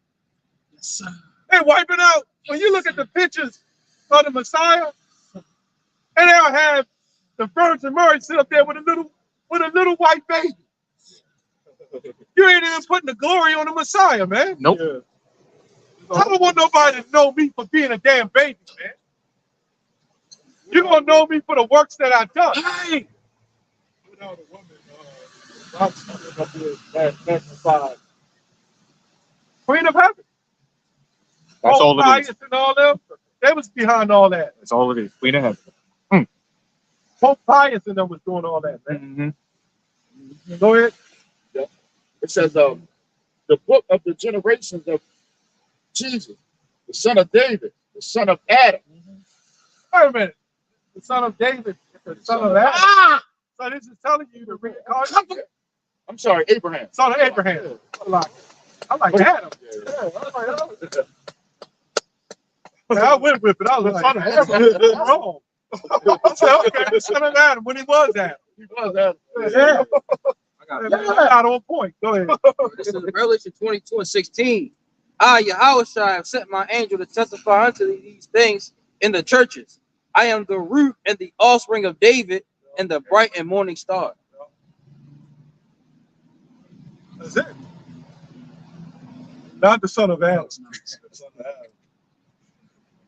Yes, sir. They wipe it out. When you look at the pictures of the Messiah, and they'll have the Virgin Mary sit up there with a little white baby. You ain't even putting the glory on the Messiah, man. Nope. Yeah. I don't want nobody to know me for being a damn baby, man. You're gonna know me for the works that I've done. Hey. Without a woman, God's coming up here magnified. Queen of heaven. That's all it Pius is. and all them. They was behind all that. That's all it is. Queen of heaven. Pope Pius and them was doing all that, man. Mm-hmm. Go ahead. It says, the book of the generations of Jesus, the son of David, the son of Adam. Wait a minute. The son of David, the son of Adam. Ah! So this is telling you to reincarnate. I'm sorry, Abraham. Son of Abraham. I like Adam. I went with it. I was like, Son of Abraham. wrong. I said, okay, the son of Adam when he was Adam. He was Adam. Yeah. I got Not on point. Go ahead. This is Revelation 22:16. I, Yahushua, have sent my angel to testify unto these things in the churches. I am the root and the offspring of David and the bright and morning star. That's it. Not the son of Adam.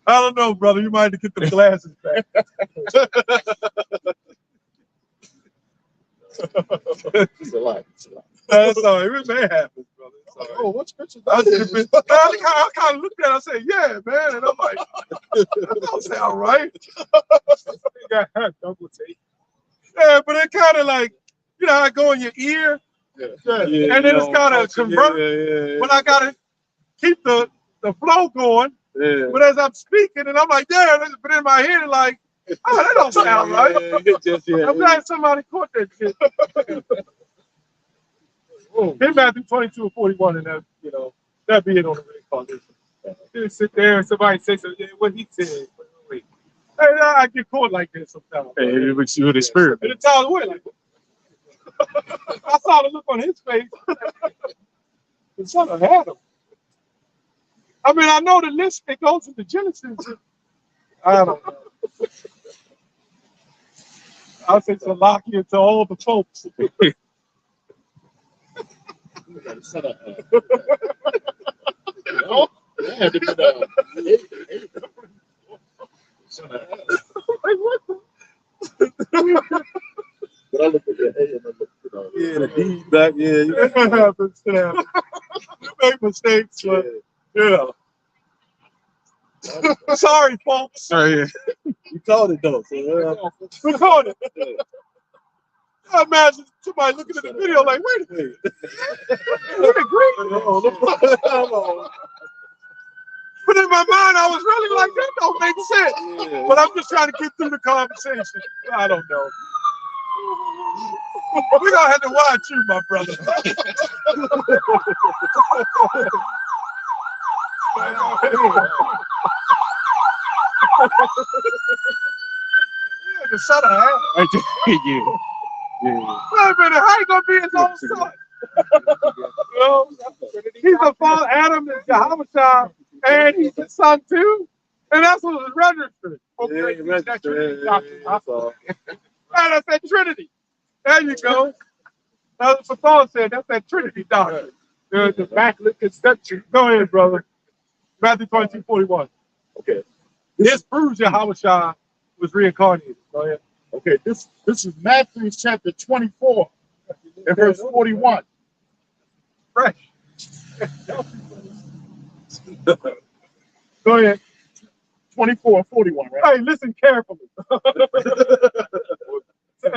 I don't know, brother. You might have to get the glasses back. It's a lot. It's a lot. That's all right. It may happen, brother. It's all right. Oh, what scripture? I kind of looked at it. I said, yeah, man. And I'm like, that don't sound right. Yeah, but it kind of like, you know, how it go in your ear. Yeah. And then it's got to convert. But I got to keep the flow going. Yeah. But as I'm speaking, and I'm like, yeah, but in my head, like, oh, that don't sound right. I'm glad somebody caught that shit. In Matthew 22:41, and that, you know, that'd be it on the reincarnation. You sit there and somebody say something, what he said. Wait. Hey, I get caught like this sometimes. Hey, it was you the spirit. And it's all the way like, I saw the look on his face. The son of Adam. I mean, I know the list that goes into Genesis. I don't know. I'll say Salakia to all the folks. But I look at the A and I look at Yeah, the D back. Yeah, It happens to them. You make mistakes, but yeah. Sorry, folks. Oh yeah. you called it though. So, We caught it. I imagine somebody looking at the video like, wait a minute. We agree. But in my mind, I was really like, that don't make sense. yeah. But I'm just trying to get through the conversation. I don't know. We're going to have to watch you, my brother. Yeah, the son of Adam. Yeah. Wait a minute, how you going to be his own son? You know, he's the father, Adam is Yahweh, and he's the son too. And that's what was registered. Okay, that's Trinity doctrine. That's all. That's that Trinity. There you go. That's what Paul said. That's that Trinity doctrine. The Immaculate Conception. Go ahead, brother. Matthew 22:41. Okay. This proves Yahweh was reincarnated. Go ahead. Okay, this is Matthew chapter 24 and verse 41. Fresh. Go ahead. 24 and 41, right? Hey, listen carefully.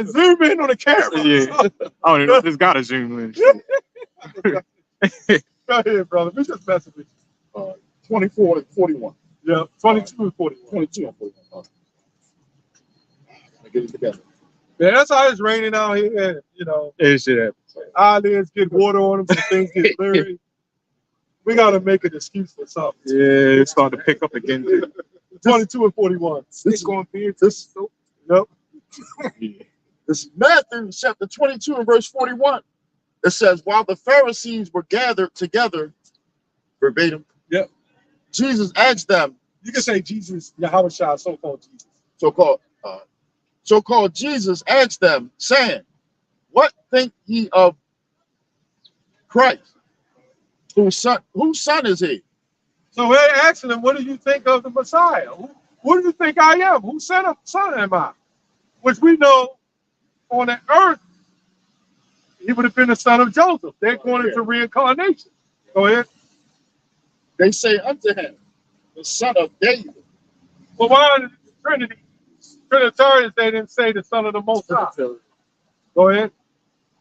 Zoom in on the camera. Yeah. I don't know. Just gotta zoom in. Go ahead, brother. We just messing with you. 24 and 41. Yeah, 22 and 41. 22 and 41. Get it together. Yeah, that's how it's raining out here. You know, It should happen. eyelids get water on them, so things get blurry. We got to make an excuse for something. Yeah, it's starting to pick up again. 22 and 41. This going to be this. Yep. This is Matthew chapter 22 and verse 41. It says, while the Pharisees were gathered together, verbatim. Yep. Jesus asked them, You can say Jesus, Yahweh Shah, so-called Jesus. so-called Jesus asked them, saying, what think ye of Christ? Whose son is he? So we're asking him, what do you think of the Messiah? What do you think I am? Whose son am I? Which we know on the earth, he would have been the son of Joseph. They're going into reincarnation. Go ahead. They say unto him, the son of David. Well, why in the Trinity? Trinitarians, they didn't say the son of the Most High. Go ahead.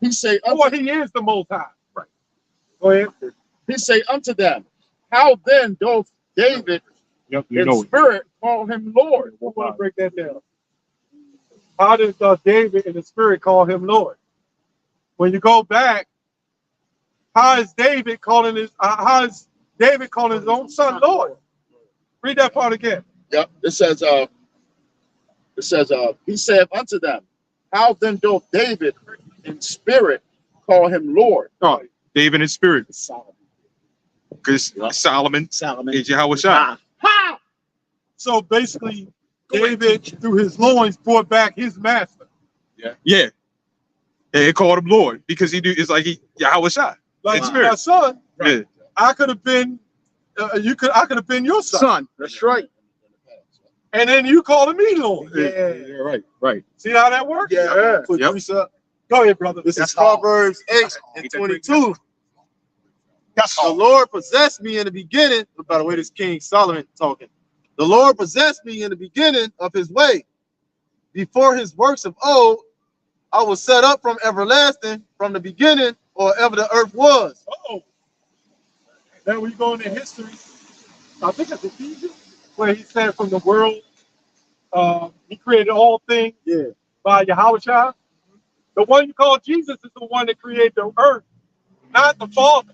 He say unto Well, he is the Most High. Right. Go ahead. He say unto them, how then doth David in spirit call him Lord? We want to break that down. How does David in the spirit call him Lord? When you go back, how is David calling his own son Lord? Read that part again. Yep. It says, he said unto them, how then doth David in spirit call him Lord? Oh, David in spirit. Because Solomon is Yahweh Shah. So basically, David, through his loins, brought back his master. Yeah. And it called him Lord because it's like Yahweh Shah. Like in spirit. my son, Yeah. I could have been, I could have been your son. That's right. And then you calling me Lord. Yeah, right. See how that works? Yeah. Put Yep. grease up. Go ahead, brother. This is Proverbs 8 and 22. The Lord possessed me in the beginning. By the way, this King Solomon talking. The Lord possessed me in the beginning of his way. Before his works of old, I was set up from everlasting, from the beginning, or ever the earth was. Oh. Then we go into history. I think it's Ephesians, where he said from the world, he created all things by Yahweh Shah. The one you call Jesus is the one that created the earth, not the Father.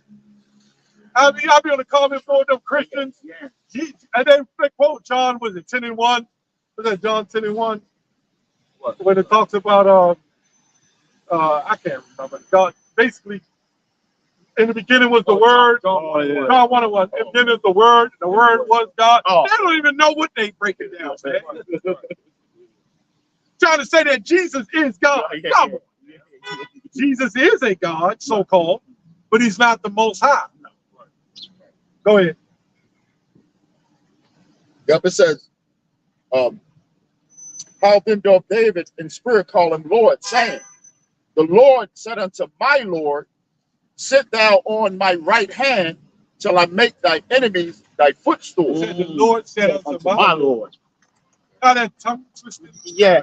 I mean, I'll be on the comment for them Christians. And then they quote John, was it 10 and 1? Was that John 10 and 1? When it talks about, I can't remember. God, basically, in the beginning was the Word. John 1 and 1. In the beginning was the Word was God. They don't even know what they break it down, man. trying to say that Jesus is God. Come on. Jesus is a God, so-called, but he's not the Most High. Go ahead. Yep, it says, how then doth David in spirit call him Lord, saying, the Lord said unto my Lord, sit thou on my right hand till I make thy enemies thy footstool. Said the Lord said unto my Lord. Got that tongue twisted? Yeah.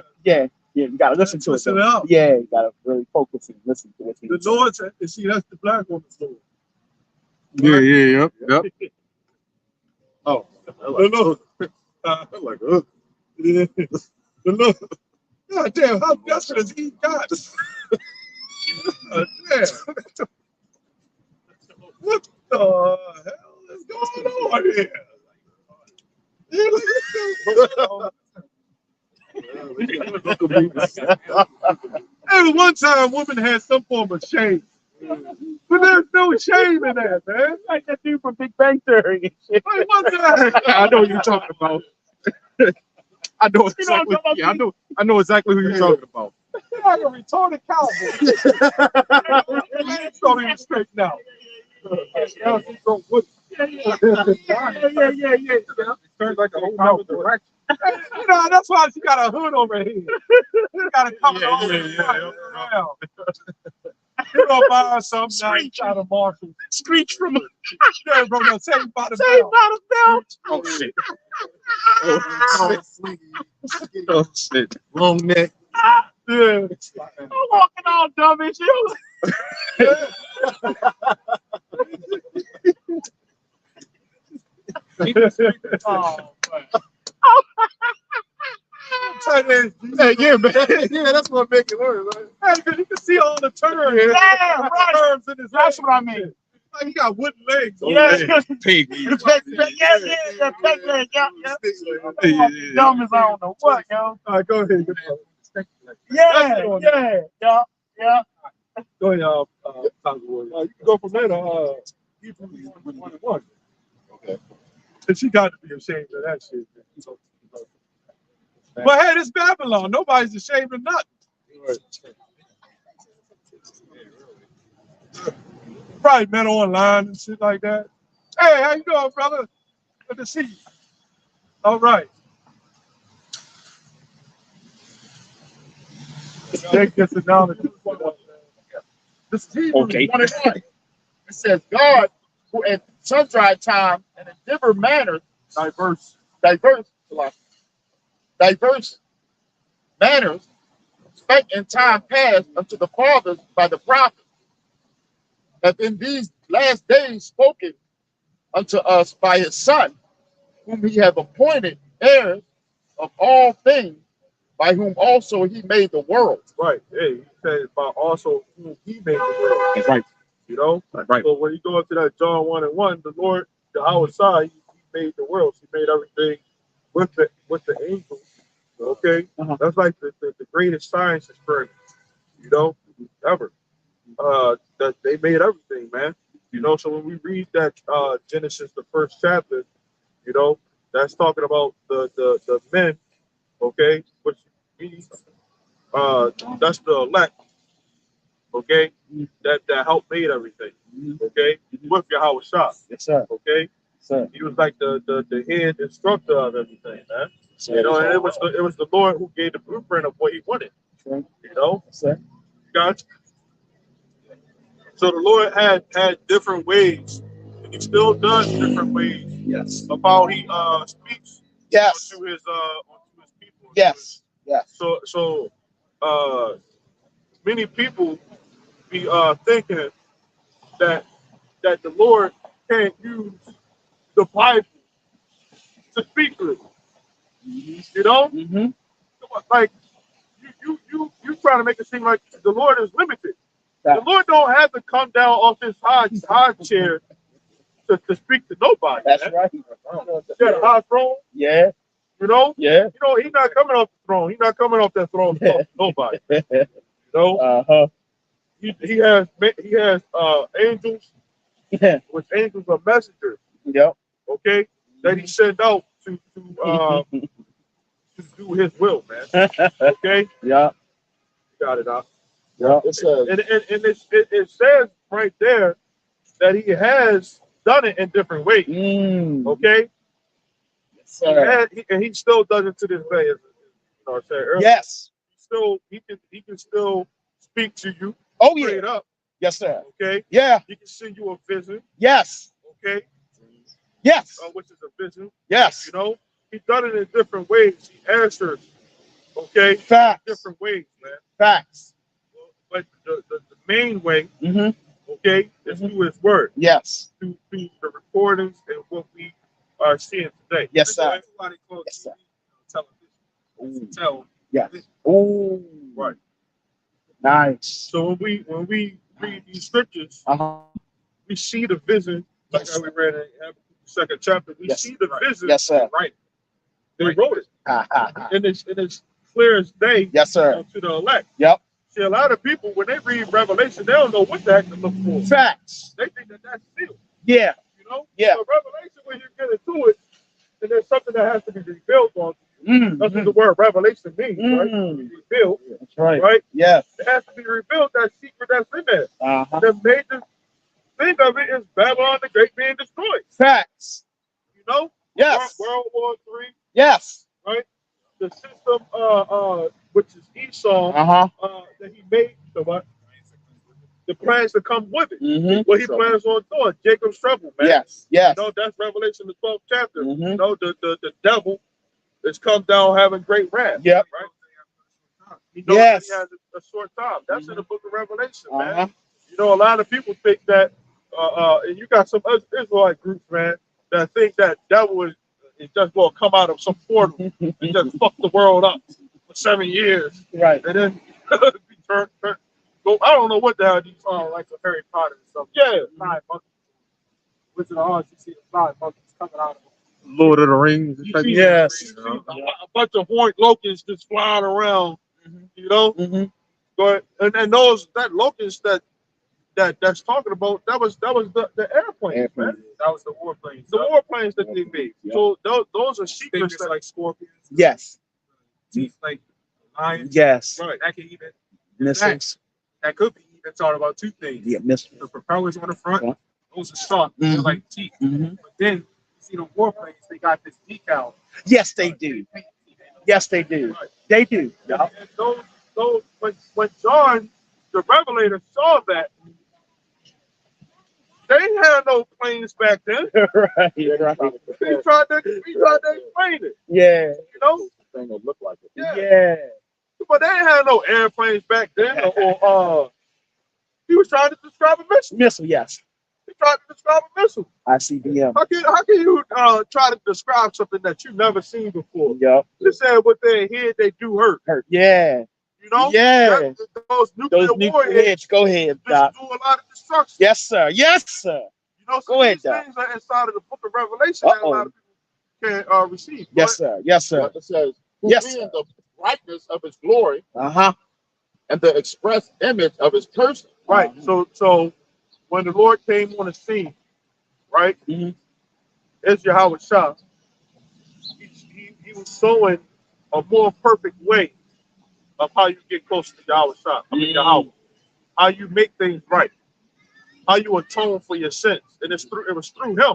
You gotta listen to it. Listen up. Yeah, you gotta really focus and listen to what The Lord said, you see, that's the black woman's Lord. Yep. Oh, the Lord. The Lord. God damn, how desperate has he got? Damn. What the hell is going on here? Every one time, a woman has some form of shame, but there's no shame in that, man. like that dude from Big Bang Theory. Like one time, I know what you're talking about. I know exactly. Yeah, I know exactly who you're talking about. you're like a retarded cowboy. Don't even straighten out. Yeah. Turns like a whole nother direction. You know, that's why she got a hood over here. She got to cover all around. You know, buy her something nice out of Marshall. Screech from Yeah, bro, no, Saved by the Saved Bell. by the Bell. Oh shit. Oh shit. Long neck. Yeah. I'm walking all dumb as you. Oh, man. Hey, yeah, man. Yeah, that's what make it work. Right? Hey, because you can see all the turns. Yeah, right. Turns in his That's legs. what I mean. Like he got wooden legs. Yeah, Pig. yeah, peg leg, yeah. Dumb as I don't know what, yo. All right, go ahead. Yeah. Go ahead, you can go from there to Hebrews 1:1. Okay. And she got to be ashamed of that shit. But hey, this Babylon. Nobody's ashamed of nothing. Probably met online and shit like that. Hey, how you doing, brother? Good to see you. All right. Take this analogy. This is Hebrews Okay. 1:1. It says, God, who at sundry time and in different manners, diverse manners, spake in time past unto the fathers by the prophets, hath in these last days spoken unto us by his Son, whom he hath appointed heirs of all things, by whom also he made the world. Right. Hey, he said about also whom he made the world. That's right. You know? Right. So when you go into that John 1:1, the Lord, the outside, he made the world. He made everything with the angels. Okay? That's like the greatest science experiment, you know, ever. That they made everything, man. You know, so when we read that Genesis, the first chapter, you know, that's talking about the men, okay, which means that's the elect, okay, that helped made everything, okay, with Yahweh Shah. Yes, sir. Okay, Sir. he was like the head instructor of everything, man. You know, and it was the Lord who gave the blueprint of what he wanted. You know, Sir. gotcha. So the Lord had different ways, and he still does different ways. Yes. Of how he speaks. Yes. To his people. Yes. Yes. So many people be thinking that the Lord can't use the Bible to speak to it. You know? Mm-hmm. Like you trying to make it seem like the Lord is limited. Right. The Lord don't have to come down off his high chair to speak to nobody. That's man. right. He got a high throne. Yeah. You know? Yeah. You know, he's not coming off the throne. He's not coming off that throne to talk to nobody. You know? Uh-huh. He has angels, Yeah. which angels are messengers, Yep. okay, that he sent out to to do his will, man. Okay? Yeah. You got it, Doc. Yeah. It says, And it says right there that he has done it in different ways. Okay? And he still does it to this day, as you know, I said earlier. yes. He can still speak to you Oh, yeah. straight up. Yes, sir. Okay? Yeah. He can send you a vision. Yes. Okay? Yes. Which is a vision. Yes. You know? He's done it in different ways. He answers. Okay? Facts. Different ways, man. Facts. But the main way, Mm-hmm. okay, is through his word. Yes. Through the recordings and what we are seeing today. Yes, sir. Everybody calls Yes, sir. television. Tell. Yes. Oh. Right. Nice. So when we read these scriptures, we see the vision, like Yes. how we read in the second chapter. We Yes. see the vision. Yes, sir. Right. They wrote it. Ha, ha, ha. And it's clear as day. Yes, sir. To the elect. Yep. See, a lot of people, when they read Revelation, they don't know what the heck to look for. Facts. They think that that's sealed. Yeah. You know? Yeah. So Revelation, when you get into it, then there's something that has to be revealed on you. That's what the word revelation means, right? Revealed. That's right. Right? Yeah. It has to be revealed, that secret that's in there. Uh-huh. The major thing of it is Babylon the Great being destroyed. Facts. You know? Yes. World War III, Yes. right? The system, which is Esau, that he made, the plans that come with it. What he plans on doing, Jacob's trouble, man. Yes. Yes. You know, that's Revelation the 12th chapter. Mhm. You know, the devil has come down having great wrath. Yep. Right? He knows Yes. that he has a short time. That's in the book of Revelation, Uh-huh. man. You know, a lot of people think that, and you got some other Israelite groups, man, that think that devil is just going to come out of some portal and just fuck the world up for 7 years. Right. And then turn. Go, I don't know what the hell these are, like the Harry Potter and stuff. Yeah. Flying monkeys. Wizard of Oz, you see the flying monkeys coming out of them. Lord of the Rings. You see, Yes. you see a bunch of horned locusts just flying around, you know? But and that locust that's talking about, that was the airplanes, man. That was the warplanes. The warplanes that they made. Yeah. So those are secrets Fingers that, like scorpions. Yes. Teeth like lions. Yes. right. That can even Missiles. that could be even talking about two things. Yeah. Missiles. The propellers on the front, Yeah. those are sharp. They're Mhm. like teeth. Mhm. But then you see the warplanes, they got this decal. Yes, they do. Yes, they do. Right. They do. Yeah. And those when John the Revelator saw that, they had no planes back then. Right. He tried to explain it, Yeah. you know? Thing will look like it. Yeah. Yeah. But they ain't had no airplanes back then. Or he was trying to describe a missile. Missile. Yes. He tried to describe a missile. ICBM. How can you try to describe something that you've never seen before? Yep. They said what they hear, they do hurt. Hurt. Yeah. You know? Yeah. Those nuclear Those nuclear warheads heads. Go ahead, just Doc. do a lot of destruction. Yes, sir. Yes, sir. You know, so Go ahead, these Doc. things are inside of the book of Revelation that a lot of people can receive. Yes, sir. Yes, sir. It says, yes, being the brightness of his glory uh-huh, and the express image of his person. Right. So when the Lord came on the scene, right, it's Yahweh Shah. He was showing a more perfect way of how you get closer to Yahweh Shah. I mean, Yahweh. How you make things right. How you atone for your sins. And it was through him.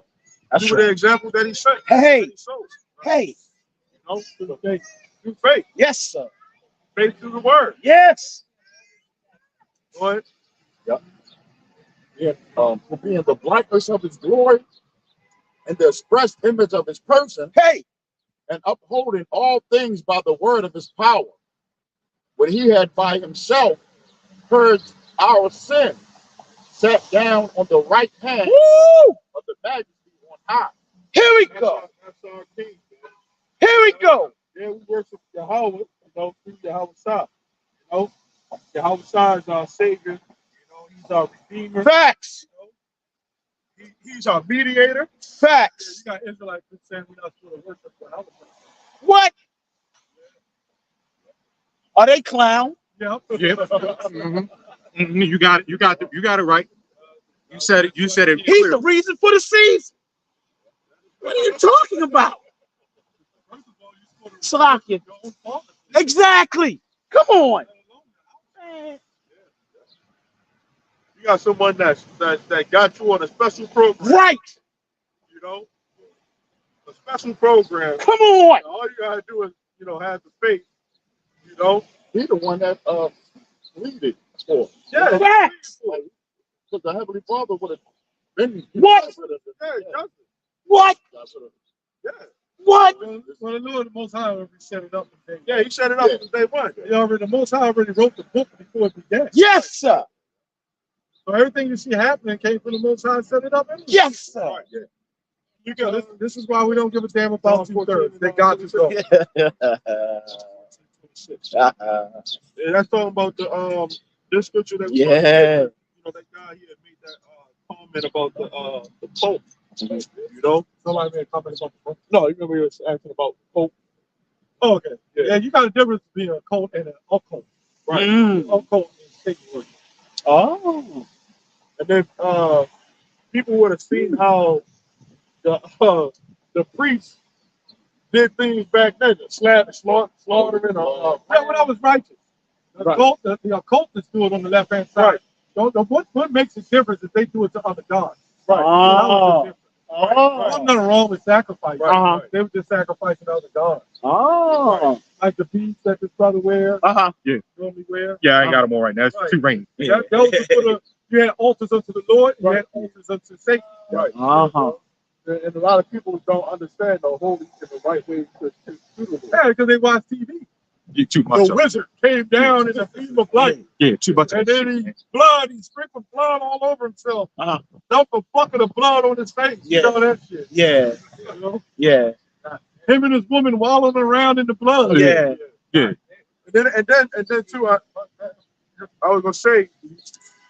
That's Through right. the example that he set. Hey. That he showed, Hey. you know, through faith. Yes, sir. Faith through the word. Yes. Go ahead. Yeah. For being the brightness of his glory and the express image of his person. Hey. And upholding all things by the word of his power. When he had by himself purged our sin, sat down on the right hand of the majesty on high. Here we go. That's our king. Here we go. Yeah, we worship Yahweh, you know, through Yahweh Shah. You know, Yahweh Shah is our savior. You know, he's our redeemer. Facts. You know? He's our mediator. Facts. Yeah, you got Israelites saying we're not supposed to worship Yahweh. What? Are they clown? Yeah. You got it. You got it right. You said it. You said it. He's clear. the reason for the season. What are you talking about? First of all, you're Slovakia. Exactly. Come on. Man. You got someone that got you on a special program, Right. you know, a special program. Come on. All you gotta do is, have the faith, you know. He the one that pleaded for. Yeah, Facts. Because the Heavenly Father would have been. What? yeah, What? yeah. What? Well, the Lord Most High already set it up. Yeah, he set it up from day one. The Most High already wrote the book before it began. Yes, sir. So everything you see happening came from the Most High set it up. Anyway. Yes, sir. You got this is why we don't give a damn about 2/3. They got to go. And that's talking about the this scripture that Yeah. that guy here made that comment about the Pope. You know, Somebody made a comment about the Pope. no, you remember he was asking about Pope. Oh, okay. Yeah, you got a difference between a cult and an occult. Right. Occult is sacred. Oh. And then people would have seen how the priests did things back then, slaughtering. Yeah, when I was righteous. The occultists do it on the left hand side. Right. What makes it different is they do it to other gods. Right. Oh. Oh. There's nothing wrong with sacrifice. Uh-huh. They were just sacrificing other gods. Oh. Like the beads that this brother wears, Uh-huh. normally wear. Yeah, I ain't got them all right now. It's Right. too rainy. Those are for the, you had altars unto the Lord, you had altars unto Satan. Right. Uh-huh. And a lot of people don't understand the holy and the right way to do the Lord. Yeah, because they watch TV. Yeah, too much. The wizard came down in a beam of light, Yeah, too much. and then he sprinkled blood all over himself. Uh-huh. Dumped a bucket of blood on his face. Yeah. You know that shit. Yeah. You know? Yeah. Him and his woman wallowing around in the blood. Yeah. Yeah. And then too, I was gonna say,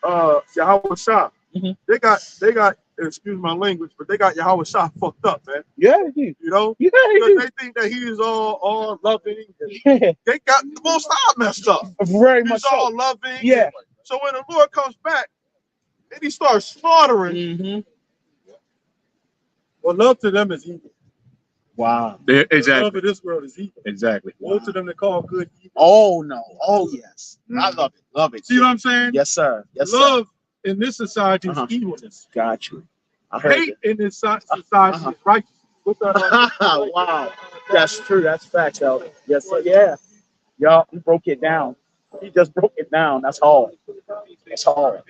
Yahweh Shah. Mhm. They got, excuse my language, but they got Yahweh Shah fucked up, man. Yeah, they do. You know, Yeah, they because do. they think that he is all loving. And Yeah. they got the Most High messed up. Very He's much all so. loving. Yeah. So when the Lord comes back, and he starts slaughtering, Mm-hmm. Well, love to them is evil. Wow. Yeah, The love exactly. of this world is evil. Exactly. Most of them they call good evil. Oh no. Oh yes. I love it. Love it. See what I'm saying? Yes, sir. Yes, sir. Love in this society is Uh-huh. evilness. Got you. I heard Hate it. in this society Uh-huh. is righteousness. What's that? Wow. That's true. That's fact, though. Yes, sir. Yeah. Y'all, he broke it down. He just broke it down. That's hard. That's hard.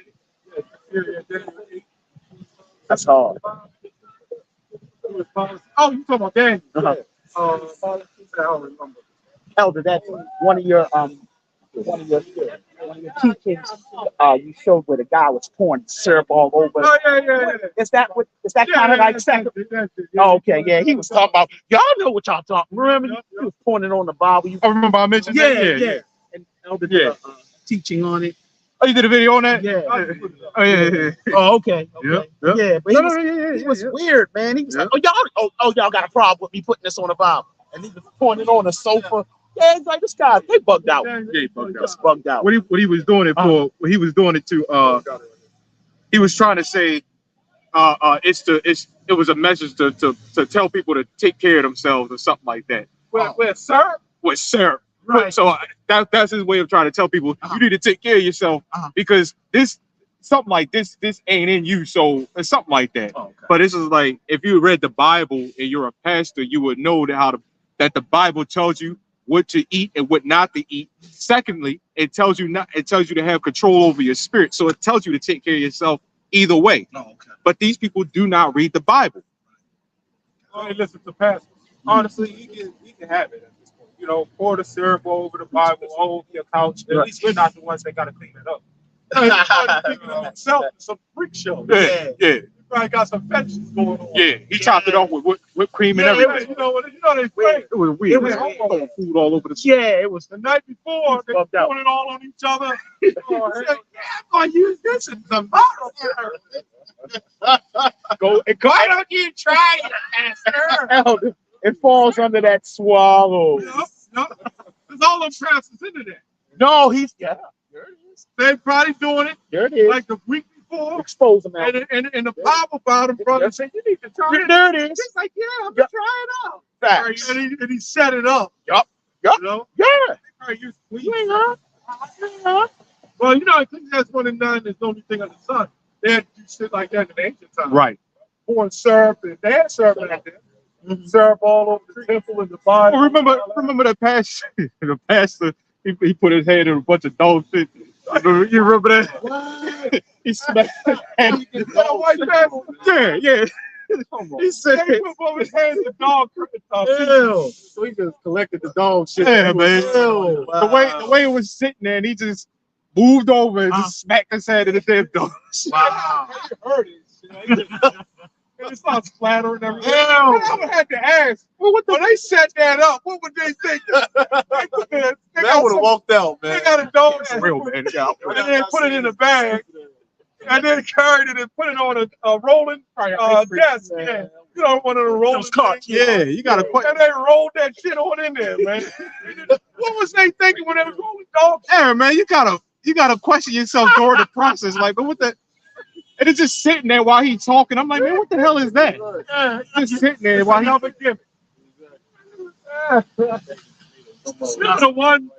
That's hard. Oh, you talking about Daniel? Uh-huh. I don't remember. Elder, that's one of your teachings. You showed where the guy was pouring syrup all over. Oh yeah. Is that kind of like second? Oh, okay, yeah. He was talking about y'all know what y'all talking. Remember, he was pouring it on the Bible. I remember I mentioned that. Yeah. And Elder did a teaching on it. Oh, you did a video on that? Yeah. Oh, yeah. Oh, okay. Yeah. Yeah, but he was weird, man. He was like, y'all got a problem with me putting this on the Bible. And he was pouring it on the sofa. Yeah, it's like this guy, they bugged out. Yeah, he bugged out. Just bugged out. What he was doing it for? He was doing it to. He was trying to say, it was a message to tell people to take care of themselves or something like that. With syrup? With syrup. Right. So that's his way of trying to tell people you need to take care of yourself because something like this ain't in you. So it's something like that. Oh, okay. But this is like if you read the Bible and you're a pastor, you would know that the Bible tells you what to eat and what not to eat. Secondly, it tells you to have control over your spirit. So it tells you to take care of yourself either way. Oh, okay. But these people do not read the Bible. Only listen to pastors. Honestly, you can have it at this point. You know, pour the syrup all over the Bible, all over your couch. At least we're not the ones that got to clean it up. Thinking of himself, some freak show. Yeah. He probably got some fetishes going on. Yeah. He chopped it off with whipped cream and Yeah, everything. you know they play. It was weird. It was throwing food all over the Yeah, it was The night before, they bugged out. pouring it all on each other. Oh, heck, I'm gonna use this as tomorrow. go. Why don't you try it, Pastor? Elder, it falls under that swallow. There's all them pastors into there. No, there it is. They probably doing it There it is. like the week before. Expose them out. And the Bible about him, brother, said, you need to try it. There it is. He's like, yeah, I'm Yep. going to try it out. Facts. And he set it up. Yup. You know? Yeah. You ain't huh? Well, you know, Ecclesiastes 1:9 is the only thing on the sun. They had to do shit like that in the ancient times. Right. Pouring syrup, and they had syrup out there. Syrup all over the temple and the body. Well, remember that pastor? The pastor, he put his hand in a bunch of dog shit. You remember that? What? He smacked his hand. White man. Yeah. He said, He put both his hands in dog cricket. Ew. So he just collected the dog shit. yeah, man. Ew. The way it was sitting there, and he just moved over and just smacked his hand in the damn dog. Wow. You heard it. And it starts splattering everything. Ew. I had to ask, when they set that up, what would they think? That would have walked out, man. They got a dog that's Real man. Yeah. and then put it in a bag, and then carried it and put it on a rolling desk. Yeah. You know, one of the rolling carts. Yeah, you gotta put. And they rolled that shit on in there, man. What was they thinking when they was rolling dogs? Yeah, man, you gotta question yourself during the process. Like, but what the? And it's just sitting there while he's talking. I'm like, man, what the hell is that? Just sitting there while he. Remember the one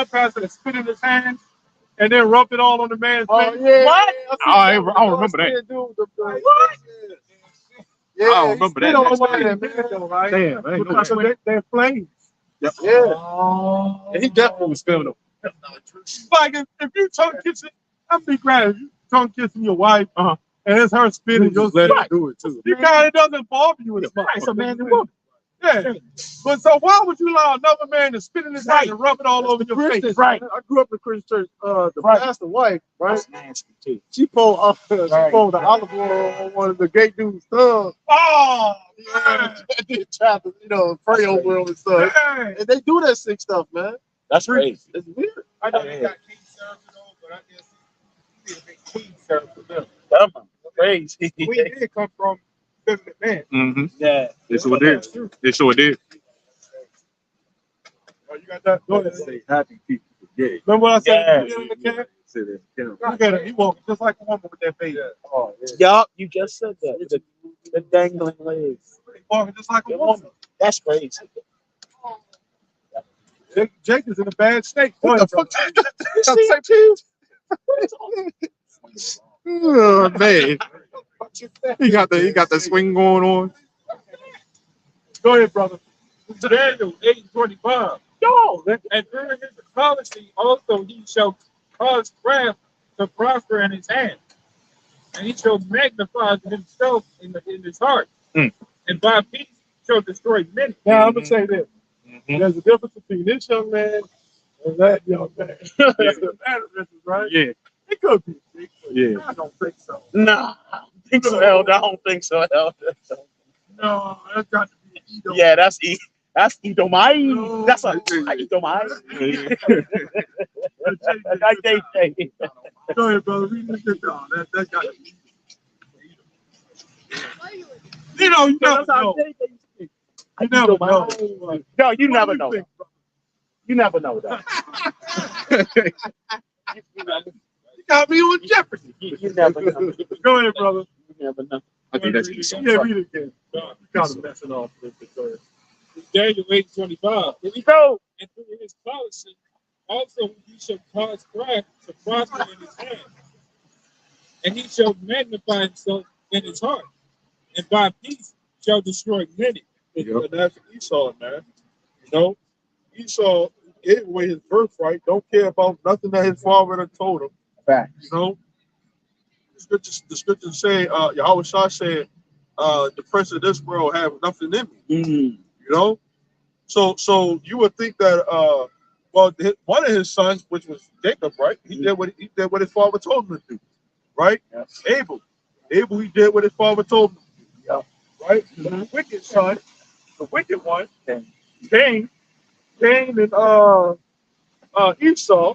pastor that spit in his hands and then rubbed it all on the man's face? Yeah. What? I don't remember that. What? Yeah, I don't remember that. Don't know what they did, though, right? Damn, man. Because they're flames. Yeah. And he definitely was filming them. Like if you tongue kissing, I'm be glad if you tongue kissing your wife, and it's her spitting your Let spit. him do it too. You kind of doesn't bother you as much. It's a man and woman. Yeah. But so why would you allow another man to spit in his hand and rub it all over your face? Right. I grew up in a Christian church. The pastor's wife, right? That's nasty too. She pulled the olive oil on one of the gay dude's thumbs. Oh, Yeah. They tried to, pray over him and stuff. man. And they do that sick stuff, man. That's crazy. It's weird. I know they got king syrup and all, but I guess you need to make king syrup for them. That's crazy. We did come from feminine man. Mm-hmm. Yeah. They sure did. They sure did. Oh, you got that? Go ahead. Say happy people. Yeah. Remember what I said? Yeah. At the beginning of the camp? Say that. Look at him. He walking just like a woman with that face. Oh, yeah. Yup, you just said that. The dangling legs. He walking just like a woman. That's crazy. Jake is in a bad state. What the fuck? Oh, man. He got the swing going on. Go ahead, brother. Daniel 8:25. Yo, and during his policy also he shall cause craft to prosper in his hand, and he shall magnify himself in his heart, and by peace shall destroy many. Now I'm gonna say this: there's a difference between this young man and that young man. There's a mannerisms, right? Yeah. It could be. Yeah. I don't think so. Nah, I don't think so, Elder. I don't think so, Elder. No, that's got to be ego. Yeah, that's Edomite. No. That's a Edomite. Like they say. Go ahead, brother. We need to get down. That got to be. You never know. You never know. No, you never know. You never know that. You got me on Jeopardy. You never know. Go ahead, brother. You never know. I think that's Yeah, read it again. You kind of messing off with it. Go ahead. Daniel 8:25. Here we go. And through his policy, also he shall cause craft to prosper in his hand, and he shall magnify himself in his heart, and by peace shall destroy many. And that's Esau, man. Esau gave away his birthright. Don't care about nothing that his father had told him. Facts. The scriptures say, Yahweh Shah said, the prince of this world have nothing in me. So you would think that one of his sons, which was Jacob, right? He did what his father told him to do, right? Yes. Abel, he did what his father told him to do, right? The wicked son, the wicked one, Cain and Esau,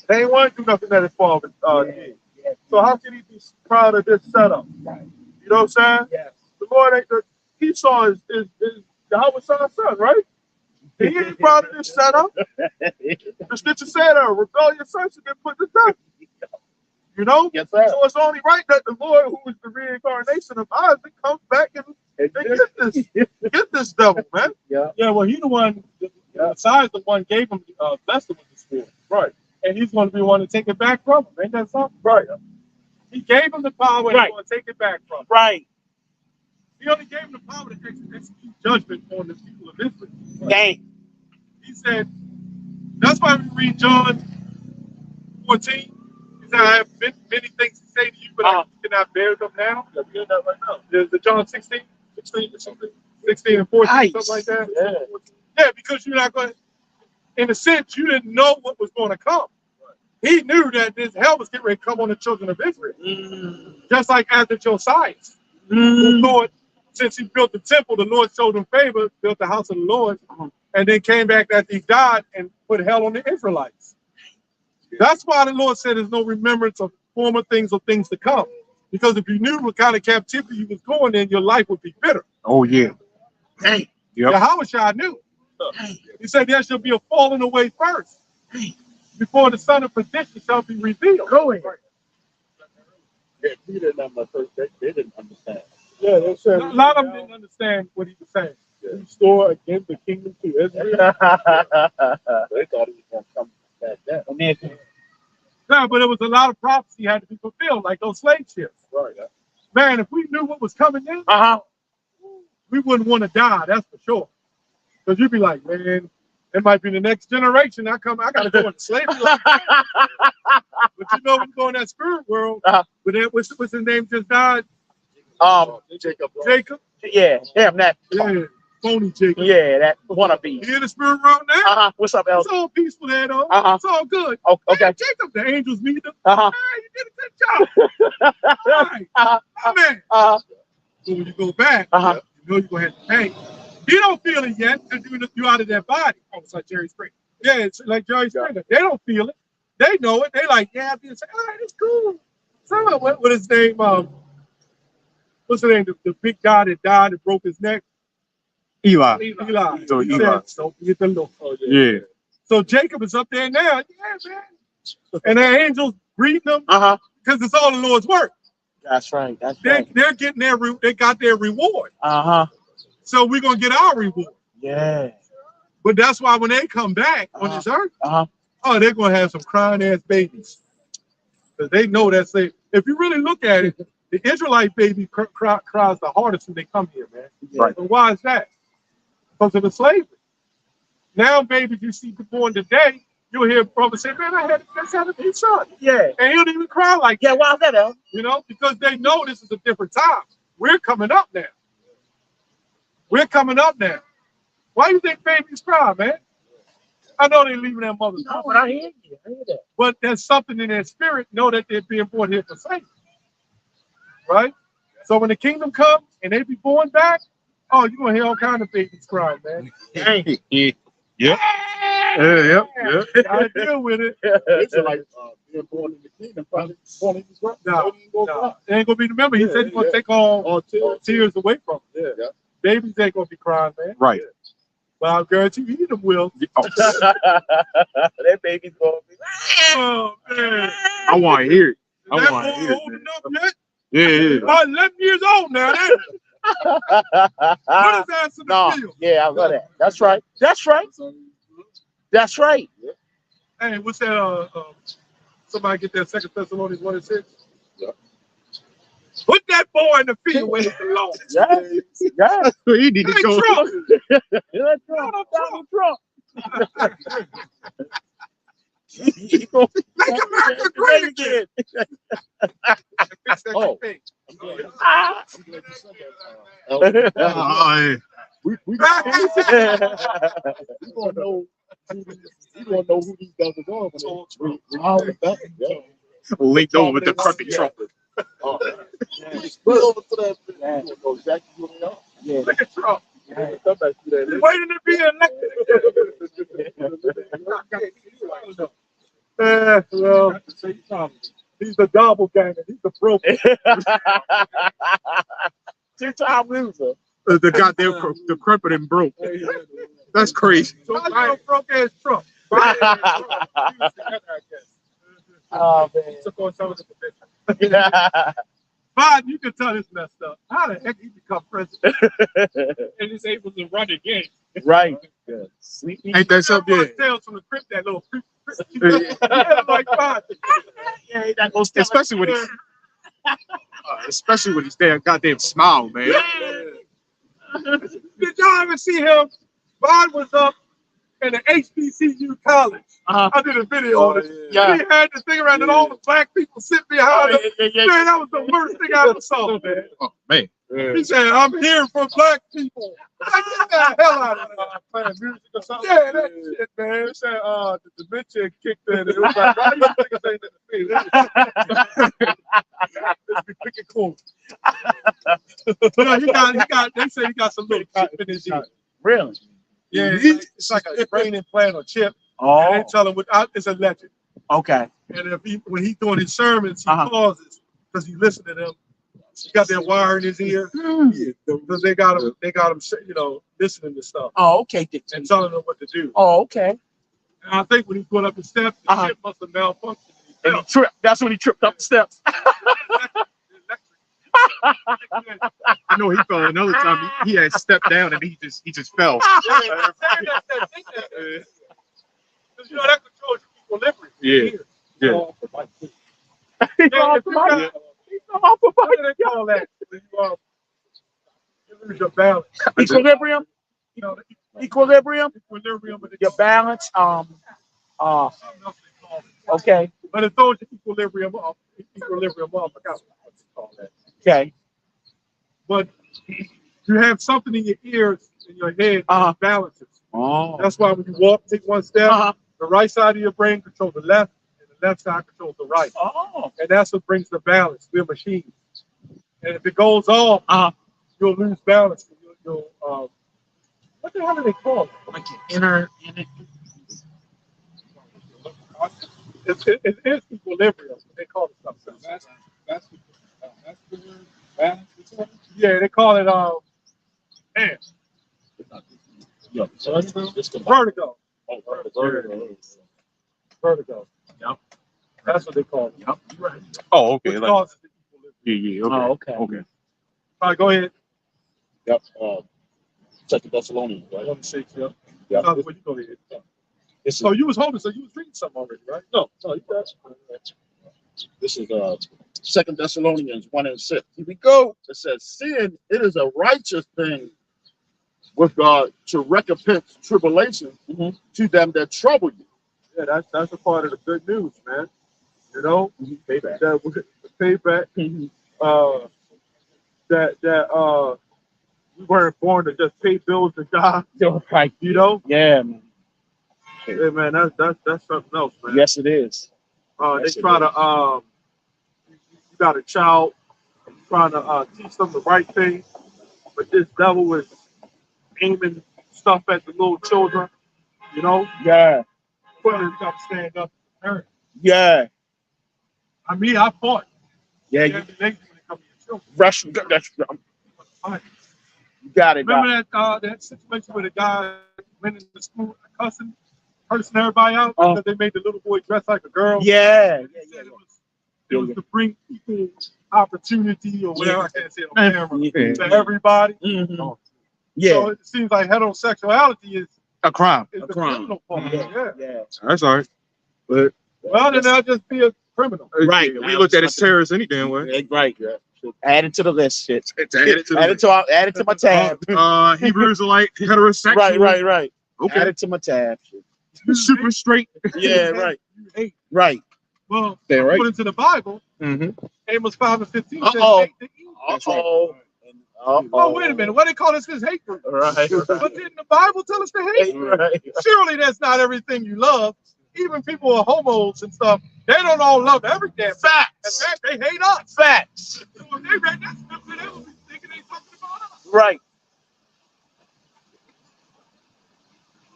they ain't want to do nothing that his father did. So how can he be proud of this setup? You know what I'm saying? Yes. The Lord, Esau is Yahweh Shah's son, right? He ain't proud of this setup. The scripture said, rebellious sons should be put to death. You know? Yes, sir. So it's only right that the Lord, who is the reincarnation of Isaac, comes back and get this devil, man. Yeah, well, he the one, besides the one gave him blessing with the spirit. Right. And he's going to be the one to take it back from him. Ain't that something? Right. He gave him the power and Right. he's going to take it back from him. Right. He only gave him the power to execute judgment on the people of Israel. Dang. He said, that's why we read John 14. He said, I have many things to say to you, but I cannot bear them now. We're doing that right now. There's the John 16 or something. and 14, Nice. something like that. Yeah. Yeah, because you're not going to, in a sense, you didn't know what was going to come. He knew that this hell was getting ready to come on the children of Israel. Just like after Josiah, who thought, since he built the temple, the Lord showed him favor, built the house of the Lord, and then came back after he died and put hell on the Israelites. That's why the Lord said there's no remembrance of former things or things to come. Because if you knew what kind of captivity you was going in, your life would be bitter. Oh yeah. Dang. Yep. Yahweh knew. He said there shall be a falling away first, before the son of perdition shall be revealed. Go ahead. Yeah, Peter and them at first, they didn't understand. Yeah, they said, a lot of them didn't understand what he was saying. Restore again the kingdom to Israel. They thought he was going to come back then. No, but there was a lot of prophecy had to be fulfilled, like those slave ships. Right. Man, if we knew what was coming in, we wouldn't want to die, that's for sure. Because you'd be like, man, it might be the next generation. I got to go into slavery. Like that. But you know, when you go in that spirit world, but then, what's his name just died? Jacob. Jacob? Yeah, damn that. Yeah, phony Jacob. Yeah, that wannabe. You in the spirit world now? What's up, Elder? It's all peaceful there, though. It's all good. Oh, okay. Hey, Jacob, the angels meet him. Hey, you did a good job. All right. Oh, man. So when you go back, you know you're going to have to pay. You don't feel it yet because you're out of their body. Oh, it's like Jerry Springer. Yeah, it's like Jerry Springer. They don't feel it. They know it. They like, yeah, I'm being all right, it's cool. So what his name? What's his name? The big guy that died and broke his neck. Eli. So Eli. said, don't forget the Lord. Yeah. So Jacob is up there now. Yeah, man. And the angels greeting them because it's all the Lord's work. That's right. That's They're getting they got their reward. right. So we're gonna get our reward. Yeah. But that's why when they come back on this earth, they're gonna have some crying ass babies. Because they know that's it. If you really look at it, the Israelite baby cries the hardest when they come here, man. Right. And why is that? Because of the slavery. Now, babies you see born today, you'll hear brothers say, man, I had a big son. Yeah. And he don't even cry like that. Yeah, why is that, El? You know, because they know this is a different time. We're coming up now. We're coming up now. Why do you think babies cry, man? I know they're leaving their mothers. No, but I hear you. I hear that. But there's something in their spirit, know that they're being brought here for safety. Right? So when the kingdom comes and they be born back, you're going to hear all kinds of babies crying, man. Yep. Yeah. I deal with it. It's like being born in the kingdom, probably born in the No, it ain't going to be, remember, he said he's going to take all tears away from them. Yeah. Babies ain't going to be crying, man. Right. But I guarantee you them will. That baby's going to be. Oh, man. I want to hear it. I That want to boy hear old it. enough yet? Yeah. About 11 years old now. What is that to the field? Yeah, I love that. That's right. That's right. That's right. Hey, what's that? Somebody get that 2 Thessalonians 1:6. Yeah. Put that boy in the field where it belongs. Yeah. You need to go. Donald Trump. Make America great again. Fix that Oh. thing. We gonna know who these guys are going when they all the back. Linked over with the crumpy trumpet. Over to that. You know exactly who they are. Yeah. Look at Trump. Somebody see that. He's waiting to be elected. Well, he's the doppelganger. He's the broken. Two-time loser. The goddamn the crumpet and broke. That's crazy. So I broke ass Trump. Oh man. He took on some of the position. But you can tell this messed up. How the heck he become president? And is able to run again. Right. Sleepy. Ain't that something? Yeah. Tales from the crypt, that little creep. Yeah, like God. Yeah, that goes Especially when his damn goddamn smile, man. Did y'all ever see him? Bond was up in the HBCU college. I did a video on it. Yeah. He had this thing around and all the black people sit behind him. Man, that was the worst thing I ever saw, man. Oh, man. He said, I'm here for black people. Like, get the hell out of here. Playing music or something. Yeah, that shit, man. They said the dementia kicked in and it was like, why you niggas ain't in the field? Let's be quick and cool. They say he got some little chip in his ear. Really? Yeah, It's like a brain implant or chip. And Oh. they tell him it's a legend. Okay. And when he's doing his sermons, he Uh-huh. pauses because he listen to them. He got that wire in his ear because they got him, listening to stuff Oh, okay. and telling him what to do. Oh, okay. And I think when he put up the steps, the shit must have malfunctioned. And he tripped. That's when he tripped up the steps. I know he fell another time. He had stepped down and he just fell. You know that controls your equilibrium. Yeah. Yeah. What do they call that? You lose your balance. Equilibrium. You know, Equilibrium. equilibrium, but Your balance. Okay. But it throws your equilibrium off. I forgot what it's called that. Okay. But you have something in your ears, in your head, that balances. Oh. That's why when you walk, take one step, Uh-huh. the right side of your brain controls the left, and the left side controls the right. Oh. And that's what brings the balance. We're machines. And if it goes off, you'll lose balance. You'll what the hell do they call it? Like your inner. It is equilibrium. They call it something. That's the word balance. Yeah, they call it man, vertigo. Vertigo. Yep. That's what they call it. Yep. Right. Oh, okay. Which causes the equilibrium. Yeah. Oh, okay. Okay. All right, go ahead. Yep. 2 Thessalonians, right? 1:6, yeah. Yep. Well, you go ahead. This is, So you was holding, so you was reading something already, right? no, you got this is 2 Thessalonians 1:6. Here we go. It says, "Seeing it is a righteous thing with God to recompense tribulation to them that trouble you." Yeah, that's a part of the good news, man. You know, Payback. the payback. That we weren't born to just pay bills and die. Right. You know, Yeah, man. yeah, man, that's something else, man. Yes, it is. Yes, They try to you got a child trying to teach them the right thing, but this devil is aiming stuff at the little children. You know, Yeah. you got to stand up. Yeah. I mean, I fought. Yeah. You You, when it comes to your children. rush. You got it. Doc. Remember that situation where the guy went into the school cussing everybody out because they made the little boy dress like a girl? Yeah. He said it was to bring equal opportunity or whatever. I can't say it on camera to everybody. Mhm. Yeah. So it seems like heterosexuality is A crime. the crime. criminal part. Yeah. Yeah. Yeah. That's all right. But Well, then I'll just be a criminal. Right. we looked at it as terrorists any damn way. Right. Add it to the list. Shit. It's added to Add it to my tab. Hebrews are like heterosexual. Right. Okay. Add it to my tab. Shit. Super straight. Yeah. Right. Hey, Right. well, Yeah, right. according to the Bible, Mm-hmm. Amos 5:15 says Uh-oh. hate the evil. Uh-oh. Oh, wait a minute. What they call this is hate group. Right. But didn't the Bible tell us to hate? Right. Surely that's not everything you love. Even people who are homos and stuff, they don't all love every damn thing. In Facts. fact, they hate us. Facts. So if they read that scripture, they would be thinking they talking about us. Right.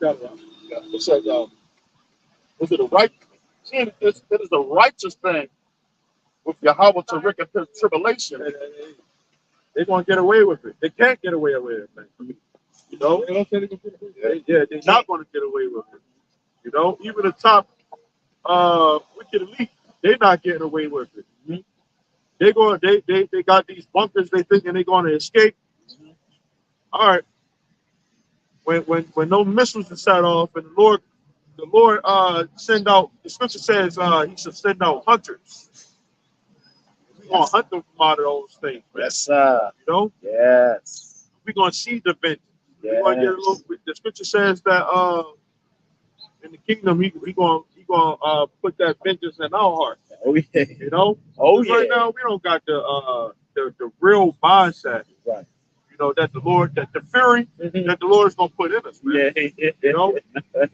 It says, "Is it a right? Seeing it is a righteous thing with Yahweh to recompense tribulation." They're going to get away with it. They can't get away with it, man. You know? They're not going to get away with it. You know? Even the top wicked elite, They're not getting away with it. They got these bunkers. They thinking they're going to escape. All right. When no missiles are set off, and the Lord send out. The scripture says He should send out hunters. We're gonna hunt them from out of those things. Yes, sir. You know. Yes. We're gonna see the vengeance. Yes. We're gonna get a little. The scripture says that in the kingdom he gonna put that vengeance in our heart. Oh yeah. You know. Oh yeah. Right now we don't got the real mindset. Right. You know that the fury that the Lord is gonna put in us. Man. Yeah. You know.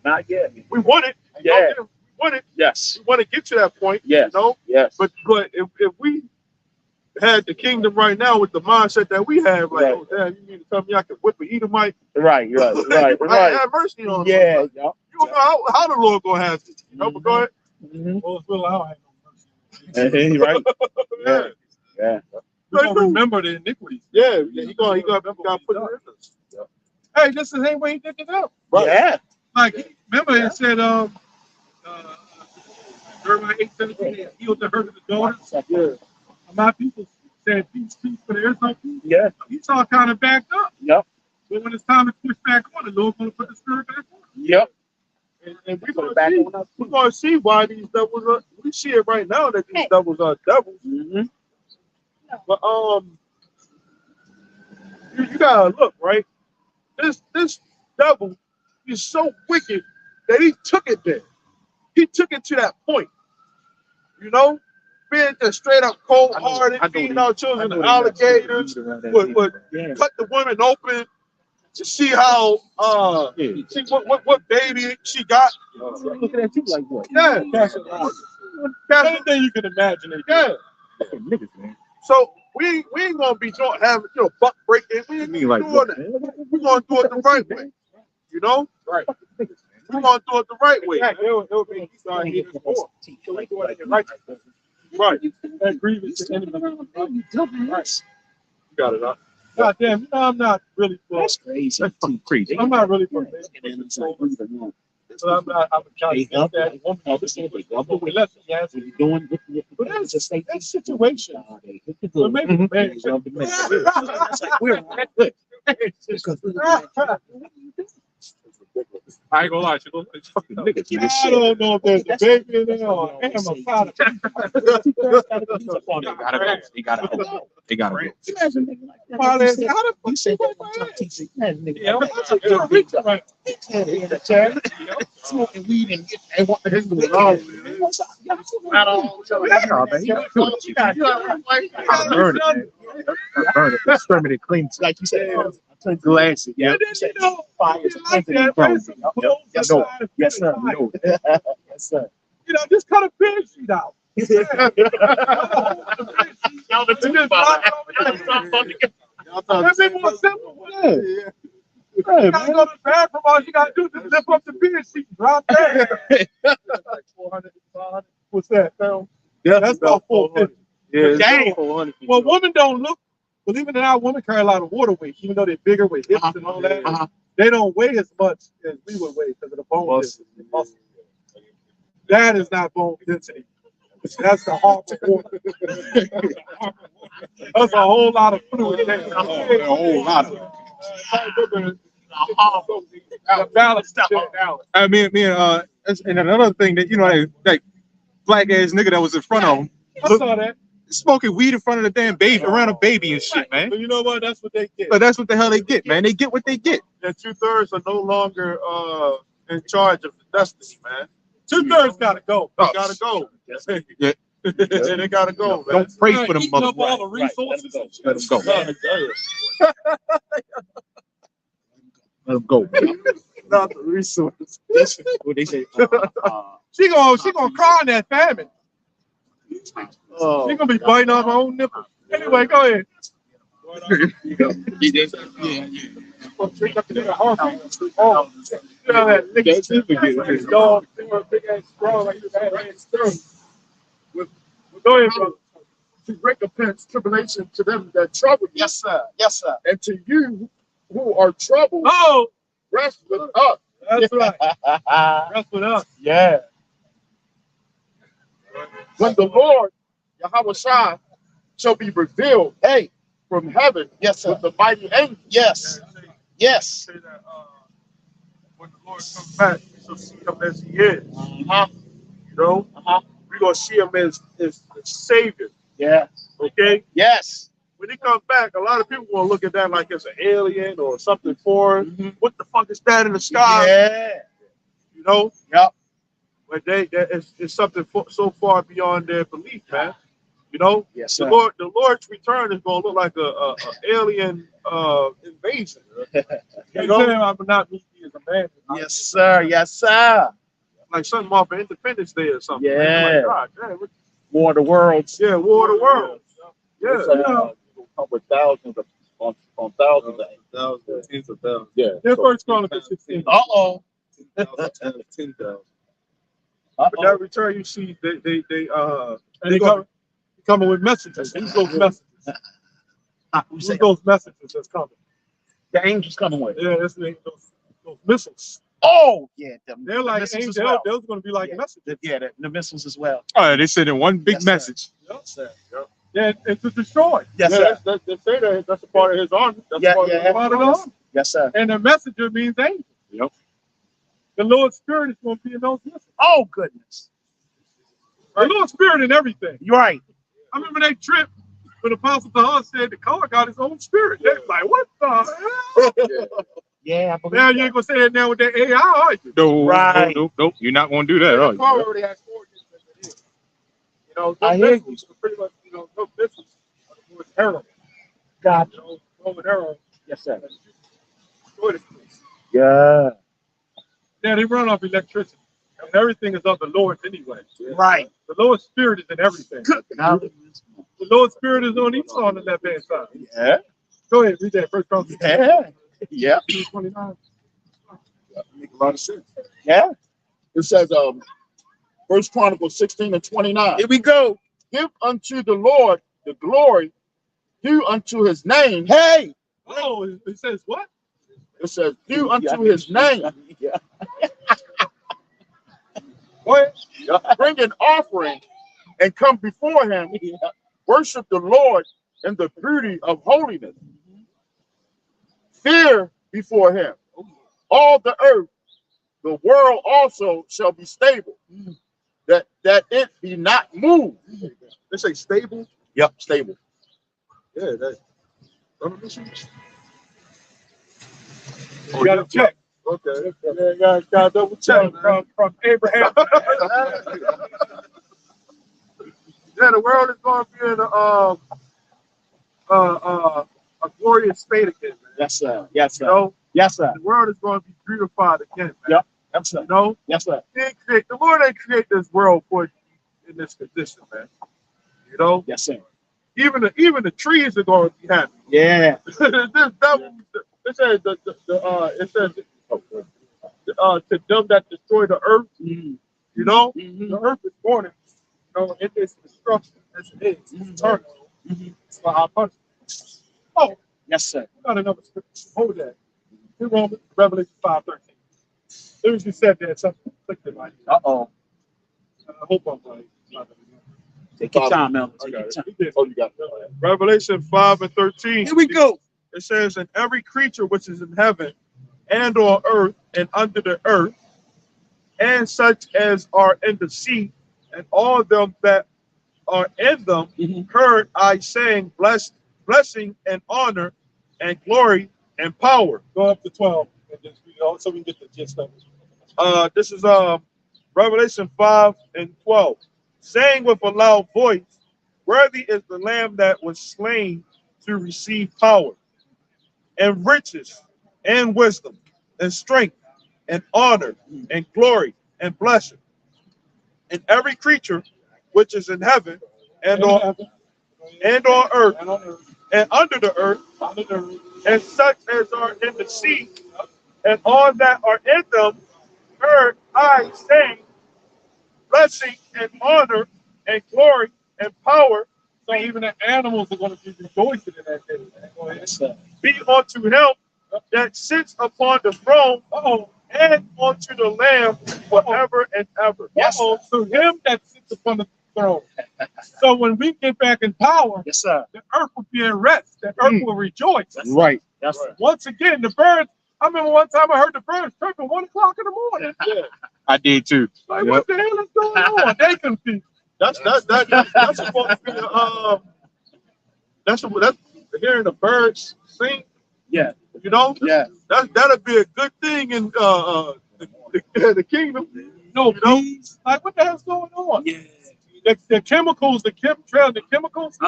Not yet. We want it. Yeah. We want it. Yes. We want to get to that point. Yes. You know. Yes. But if we had the kingdom right now with the mindset that we have, like, Right. oh damn, you mean to tell me I can whip an Edomite? Right. I have mercy on them. Yeah. You don't know how the Lord gonna have to. You know, but go ahead. Well, it's real, I don't have no mercy. Right. Yeah. Yeah. We're gonna remember the iniquities. Yeah. He gonna put it in us. Hey, this is the same way he did it up. Right. Yeah. Like, remember it said, Jeremiah 8:17, healed the hurt of the daughters. Yeah. My people said, peace for the Israel people. Yeah. Esau kind of backed up. Yep. But when it's time to push back on, the Lord going to put the spirit back on. Yep. And we're gonna see why these devils are. We see it right now that these devils are devils. Mm-hmm. But you gotta look, right. This devil is so wicked that he took it there. He took it to that point. You know, being just straight up cold hearted, feeding our children to alligators, would cut the women open to see how see what baby she got. Looking at you like what? Yeah. Anything you can imagine. Yeah. Niggas, man. So we ain't gonna be having buck breaking. We ain't doing that. We're gonna do it the right way. You know? Right. We're gonna do it the right way. It'll be Right. that grievous enemy. Right. You got it, huh? God damn, you know I'm not really for. That's crazy. That's too crazy. I'm not really for. So I'm a child. That woman, what you doing? But that's that situation. But maybe I ain't gonna lie, it's fucking niggas. I don't know if there's a baby in there or a father. They gotta go. They gotta go. You said smoking weed and want to do it wrong. Burn it, man. Burn it. Exterminate, clean. Like you said, Glass it. Yeah. Fire. Yes, sir. Yes, sir. Yes, sir. You know, just cut a pig sheet out. That'd be more simple. Yeah. You gotta go to the bathroom, all you gotta do is lift up the pig sheet and drop that. Like 400, 500. What's that, Phil? Yeah, That's about 450. Yeah, Dang. 400. Well, women don't look, believe it or not, women carry a lot of water weight, even though they're bigger with hips and all that. They don't weigh as much as we would weigh because of the bone density. Muscle. That is not bone density. That's the heart of water. That's a whole lot of fluid. A whole lot of it. Balance stuff out. I mean, and another thing that that black ass nigga that was in front of him, I saw that. smoking weed in front of the damn baby, around a baby and shit, man. But you know what? That's what they get. But that's what the hell they get, man. They get what they get. And 2/3 are no longer in charge of the destiny, man. 2/3 gotta go. They gotta go. Yeah. They gotta go, man. Don't pray for them Eating up all the motherfuckers. resources. Let them go. Let them go. Not the resources. What they say? She gonna cry in that famine. Oh. She gonna be biting off her own nipple. Anyway, go ahead. You know that nigga dog, big ass straw like this. Go ahead, brother. To recompense tribulation to them that trouble you. Yes, sir. Yes, sir. And to you who are troubled, Oh, rest with us. that's right. That's what up. Yeah. when the Lord, Yahweh Shai, shall be revealed, hey, from heaven, yes, with the mighty angels. Yes, yes. Say that when the Lord comes back, we shall see him as he is. Uh-huh. You know, we're gonna see him as the Savior. Yeah. Okay. Yes. When he comes back, a lot of people will look at that like it's an alien or something foreign. What the fuck is that in the sky? Yeah. You know. Yep. But it's something so far beyond their belief, man. You know. Yes, the sir. Lord's return is gonna look like a alien invasion. You know, I'm not me as a man. Yes, sir. Yes, sir. Like something off of Independence Day or something. Yeah. Like, God, damn, War of the Worlds. yeah, War of the Worlds. Yeah. It's come with thousands on thousands of Tens of thousands. Yeah. Their first Chronicles 16. Uh-oh. 10,000. But that return, you see, they And they coming with messages. Who's those messages? Who's those messages that's coming? The angels coming with. Yeah, that's those missiles. Oh, yeah. They're like missiles angels. as well. Those going to be like messages. Yeah, the missiles as well. Oh, they said in one big Yes, sir. message. Yeah, and to destroy. Yes, yeah, sir. they say that's a part of his army. That's Yeah, part yeah. of Part of the army. Yes, sir. And the messenger means angel. Yep. The Lord's Spirit is going to be in those missiles. Oh, goodness. The Lord's Spirit in everything. You're right. I remember that trip when Apostle Tahar said the car got his own spirit. They're like, what the hell? Yeah, I believe Now that. you ain't going to say that now with that AI, are you? No, Right. nope. You're not going to do that, are The car you? already has organs as it is. You know, I those hear missiles are pretty much, you know, those missiles are the Lord's arrow. God. You know, Roman arrow. Yes, sir. Destroy this place. Yeah. Yeah, they run off electricity. And everything is of the Lord's anyway. Right. The Lord's Spirit is in everything. Good. The Lord's Spirit is on each side on the left-hand side. Yeah. Go ahead, read that first Chronicles. Yeah. Yeah. 29. Make a lot of sense. Yeah. It says, First Chronicles 16 and 29. Here we go. Give unto the Lord the glory due unto his name. Hey. Oh, it says what? It says due unto his name. Yeah. What? Bring an offering and come before him. Worship the Lord in the beauty of holiness. Fear before him. All the earth, the world also shall be stable, that it be not moved. They say stable. Yep, stable. Yeah, that. You got to check. Okay. Yeah, got double check from Abraham. Yeah, the world is going to be in a glorious state again, man. Yes, sir. Yes, sir. You know, Yes, sir. the world is going to be beautified again, man. Yep. Yes, sir. You know, Yes, sir. the Lord ain't create this world for it to be in this condition, man. You know, Yes, sir. even the trees are going to be happy. Yeah. It says to them that destroy the earth. Mm-hmm. You know, Mm-hmm. the earth is born in, you know, in its destruction as it is. It's eternal. It's for our punishment. Oh, Yes, sir. not another scripture. Hold that. In Romans, Revelation 5:13. There was you said that something clicked in my ear. Uh-oh. I hope I'm right. Take your time, Elder. I Take got your it. time. You did. Oh, you got it. Revelation 5:13. Here we go. It says, and every creature which is in heaven and on earth and under the earth, and such as are in the sea, and all them that are in them, heard I saying, blessing and honor and glory and power. Go up to 12 and just read it all so we can get the gist of it. This is Revelation 5:12, saying with a loud voice, worthy is the Lamb that was slain to receive power and riches and wisdom and strength and honor and glory and blessing. And every creature which is in heaven and on earth and under the earth, and such as are in the sea, and all that are in them, heard I saying, blessing and honor and glory and power. So even the animals are going to be rejoicing in that day. Go ahead. Be unto him that sits upon the throne, and unto the Lamb forever and ever. Yes. To him that sits upon the throne. So when we get back in power, Yes, sir. the earth will be at rest. The earth will rejoice. Right. Yes, sir. Once again, the birds. I remember one time I heard the birds chirping 1 o'clock in the morning. Yeah. I did too. Like, Yep. what the hell is going on? They confused. That's supposed to be that's hearing the birds sing. Yeah. You know, Yeah. that'll be a good thing in the kingdom. No You know? bees. Like, what the hell's going on? Yeah. The chemicals, the chemtrails, the chemicals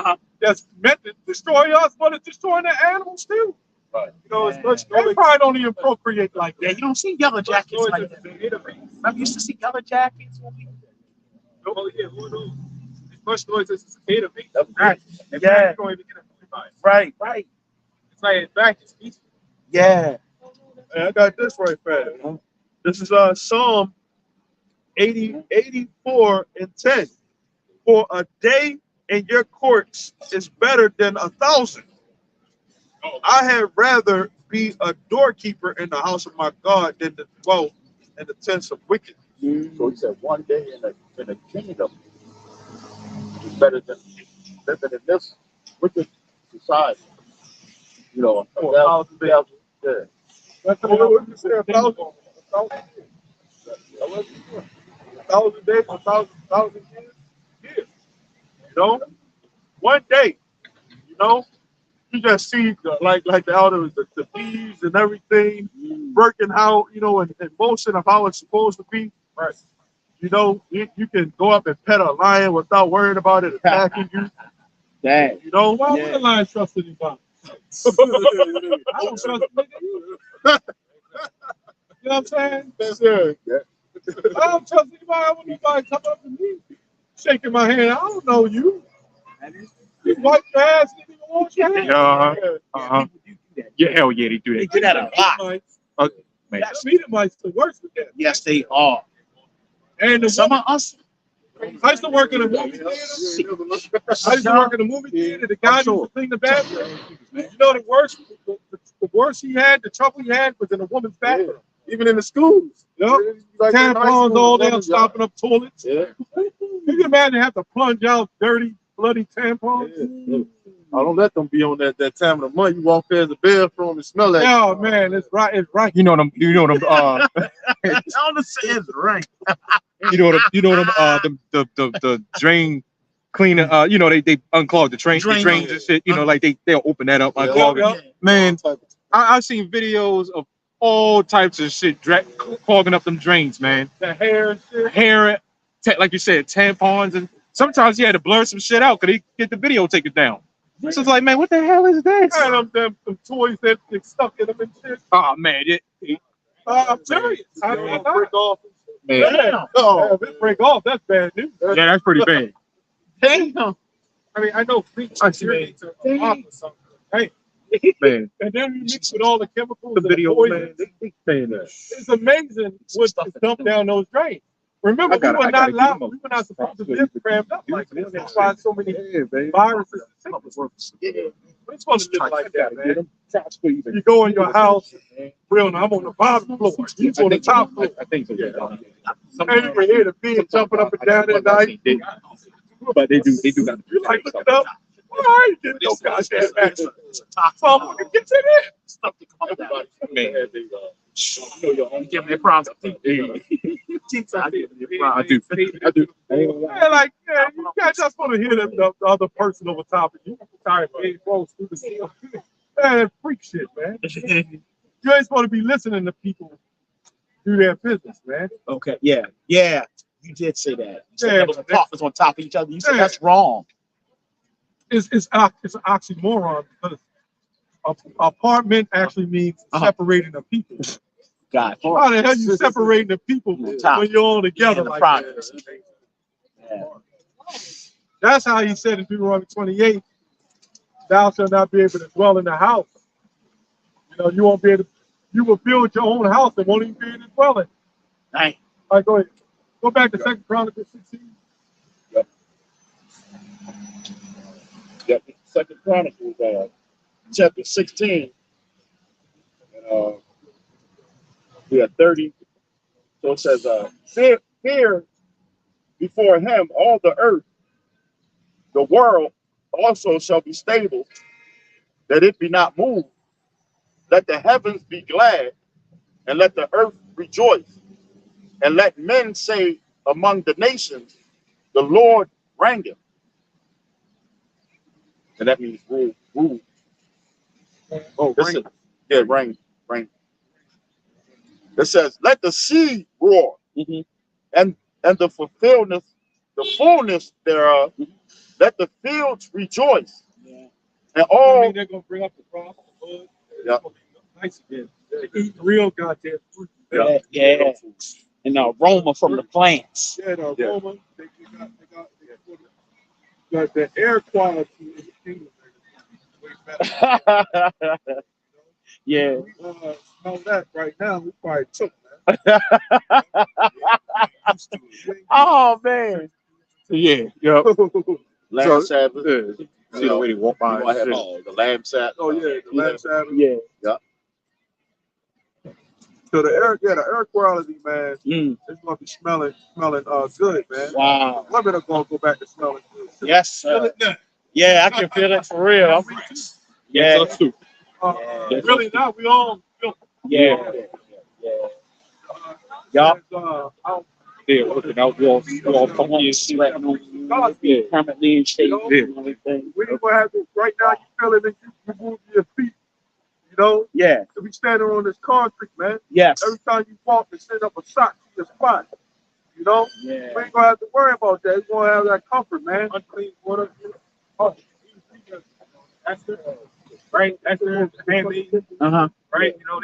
that's meant to destroy us, but it's destroying the animals too. Right. You know, it's much they probably don't even procreate like Yeah, that. you don't see yellow jackets like that. Remember, you used to see yellow jackets when we. Oh, yeah, who knows? As much noise as a cicada makes. Right. In Yeah. fact, you don't even get a by it. Right. Right. It's like, in fact, it's peaceful. Yeah. And I got this right fast. This is Psalm 84 and 10. For a day in your courts is better than 1,000. I had rather be a doorkeeper in the house of my God than to dwell in the tents of wicked. So he said, one day in the kingdom is better than living in this wicked society. You know, 1,000 days. Yeah. That's what you say, 1,000. 1,000 days, 1,000 years. Yeah. You know, one day. You know, you just see like the elders, the bees and everything working how, you know, in motion of how it's supposed to be. Right. You know, you can go up and pet a lion without worrying about it attacking you. Dang. You know, Why would a lion trust anybody? I don't trust nigga. You know what I'm saying? That's it. I don't trust anybody. I want nobody come up to me, shaking my hand. I don't know you. You wipe your ass and you wash your hands. Yeah, hell yeah, they do They that. do that a lot. Man. Meteorites the worst with that. Yes, they are. And the Some of us. I used to work in a movie theater. I used to work in a movie theater. The guy used to clean the bathroom. You know the worst he had, the trouble he had was in a woman's bathroom. Even in the schools. Yep. Like in high Tampons school, all day women's stopping up toilets. Yeah. You can imagine have to plunge out dirty, bloody tampons. Yeah. I don't let them be on that time of the month. You walk past the bathroom and smell that. Oh man, it's right. It's right. You know them. I don't say it's right. The drain cleaner. You know they unclog the drains and shit. You know, like they'll open that up, unclog it. Man, I've seen videos of all types of shit clogging up them drains, man. The hair and shit. Hair, like you said, tampons, and sometimes you had to blur some shit out because they get the video taken down. So it's like, man, what the hell is this? And them toys that they stuck in them and shit. Oh man, I'm serious. I break off. Man. Damn. Oh, if it break off, that's bad news. Yeah, that's pretty bad. Damn. I mean, I know freaks are serious or something. Hey, Man, and then you mix with all the chemicals. the and video, poisons. man, they saying that. It's amazing what is dumped down those drains. Remember, we were not allowed. We were not supposed to live crammed up like this. That's why so many viruses and sicknesses. We're supposed to live like that, man. You go in your house, real. I'm on the bottom floor. You on the top floor. I think so. Yeah. And you can hear the bees jumping up and down at night. But they do got You like look it up. Why are you getting no goddamn action? Motherfucker, get to there. Stuff to come out. man. You know your own. Give me a promise. I do. Man, like, yeah, you guys just want to hear the other person over top of you. Sorry, man. Close through the seal. Man, freak shit, man. You ain't supposed to be listening to people do their business, man. Okay. Yeah. Yeah. You did say that. You said Yeah. that was apartments on top of each other. You said Yeah. that's wrong. It's an oxymoron because apartment actually means separating the people. God. How the hell you separating the people when you're all together In the like projects. that? Yeah. That's how he said in Deuteronomy 28, thou shalt not be able to dwell in the house. You know, you won't be able to, you will build your own house and won't even be able to dwell in. Dang. All right, go ahead. Go back to 2 Chronicles 16. Yep. Second Chronicles, chapter 16. And, we are 30. So it says, fear before him all the earth, the world also shall be stable, that it be not moved. Let the heavens be glad, and let the earth rejoice. And let men say among the nations, the Lord reigneth. And that means rule, rule. Oh, This is, yeah, reign. It says, let the sea roar, and the fullness thereof, let the fields rejoice. And all they're gonna bring up the cross, the hood. Yeah. Nice again. Eat real goddamn fruit. Yeah. And the aroma from the plants. Yeah, the aroma. They got the air quality in the kingdom. Way better. Yeah. Smell that right now. We probably took Oh man. Yeah, yeah. Lamb Sabbath. Yeah. See the way they walk by. You might have the Lamb Sabbath. Oh yeah, the Lamb Sabbath. Yeah. So the air quality, man, it's gonna be smelling good, man. Wow. Women are gonna go back to smelling good. Yes, sir. Yeah, I can feel it for real. Yeah. Us too. Really now we all Yeah. Yup. Yeah, working out, we all funky and shit. Yeah. Permanently in shape and everything. we ain't gonna have to right now you feel it and you move your feet. You know? Yeah. To be standing on this concrete, man. Yes. Every time you walk and set up a sock to your spot. You know? Yeah. We ain't gonna have to worry about that. We're gonna have that comfort, man. Unclean water. Oh, Esther, right? Esther, handmaid, Uh-huh. right? You know,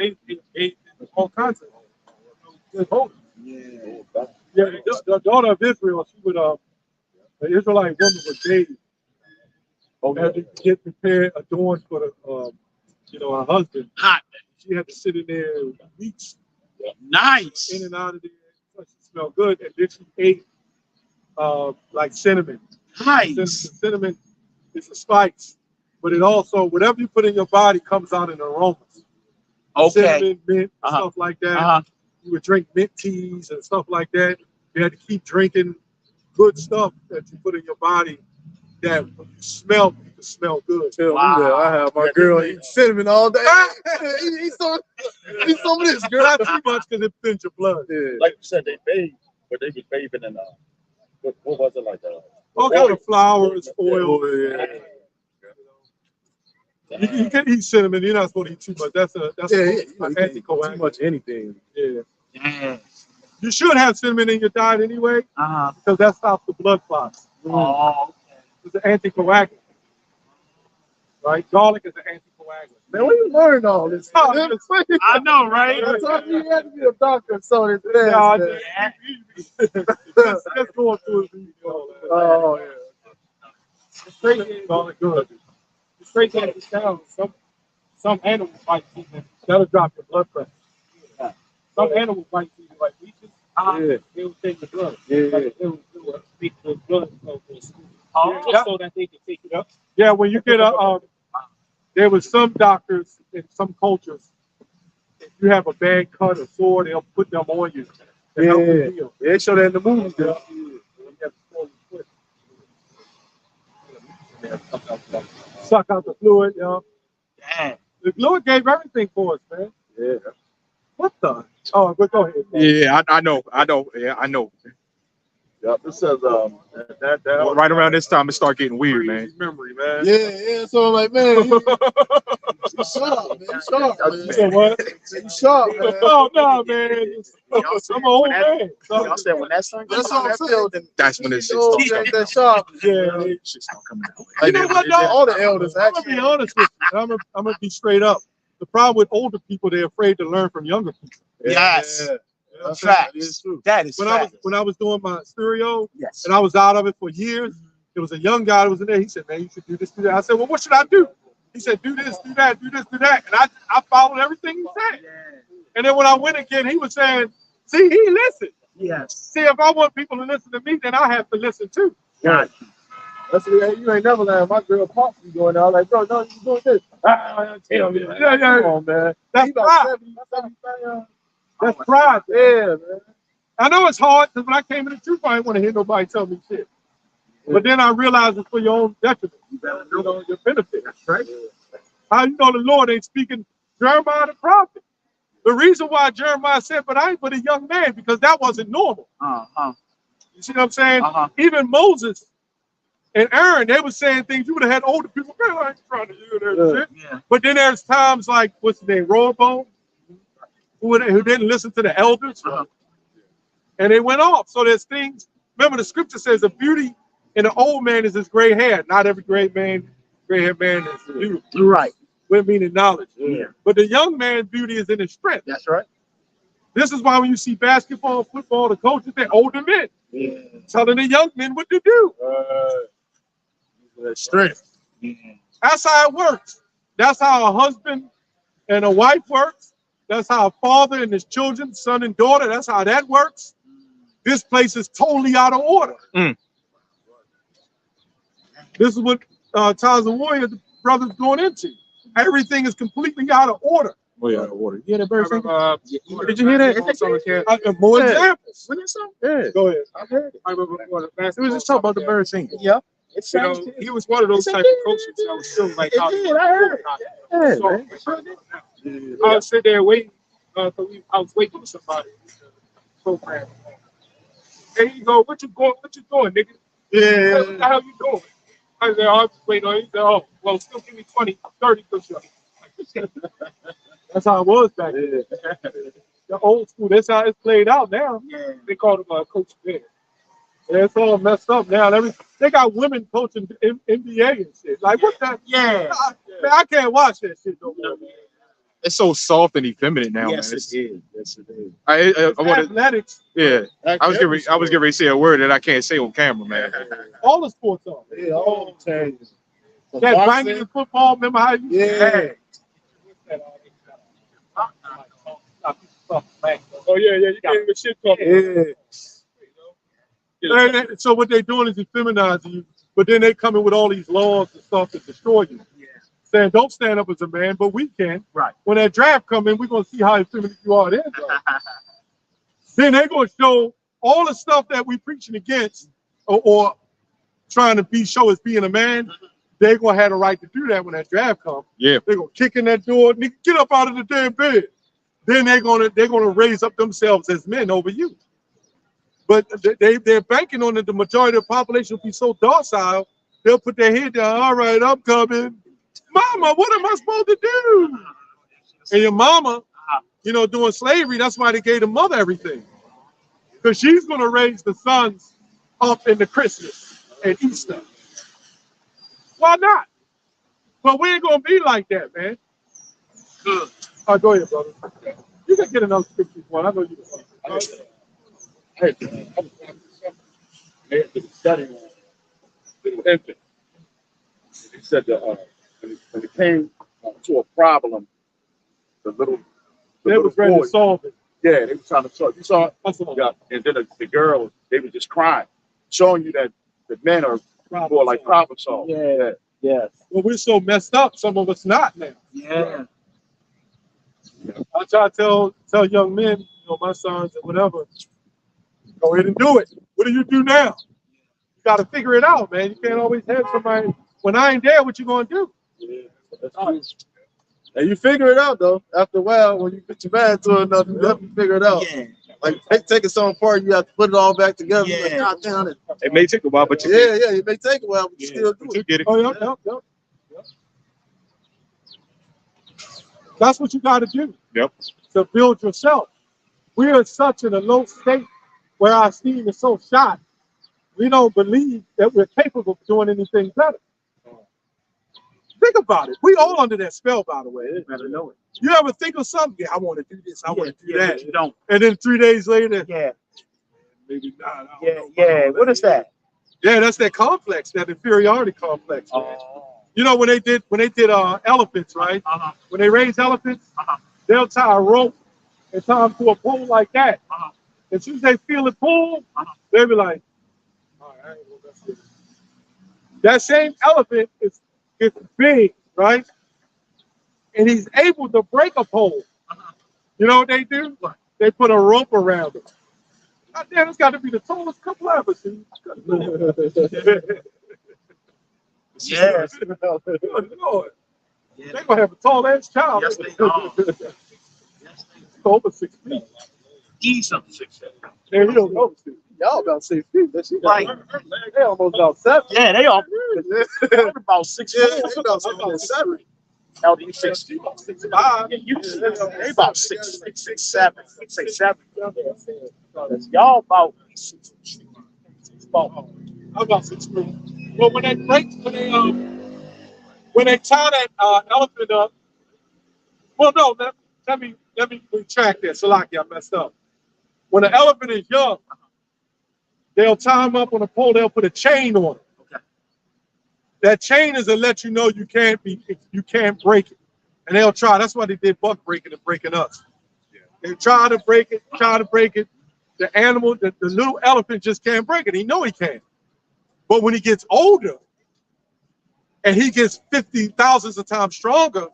they all kinds of good hope. Yeah, the daughter of Israel, she would the Israelite woman would bathe. Had to get prepared, adorned for the her husband. Hot. She had to sit in there weeks Nice. in and out of there. So she smelled good. And then she ate like cinnamon. Nice. Cinnamon is a spice, but it also, whatever you put in your body comes out in aromas. Okay. Cinnamon, mint, stuff like that. You would drink mint teas and stuff like that. You had to keep drinking good stuff that you put in your body that when you smell, you can smell good. Tell me that I have my girl eat cinnamon all day. eat some of this, girl. Not too much because it thins your blood. Yeah. Like you said, they bathe, but they be bathing in what was it like? All kind of flowers, oil. Yeah. You can eat cinnamon. You're not supposed to eat too much. That's an anticoagulant. Too much anything. Yeah. You should have cinnamon in your diet anyway, because that stops the blood clots. Oh. It's an anticoagulant. Right? Garlic is an anticoagulant. Man, where you learn all this? I know, right? I thought you had to be a doctor or something. Let's go through it. Oh, yeah. The straight garlic good. The straight can't be down. Some animals might see them. That'll drop your blood pressure. Some animals might see like leeches. They will take the blood. Like, they will make the blood flow to the school. So that they can take it up. Yeah, when you get there was some doctors in some cultures, if you have a bad cut or sore, they'll put them on you. To help you heal. They show that in the movies. Suck out the fluid, you know. Damn. The fluid gave everything for us, man. Yeah. What the? Oh, but go ahead. Yeah, I know. Yeah, I know. Yep, it says that Right around this time, it start getting weird, man. Memory, man. Yeah. So I'm like, man, you sharp, man. You sharp, man. You said what? You sharp, man. Oh no, man. I'm an old man. y'all said when that sun That's what I'm saying. That's when this shit Oh, starts ain't that sharp. Yeah. shit start coming out. You know what, though? All the elders I'm gonna actually. be honest with you. I'm gonna be straight up. The problem with older people, they're afraid to learn from younger people. Yes. That's Facts. That is true. That is facts. When I was doing my stereo, Yes. and I was out of it for years, there was a young guy that was in there. He said, "Man, you should do this, do that." I said, "Well, what should I do?" He said, "Do this, do that, do this, do that." And I followed everything he said. And then when I went again, he was saying, "See, he listened. Yes. See, if I want people to listen to me, then I have to listen too." Got you. That's what you ain't never learned. My girl pops me going out like, bro, no, you doing this. Tell me. Yeah. Come on, man. That's He pride. 70, That's pride. Man. yeah, man. I know it's hard because when I came in the truth, I didn't want to hear nobody tell me shit. But then I realized it's for your own detriment. You know, your benefit. That's right. How you know the Lord ain't speaking Jeremiah the prophet? The reason why Jeremiah said, but I ain't but a young man, because that wasn't normal. You see what I'm saying? Even Moses and Aaron, they were saying things. You would have had older people, man, I ain't trying to hear that shit. Yeah. But then there's times like, what's his name, Rehoboam, who didn't listen to the elders, and they went off. So there's things, remember the scripture says the beauty in an old man is his gray hair. Not every gray haired man is beautiful. Right. With meaning knowledge. Yeah. But the young man's beauty is in his strength. That's right. This is why when you see basketball, football, the coaches, they're older men. Yeah. Telling the young men what to do. Strength. Yeah. That's how it works. That's how a husband and a wife works. That's how a father and his children, son and daughter, that's how that works. This place is totally out of order. This is what Times of Warrior, the brothers going into. Everything is completely out of order. Way out of order. You hear that bird singing? Did you hear that? More examples. What is that? Yeah. Go ahead. I heard it. I remember We was just talking about the bird singing. Yeah. It You know, sounds good. he was one of those type of coaches that was still like, It did, I heard it. Yeah, So, man. I was sitting there waiting. I was waiting for somebody to program. There you go. What you doing, nigga? Yeah. What the hell you doing? I said, I'll just wait on you. He said, oh, well, still give me 20, 30 push-ups. That's how it was back then. The old school, that's how it's played out now. Yeah. They called him Coach Bear. Yeah, it's all messed up now. They got women coaching NBA and shit. Like, what that? Yeah. Man, I can't watch that shit no more. It's so soft and effeminate now, Yes, man. it is. Yes, it is. I want to. Athletics, Yeah, I was getting ready to say a word that I can't say on camera, man. all the sports are. Yeah, all changes. That banging in football, remember how you Yeah. Oh, yeah, you can't even shit talk. Yeah. So what they're doing is effeminizing you, but then they come in with all these laws and stuff to destroy you. Yeah. Saying don't stand up as a man, but we can. Right. When that draft come in, we're gonna see how effeminate you are then. Then they're gonna show all the stuff that we preaching against or trying to show as being a man. They're gonna have the right to do that when that draft comes. Yeah. They're gonna kick in that door, nigga, get up out of the damn bed. Then they're gonna raise up themselves as men over you. But they're banking on it. The majority of the population will be so docile, they'll put their head down. All right, I'm coming. Mama, what am I supposed to do? And your mama, doing slavery, that's why they gave the mother everything. Because she's going to raise the sons up into Christmas and Easter. Why not? But we ain't going to be like that, man. Good. Go ahead, brother. You can get another 61. I know you can. Hey, they studying little infant. He said that when it came to a problem, the little ready boy, to solve it. yeah, they were trying to solve. You saw it? Yeah. And then the girls, they were just crying, showing you that the men are more like problem solvers. Yeah. Yes. Well, we're so messed up. Some of us not now. Yeah. I try to tell young men, my sons and whatever, go ahead and do it. What do you do now? You got to figure it out, man. You can't always have somebody. When I ain't there, what you gonna do? Yeah, that's true. And you figure it out though. After a while, when you put your man to enough, you have to figure it out. Yeah. Like taking something apart, you have to put it all back together. Yeah. Like, God damn it. It may take a while, but you Yeah, it may take a while, but you still do but you it. get it. Oh, yeah. That's what you got to do. Yep. To build yourself. We are such in a low state where our esteem is so shot. We don't believe that we're capable of doing anything better. Think about it. We all under that spell, by the way. You better know it. You ever think of something? Yeah, I want to do this. I want to do that. But you don't. And then 3 days later, Yeah. maybe not. What is that? Yeah, that's that complex, that inferiority complex. Man. When they did elephants, right? When they raise elephants, they'll tie a rope and tie them to a pole like that. As soon as they feel it pull, they'll be like, all right, I ain't gonna mess with it. That same elephant is big, right? And he's able to break a pole. You know what they do? They put a rope around it. God damn, it's got to be the tallest couple ever seen. Yeah. Good Lord. They're gonna have a tall ass child. Yes, they are. Over 6 feet. He's up 6 feet. There he don't know. Y'all about 6 feet. That's Right. They almost about 7. Yeah, they are. They're about 6 Yeah, feet. they about 7. LD 6 feet. 6'5". Yeah, they about 6, 7. 6, 7. Y'all about 6 feet. I'm about 6 feet. Well, when they tie that elephant up, well, no, let me retract that. Salaki, I messed up. When an elephant is young, they'll tie him up on a pole. They'll put a chain on it. Okay. That chain is to let you know you can't break it, and they'll try. That's why they did buck breaking and breaking us. They try to break it. The animal, the little elephant just can't break it. He know he can't. But when he gets older, and he gets 50,000s of times stronger,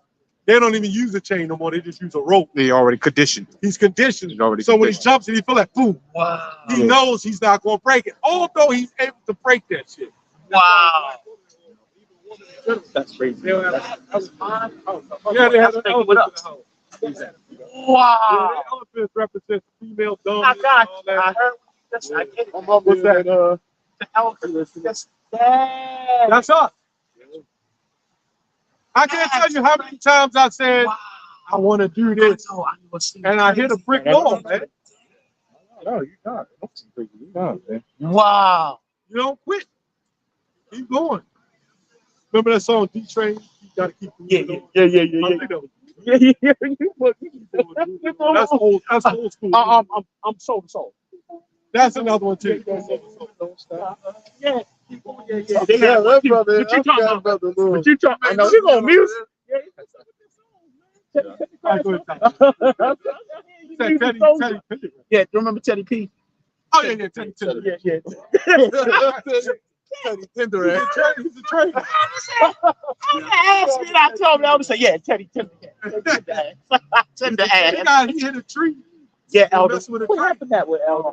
they don't even use a chain no more. They just use a rope. They already conditioned. He's conditioned. He's already So when he conditioned. jumps and he feel like boom, Wow. he knows he's not going to break it. Although he's able to break that shit. Wow. That's crazy. Yeah, they had That's an making elephant with us. in the house. Wow. Yeah, the elephant represents female I dominance. got and all you. I that. heard. That's, I get it. What's that? The elephant. That's us. I can't tell you how many times I said, Wow. I want to do this, and I hit a brick wall, man. No, you're not. You're not, man. Wow. You don't quit. Keep going. Remember that song, D-Train? You got to keep moving. Yeah. That's old school. I'm so. That's another one, too. Yeah. Yeah, that brother. What you talking about? Brother, What you talking? I know You gonna music? Teddy P. Yeah, you remember Teddy P? Oh, yeah, Teddy P. Yeah. Teddy Tinder. He's a trainer. Ask me, and I told him, I would say, yeah, Teddy Tinder. He hit a tree. Yeah, Don't Elder. mess with a What tree. happened that with Elder?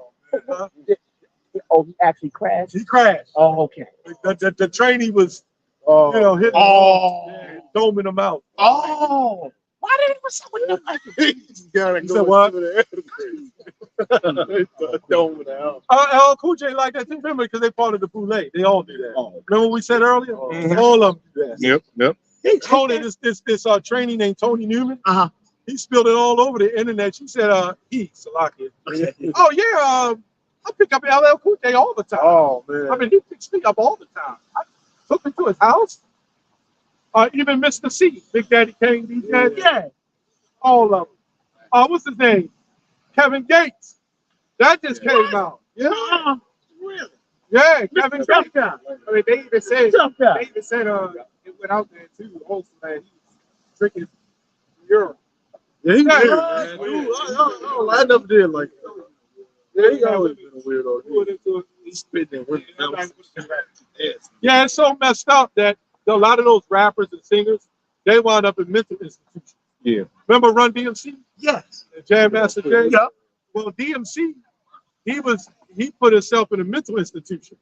Oh, he actually crashed? He crashed. Oh, okay. The trainee was, hitting him, doming him out. Oh. Why did it was so with like He said what? Cool J like that too. Remember, because they part of the boule. They all do that. Remember what we said earlier? All of them do that. Yep. He told it this trainee named Tony Newman. Uh-huh. He spilled it all over the internet. She said, Salakia. Oh yeah, I pick up LL Cool J all the time. Oh man. I mean, he picks me up all the time. I took him to his house. Even Mr. C, Big Daddy Kane, DJ. Yeah. All of them. What's his name? Kevin Gates. That just came out. Yeah. Really? Yeah, Kevin Gates. Guy. I mean, they even said Tough guy. it went out there too. The host man, he was drinking Europe. Yeah, he weird, Yeah. man. I never did like that. Yeah, he always been a weirdo. He's spitting in women. Yeah, it's so messed up that a lot of those rappers and singers, they wound up in mental institutions. Yeah. Remember Run DMC? Yes. Jam Master Jay? Yeah. Well, DMC, he put himself in a mental institution.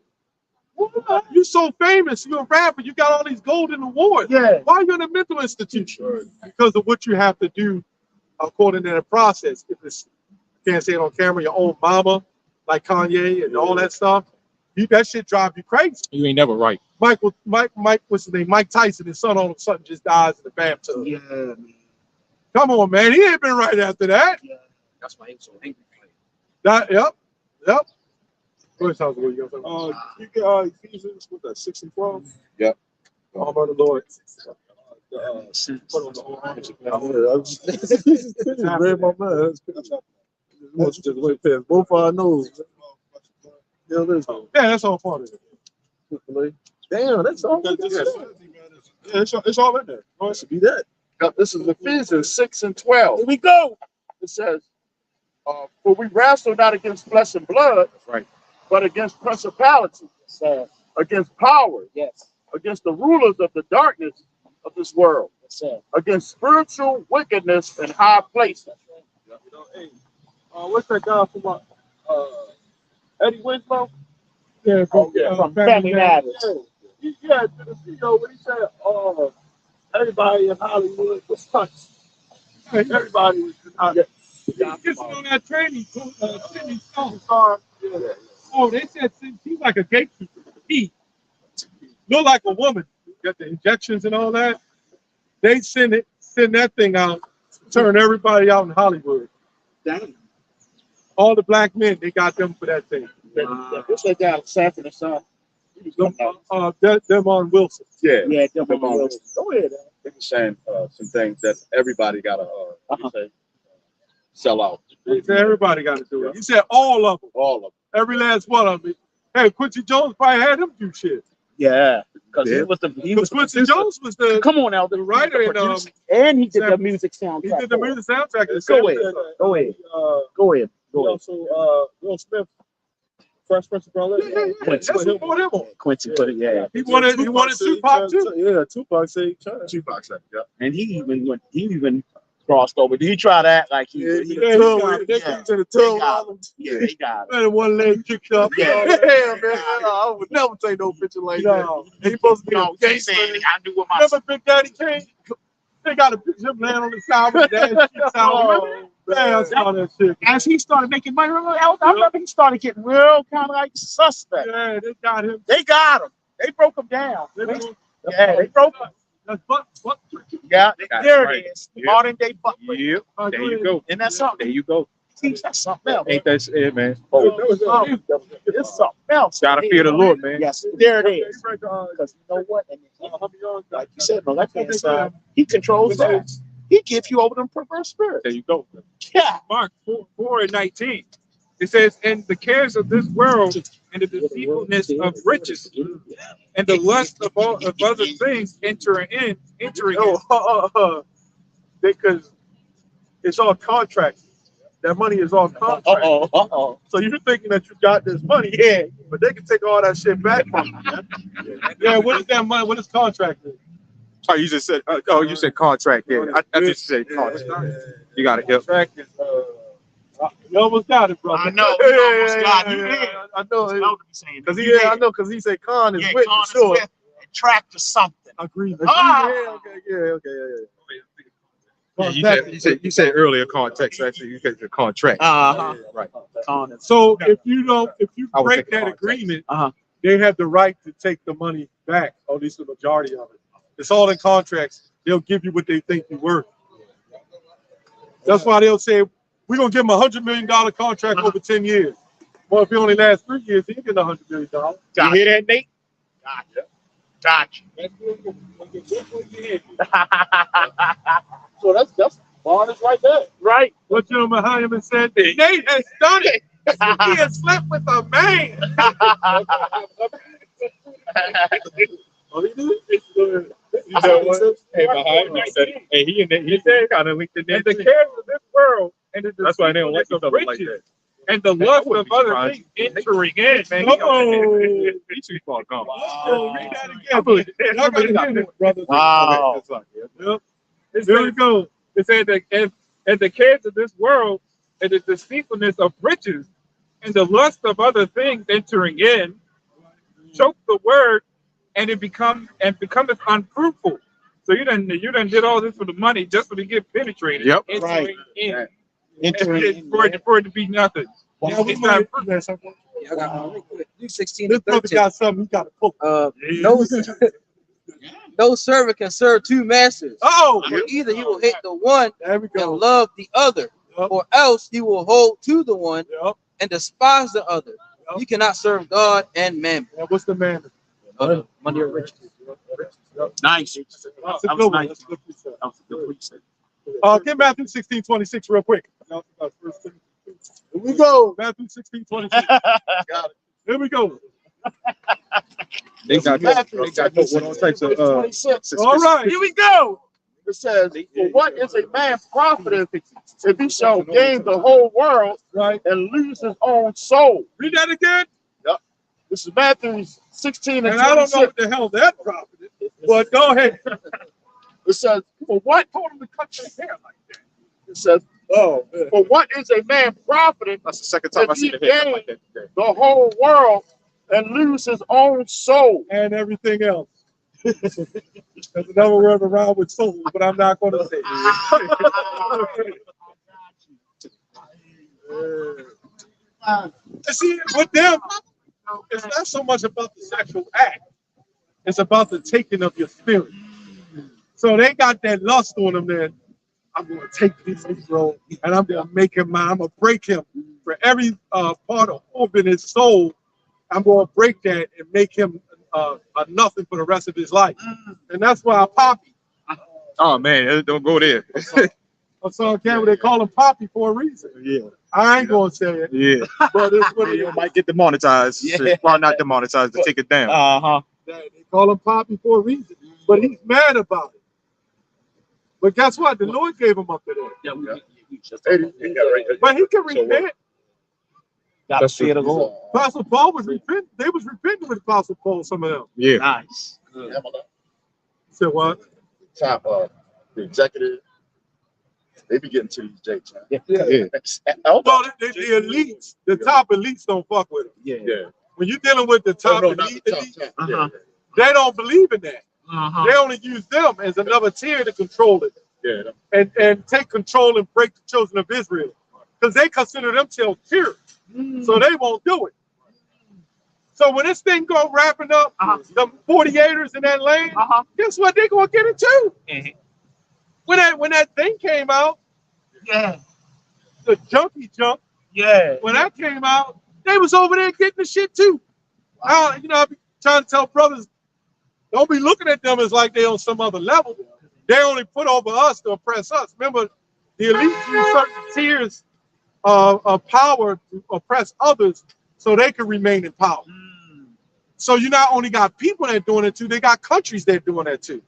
You so famous, you're a rapper, you got all these golden awards. Yeah. Why are you in a mental institution? Because of what you have to do according to the process. If it's, you can't say it on camera, your own mama, like Kanye and all that stuff, that shit drive you crazy. You ain't never right. Mike, what's his name? Mike Tyson, his son all of a sudden just dies in the bathtub. Yeah, man. Come on, man. He ain't been right after that. Yeah. That's why he was so angry. Yep. Where's house where you go? You can Ephesians with that 6 and 12. Yep. All by the Lord. I just read my mind. Just went past both our noses. Yeah, that's all part of it. Damn, that's all. Yeah, it's all in there. It should be that. Now, this is Ephesians 6 and 12. Here we go. It says, for we wrestle not against flesh and blood, Right. but against principalities, against powers, Yes. against the rulers of the darkness of this world, against spiritual wickedness in high places. What's that guy from Eddie Winslow? Yeah, Oh, yeah, from Family Matters. Yeah, you know, when he said, everybody in Hollywood was touched. Everybody was touched. He gets on that training song. Yeah. Oh, they said he's like a gatekeeper. He look like a woman. Got the injections and all that. They send that thing out, turn everybody out in Hollywood. Damn. All the black men, they got them for that thing. This was down in Sanford and Son. Them on Wilson. Yeah. Yeah, them on. Go ahead. They were saying some things that everybody gotta sell out. They said everybody got to do it. You said all of them. All of them. Every last one of them. Hey, Quincy Jones probably had them do shit. Yeah, because Yeah. he was Quincy Jones was the Come on, Elder. the writer and and he did the music soundtrack. he did the music soundtrack. Go ahead. Go ahead. Go ahead. Go ahead. Also, Will Smith, Fresh Prince of Bel-Air. That's what he put him on. Quincy put it. Yeah, He wanted Tupac too. Yeah, Tupac said Tupac said, yeah. and he even crossed over. Did he try to act like he? Yeah, he he got in the tub. Yeah, he got it. And one leg kicked up. Yeah. Yeah, man. I would never take no picture like that. He supposed to be a No, he gangster. said I knew what my. Remember Big Daddy Kane? They got a picture of him laying on the side with his ass cheeks out. Man, I saw that shit. As he started making money, I remember he started getting real kind of like suspect. Yeah, they got him. They got him. They broke him down. They broke- Yeah, they broke him. That's butt. Yeah, That's there right. it is. Yeah. Modern day buck. Yep. There you go. And that's something. There you go. That's something else. Ain't that it, man? It's something else. Gotta fear the Lord, man. Yes, there it is. Because you know what? And like you said, on the left hand side, he controls those. He gives you over them perverse spirits. There you go. Yeah. Mark 4:19. It says, and the cares of this world and the deceitfulness of riches and the lust of other things entering in. Because it's all contracts. That money is all contracts. So you're thinking that you got this money, yeah, but they can take all that shit back from you, man. Yeah, what is that money? What is contract? Oh, you just said. You said contract. Yeah, I just said contract. You got it. Yep. Contract is, You almost got it, brother. I know. You almost got it. You did. I know. I know what you're saying. I know, because he said con is Yeah, with con for sure. is with and track to something. Agreement. Ah! Yeah. You said earlier contract. So actually, you get the contract. Right. Con is. So if you I would break think that contract. agreement, Uh-huh. they have the right to take the money back, or at least the majority of it. It's all in contracts. They'll give you what they think you're worth. That's why they'll say, we're going to give him $100 million contract over 10 years. Well, if he only lasts 3 years, he can get $100 million. You hear that, Nate? Gotcha. So that's bond is right there. Right. What gentleman Hyman said, Nate has done it. He has slept with a man. Oh, he did? You know what? Hey, behind me said, hey, he said kind of linked in there. And the cares of this world and the That's why they don't like deceitfulness each of other like riches that. and the lust of other things entering in, man. He's too far gone. Oh, read that again. Y'all gotta hear this, brother. Wow. Here we go. It said that and the cares of this world and the deceitfulness of riches and the lust of other things entering in choke the word and it becometh unfruitful. So you done did all this for the money just for to get penetrated. Yep. Entering in. Entering in. For it to be nothing. Yeah, It's not fruitful. I got Luke 16 This to brother 13. got something he got to pull. No servant can serve two masters. Oh, For either he will hate the one there we and go. love the other, Yep. or else he will hold to the one Yep. and despise the other. Yep. You cannot serve God and mammon. And what's the man? Money or riches. Nice. That's a That good was one. nice. That's a good precept. That was a good precept. Get Matthew 16:26 real quick. Here we go. Matthew 16:26. Here we go. They got all types of 26. All right. Here we go. It says, for what is a man profited if he shall gain the whole world Right. and lose his own soul? Read that again. This is Matthew 16 And I don't know what the hell that prophet is, but go ahead. It says, for what? Told him to cut your hair like that. It says, Oh, man. For what is a man profited That's the second time I if he seen a haircut like gain that today. the whole world and lose his own soul? And everything else. There's another word around with soul, but I'm not going to say it. See, with them, it's not so much about the sexual act. It's about the taking of your spirit. So they got that lust on them that I'm going to take this Negro and I'm going to make him mine. I'm going to break him for every part of organ in his soul. I'm going to break that and make him a nothing for the rest of his life. And that's why Poppy. Oh man, don't go there. On some camera, they call him Poppy for a reason. Yeah. I ain't going to say it. Yeah. But it's what it You is. might get demonetized. Yeah. Well, not demonetized, to take it down. Uh-huh. They call him Poppy for a reason. But he's mad about it. But guess what? The Lord gave him up to that. Yeah, we just But he can repent. Gotta see it go. Apostle Paul was repenting. They was repenting with Apostle Paul, some of them. Yeah. Nice. He said what? Top the executive. They be getting to these Jakes. Yeah. Well, the elites, the top elites don't fuck with him. Yeah. When you're dealing with the top elite, they don't believe in that. They only use them as another tier to control it. Yeah. And take control and break the children of Israel. Because they consider themselves pure. So they won't do it. So when this thing go wrapping up, the 48ers in that lane, guess what? They're gonna get it too. When that thing came out, the junkie jump, when that came out, they was over there getting the shit too. I be trying to tell brothers, don't be looking at them as like they on some other level. They only put over us to oppress us. Remember, the elite use certain tiers of power to oppress others so they can remain in power. So you not only got people that doing it too, they got countries that doing that too.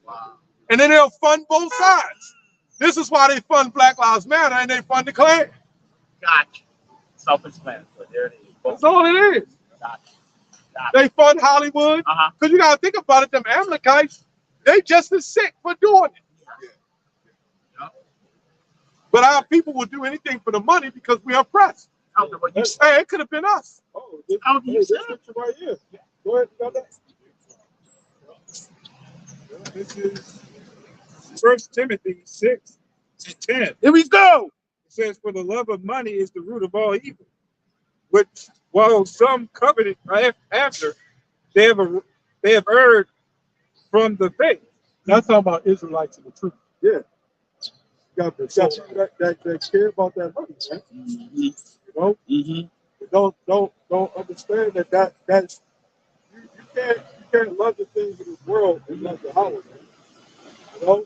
And then they'll fund both sides. This is why they fund Black Lives Matter and they fund the Klan. Gotcha. Self-explanatory. There it is. That's all it is. Gotcha. They fund Hollywood. Because you got to think about it, them Amalekites, they just as sick for doing it. But our people will do anything for the money because we are oppressed. Hey, it could have been us. Oh, this picture right here. Go ahead, go that. This is 1 Timothy 6:10. Here we go. It says, "For the love of money is the root of all evil, which while some coveted after, they have erred from the faith." That's talking about Israelites and the truth. Yeah. Got that care about that money, man. You know? Don't understand that's you can't love the things of this world and love the Yahweh, man. You know?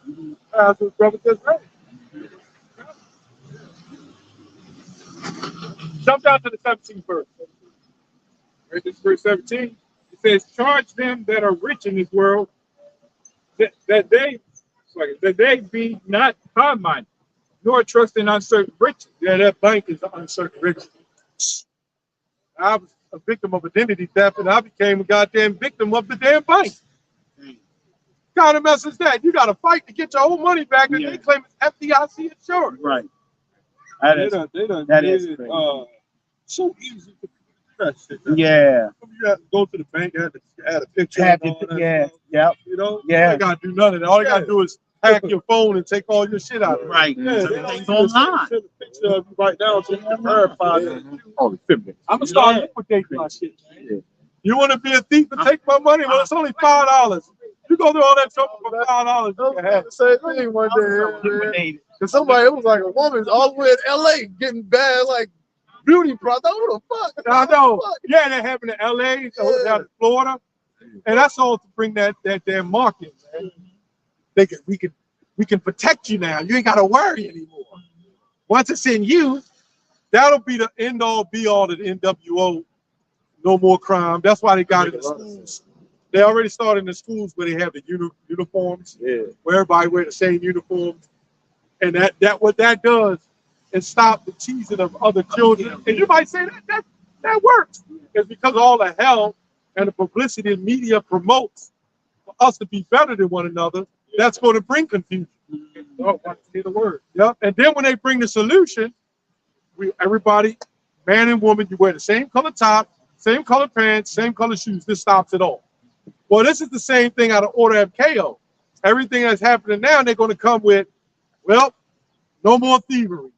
That's what brother just read. Jump down to the 17th verse. Right, this is verse 17. It says, "Charge them that are rich in this world that they be not high-minded, nor trust in uncertain riches." Yeah, that bank is uncertain riches. I was a victim of identity theft, and I became a goddamn victim of the damn bank. What kind of mess is that? You got to fight to get your own money back, and they claim it's FDIC insurance. Right. They done that is made it, crazy. so easy to that shit. Yeah. You have to go to the bank, you have to add a picture. Have and all it, that yeah. stuff. Yep. You know? Yeah. They got to do none of that. All they got to do is hack your phone and take all your shit out of it. Right. Yeah, So they everything's don't even online. send a picture of you right now so you can verify that. I'm gonna start liquidating my shit. Man. You want to be a thief and take my money? Well, it's only $5. You go through all that trouble for $5. You can have The same thing one day. Cause somebody, it was like a woman all the way in LA getting bad like beauty products. What the fuck? I know. Yeah, that happened in LA, so down in Florida. And that's all to bring that damn market, man. We can protect you now. You ain't gotta worry anymore. Once it's in you, that'll be the end all be all of the NWO. No more crime. That's why they got it in the schools. They already started in the schools where they have the uniforms, where everybody wear the same uniforms. And that what that does is stop the teasing of other children. And you might say that works. It's because all the hell and the publicity the media promotes for us to be better than one another, that's going to bring confusion. Oh, want to see the word. Yep. And then when they bring the solution, everybody, man and woman, you wear the same color top, same color pants, same color shoes. This stops it all. Well, this is the same thing out of Order of KO. Everything that's happening now, they're going to come with, well, no more thievery,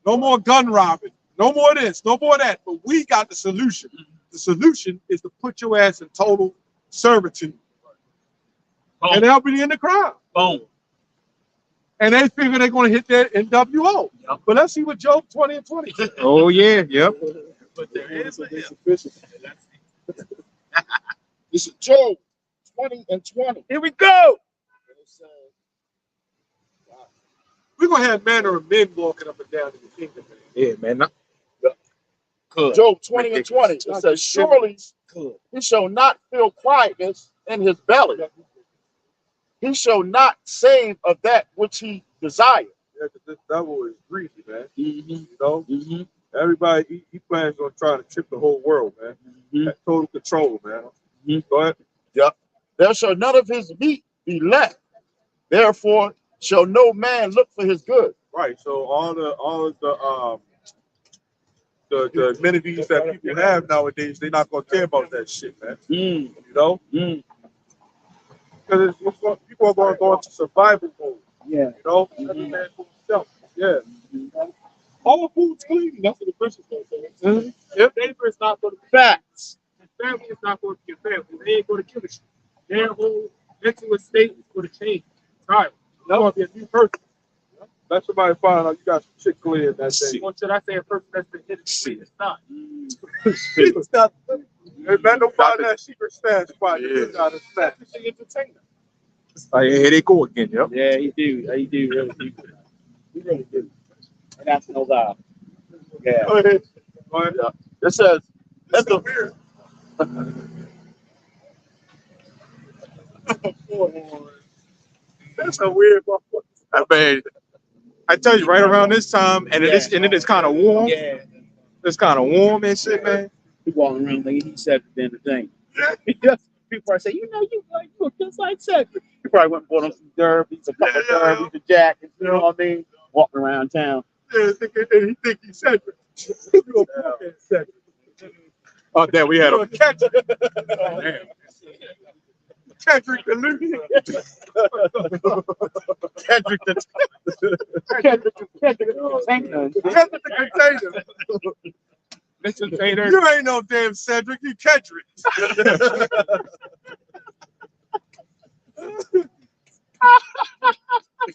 no more gun robbing, no more this, no more that. But we got the solution. The solution is to put your ass in total servitude. Boom. And they'll be in the crowd. Boom. And they figure they're going to hit that NWO. Yep. But let's see what Job 20 and 20 says. Oh yeah, yep. But there is a him. This is Job 20 and 20. Here we go. We're going to have manner of men walking up and down in the kingdom. Man. Yeah, man. Good. Job 20 and 20. It says, surely he shall not feel quietness in his belly. He shall not save of that which he desires. Yeah, 'cause this devil is greedy, man. Mm-hmm. You know, Mm-hmm. everybody he plans on trying to tip the whole world, man. Mhm. That total control, man. Mhm. Go ahead. There shall none of his meat be left. Therefore shall no man look for his good. Right. So all of the amenities that people have nowadays, they're not gonna care about that shit, man. Mm. You know, Mm. because people are going to go into survival mode. Yeah. You know, every man for himself. Yeah. All food's clean. That's what the Christians say. Mm-hmm. Your neighbor is not going to be Facts. his family is not going to be your family. They ain't going to kill you. Their whole mental state is going to change. Right. You're going to be a new person. Let somebody find out you got some shit clear in that day. Or should I say a person that's been hit it's not. It's not. There's not nobody that secret stash spot. Yeah. You got a stash. That's the entertainer. Here they go again. Yep. Yeah, he do. He do. Really do. He really do. And that's no lie. Yeah. Go ahead. Go ahead. It says, That's let the, weird. That's a weird motherfucker. I mean, I tell you, right around this time, and it is kind of warm. Yeah. It's kind of warm and shit, man. He walking around thinking he's Cedric than the thing. People probably say, you look just like Cedric. He probably went and bought him some derbies, a couple derbies, a jacket, you know what I mean? Walking around town. Yeah, and he think he's Cedric. You a punk ass Cedric. Oh, damn, we had You a a Kendrick. damn. Kendrick the Looney. Kendrick the Kendrick the Container. Entertainer. You ain't no damn Cedric, you Kendrick.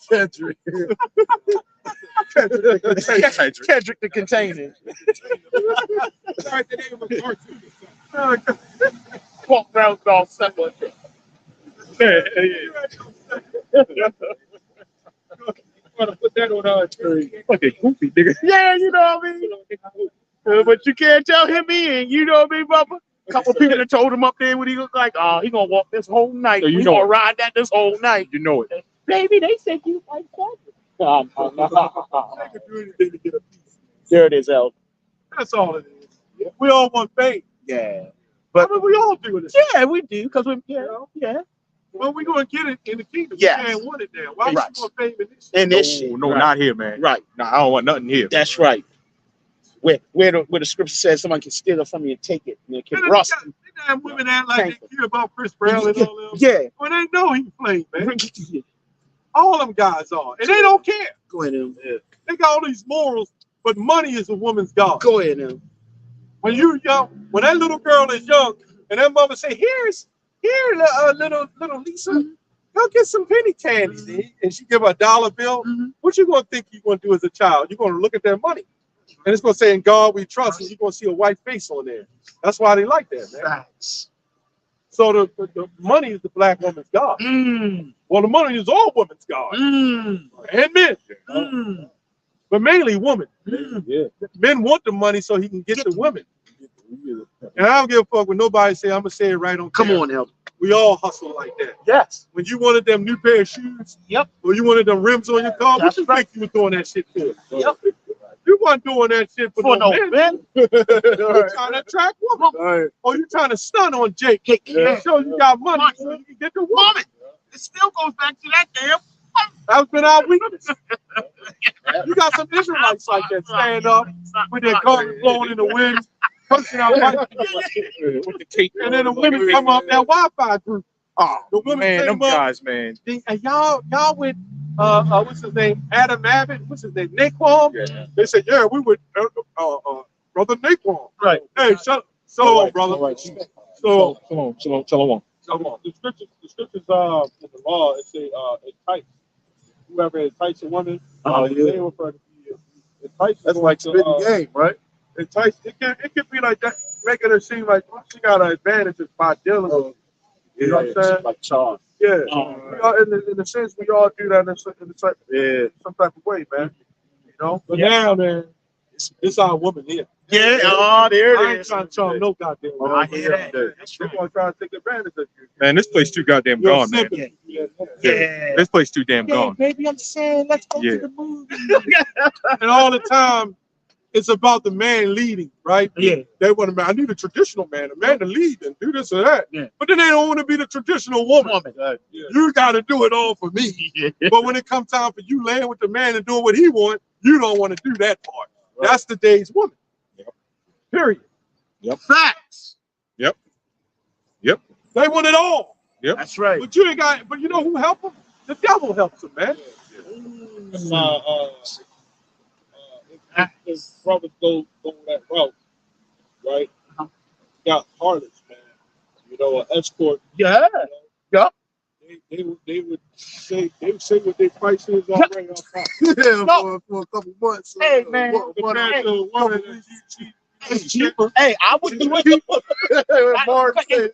Kendrick. Kendrick the Container. Sorry, the name of a cartoon. Walk around with all separate. You want to put that on Fucking goofy, nigga. Yeah, you know what I mean? But you can't tell him he ain't, you know what I mean, Bubba? A couple people that told him up there what he looked like, oh, he gonna walk this whole night. So you We know gonna it. ride that this whole night. You know it. Baby, they said you like Cedric. I can do anything to get a piece. There it is, El. That's all it is. We all want fame. Yeah. But I mean, we all do this. Yeah, we do, because we, yeah. Well, we're going to get it in the kingdom. Yes. We can't want it there. Why Right. would you want fame in this? And this shit. No, right. not here, man. Right. Nah, I don't want nothing here. That's right. Where the scripture says somebody can steal it from you and take it, and it can Man, rust. they got women act like they care about Chris Brown and all them. Yeah. Well, they know he played, man. All them guys are. And they don't care. Go ahead, Em. They got all these morals, but money is a woman's god. Go ahead, Em. When you young, when that little girl is young, and that mother say, here, little Lisa, go get some penny candies. And she give her a dollar bill. What you gonna think you gonna do as a child? You're gonna look at that money. And it's gonna say, in God we trust, and you're gonna see a white face on there. That's why they like that, man. Facts. So the money is the black woman's god. Well, the money is all women's god. And men. But mainly women. Yeah. Men want the money so he can get the women. And I don't give a fuck when nobody say, I'm gonna say it right on Come camera. on, El. We all hustle like that. Yes. When you wanted them new pair of shoes, Yep. or you wanted them rims on your car, That's what you right. think you were doing that shit for? Yep. You weren't doing that shit for no men. men. You trying to attract women. Or you trying to stun on Jake. Yeah. Show you got money so you can get the woman. It still goes back to that damn That's been our weakness. You got some Israelites like that stand up with their garment blowing in the wind, cursing out white people. With the cake. And then the women come up, that Wi-Fi group. Oh, The women man, came them up. guys, man. And y'all with what's his name? Adam Abbott. What's his name? Naquan. Yeah. They said, yeah, we would brother Naquan. Right. Hey, shalom, brother. All right. So Shalom. the scriptures in the law it say entice. Whoever entices a woman, they refer to be entice. That's like spitting game, right? Entice. It can be like that, making her seem like she got an advantage by dealing with. You know what I'm saying? Like charm. Yeah. We all, in the sense, we all do that in some type of way, man. You know? But now, man, it's our woman here. Yeah, oh, there I it ain't is. trying to charm no goddamn Oh, I hear that. That's They're right. going to try to take advantage of you. Man, this place too goddamn You're gone, man. simple. Yeah. This place too damn gone. Baby, I'm saying let's go Yeah. to the movie. And all the time, it's about the man leading, right? Yeah. They want a man. I need a traditional man, a man to lead and do this or that. Yeah. But then they don't want to be the traditional woman. You got to do it all for me. But when it comes time for you laying with the man and doing what he wants, you don't want to do that part. Right. That's today's woman. Yep. Period. Yep. Facts. They want it all. That's right. But you ain't got. But you know who help them? The devil helps them, man. If brothers go that route, right? You got harlots, man. You know, an escort. Yeah. They would say what their price is already on top. Yeah, for a couple months. Hey, man. Compared to a woman, It's cheaper. Hey, I would do it. Mark said,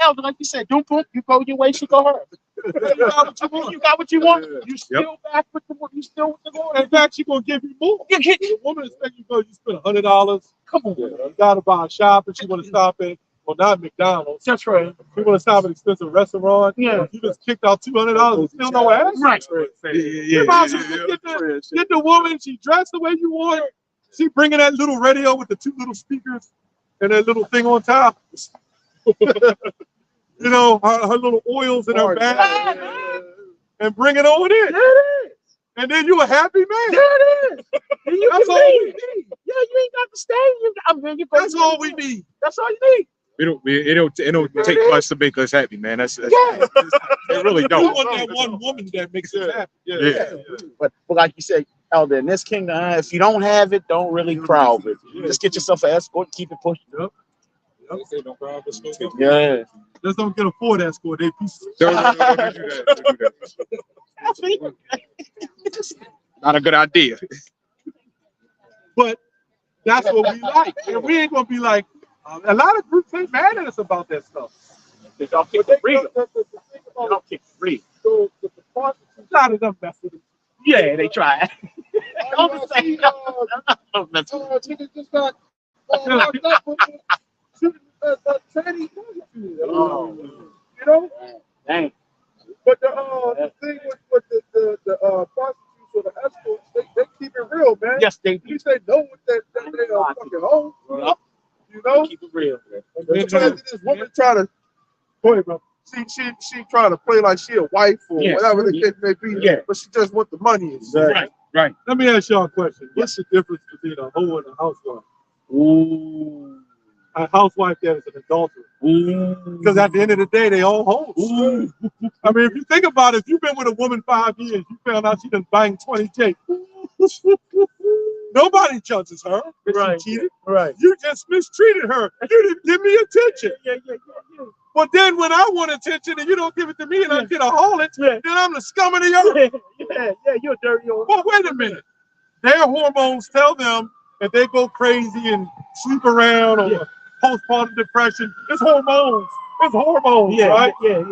Elder, like you said, don't put you go your way, she go her. You got what you want. You got what you want. You still back with the you still with the Lord. in fact, she gonna give you more. The woman expect you go. You spend $100. Come on. You gotta buy a shop and she wanna stop at. Well, not McDonald's. That's right. You want to stop at an expensive restaurant. Yeah. You just kicked out $200 and still no ass. Right. You might as well get the woman. She dressed the way you want. She bringing that little radio with the two little speakers and that little thing on top. You know, her little oils in her bag. And bring it on in. And then you a happy man. That's all we need. Yeah, you ain't got to stay. That's all we need. That's all you need. It don't take much to make us happy, man. That's it really We don't. want that one woman that makes us happy. Yeah. But like you said, Elder, in this kingdom, if you don't have it, don't really crowd it. Just get yourself an escort, keep it pushing. Yeah. Just don't get a Ford Escort. They pieces. Don't do that. Not a good idea. But that's what we like. And we ain't gonna be like a lot of groups ain't mad at us about that stuff. They don't kick the freedom. They don't kick free. So the prostitutes, not enough mess with it. Yeah, they try. nigga just got locked up with shooting tranny prostitutes. You know? Dang. But the thing with the prostitutes or the escorts, they keep it real, man. Yes, they do. You say no with that they are fucking home. Yep. You know? Keep it real. And this woman try to go ahead, bro. She trying to play like she a wife or whatever the case may be. Yeah. But she just want the money. Right. Let me ask y'all a question. What's the difference between a hoe and a housewife? Ooh. A housewife that is an adulterer. Because at the end of the day, they all hoes. I mean, if you think about it, if you've been with a woman 5 years, you found out she done banged 20 chicks. Nobody judges her if she cheated. Right. You just mistreated her. You didn't give me attention. But then when I want attention and you don't give it to me and I get a harlot, then I'm the scum of the earth. Yeah, you're a dirty old. Well, wait a minute. Their hormones tell them that they go crazy and sleep around or postpartum depression. It's hormones. It's hormones, right? Yeah.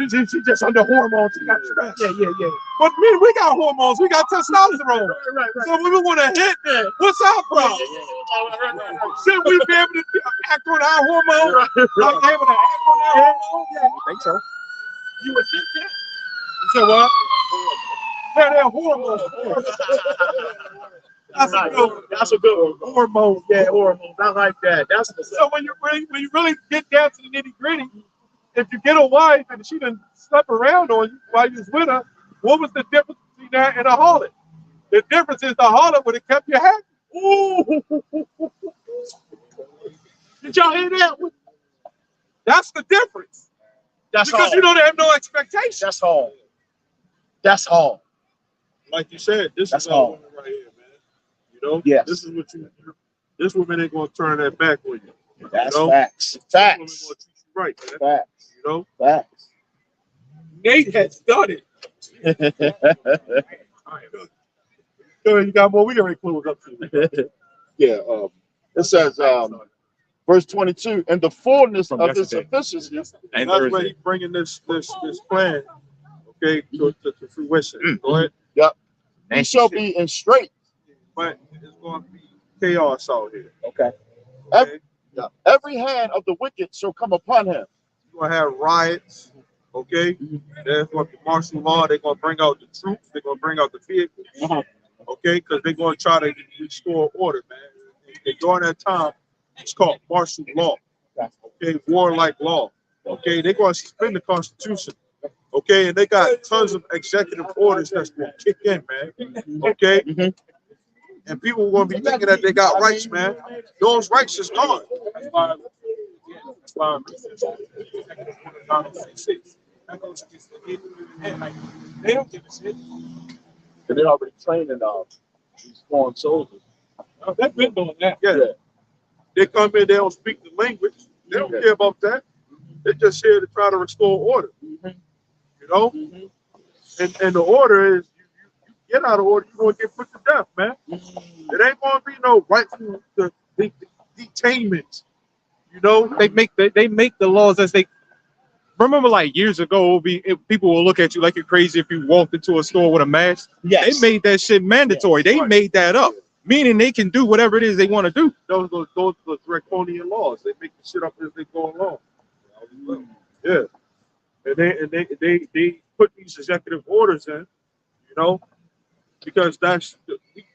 She just under hormones. She got stress. Yeah. But me, we got hormones. We got testosterone. Right. So when we want to hit, what's our problem? Should we be able to act on our hormones? Like they able to act on our hormones? I think so. You would think that. You said what? Yeah, they're hormones. That's a good one. Hormones. Yeah, hormones. I like that. That's the So when you really get down to the nitty gritty, if you get a wife and she done slept around on you while you was with her, What was the difference between that and a harlot? The difference is the harlot would have kept you happy. Ooh. Did y'all hear that? That's the difference. That's Because all. you don't have no expectation. That's all. That's all. Like you said, this That's is our all. woman right here, man. You know, Yes. this is what you. This woman ain't gonna turn that back on you. That's you know? facts. This woman Facts. gonna treat you right, man. Facts. You know. Facts. Nate has done it. Go ahead, you got more. We already closed up to. Yeah. It says, verse 22, in the fullness From of his yesterday. sufficiency. And that's why he's bringing this plan, okay, to fruition. Go ahead. Yep. He shall be in straight. But it's going to be chaos out here. Okay. Okay? Every hand of the wicked shall come upon him. You're going to have riots. Okay? There's going to be martial law. They're going to bring out the troops. They're going to bring out the vehicles. Okay? Because they're going to try to restore order, man. And during that time, it's called martial law. Okay? Warlike law. Okay? They're going to suspend the Constitution. Okay? And they got tons of executive orders that's going to kick in, man. Okay? And people are going to be thinking that they got rights, man. Those rights is gone. That's why they don't give a shit. And they're already training these foreign soldiers. They've been doing that. Yeah. They come in, they don't speak the language. They don't care about that. They're just here to try to restore order. You know? And the order is you get out of order, you're going to get put to death, man. It ain't going to be no rightful detainment. You know? They make the laws as they remember, like years ago, people will look at you like you're crazy if you walked into a store with a mask. Yes. They made that shit mandatory. They made that up, meaning they can do whatever it is they want to do. Those are draconian laws. They make the shit up as they go along. Yeah. And they put these executive orders in, you know, because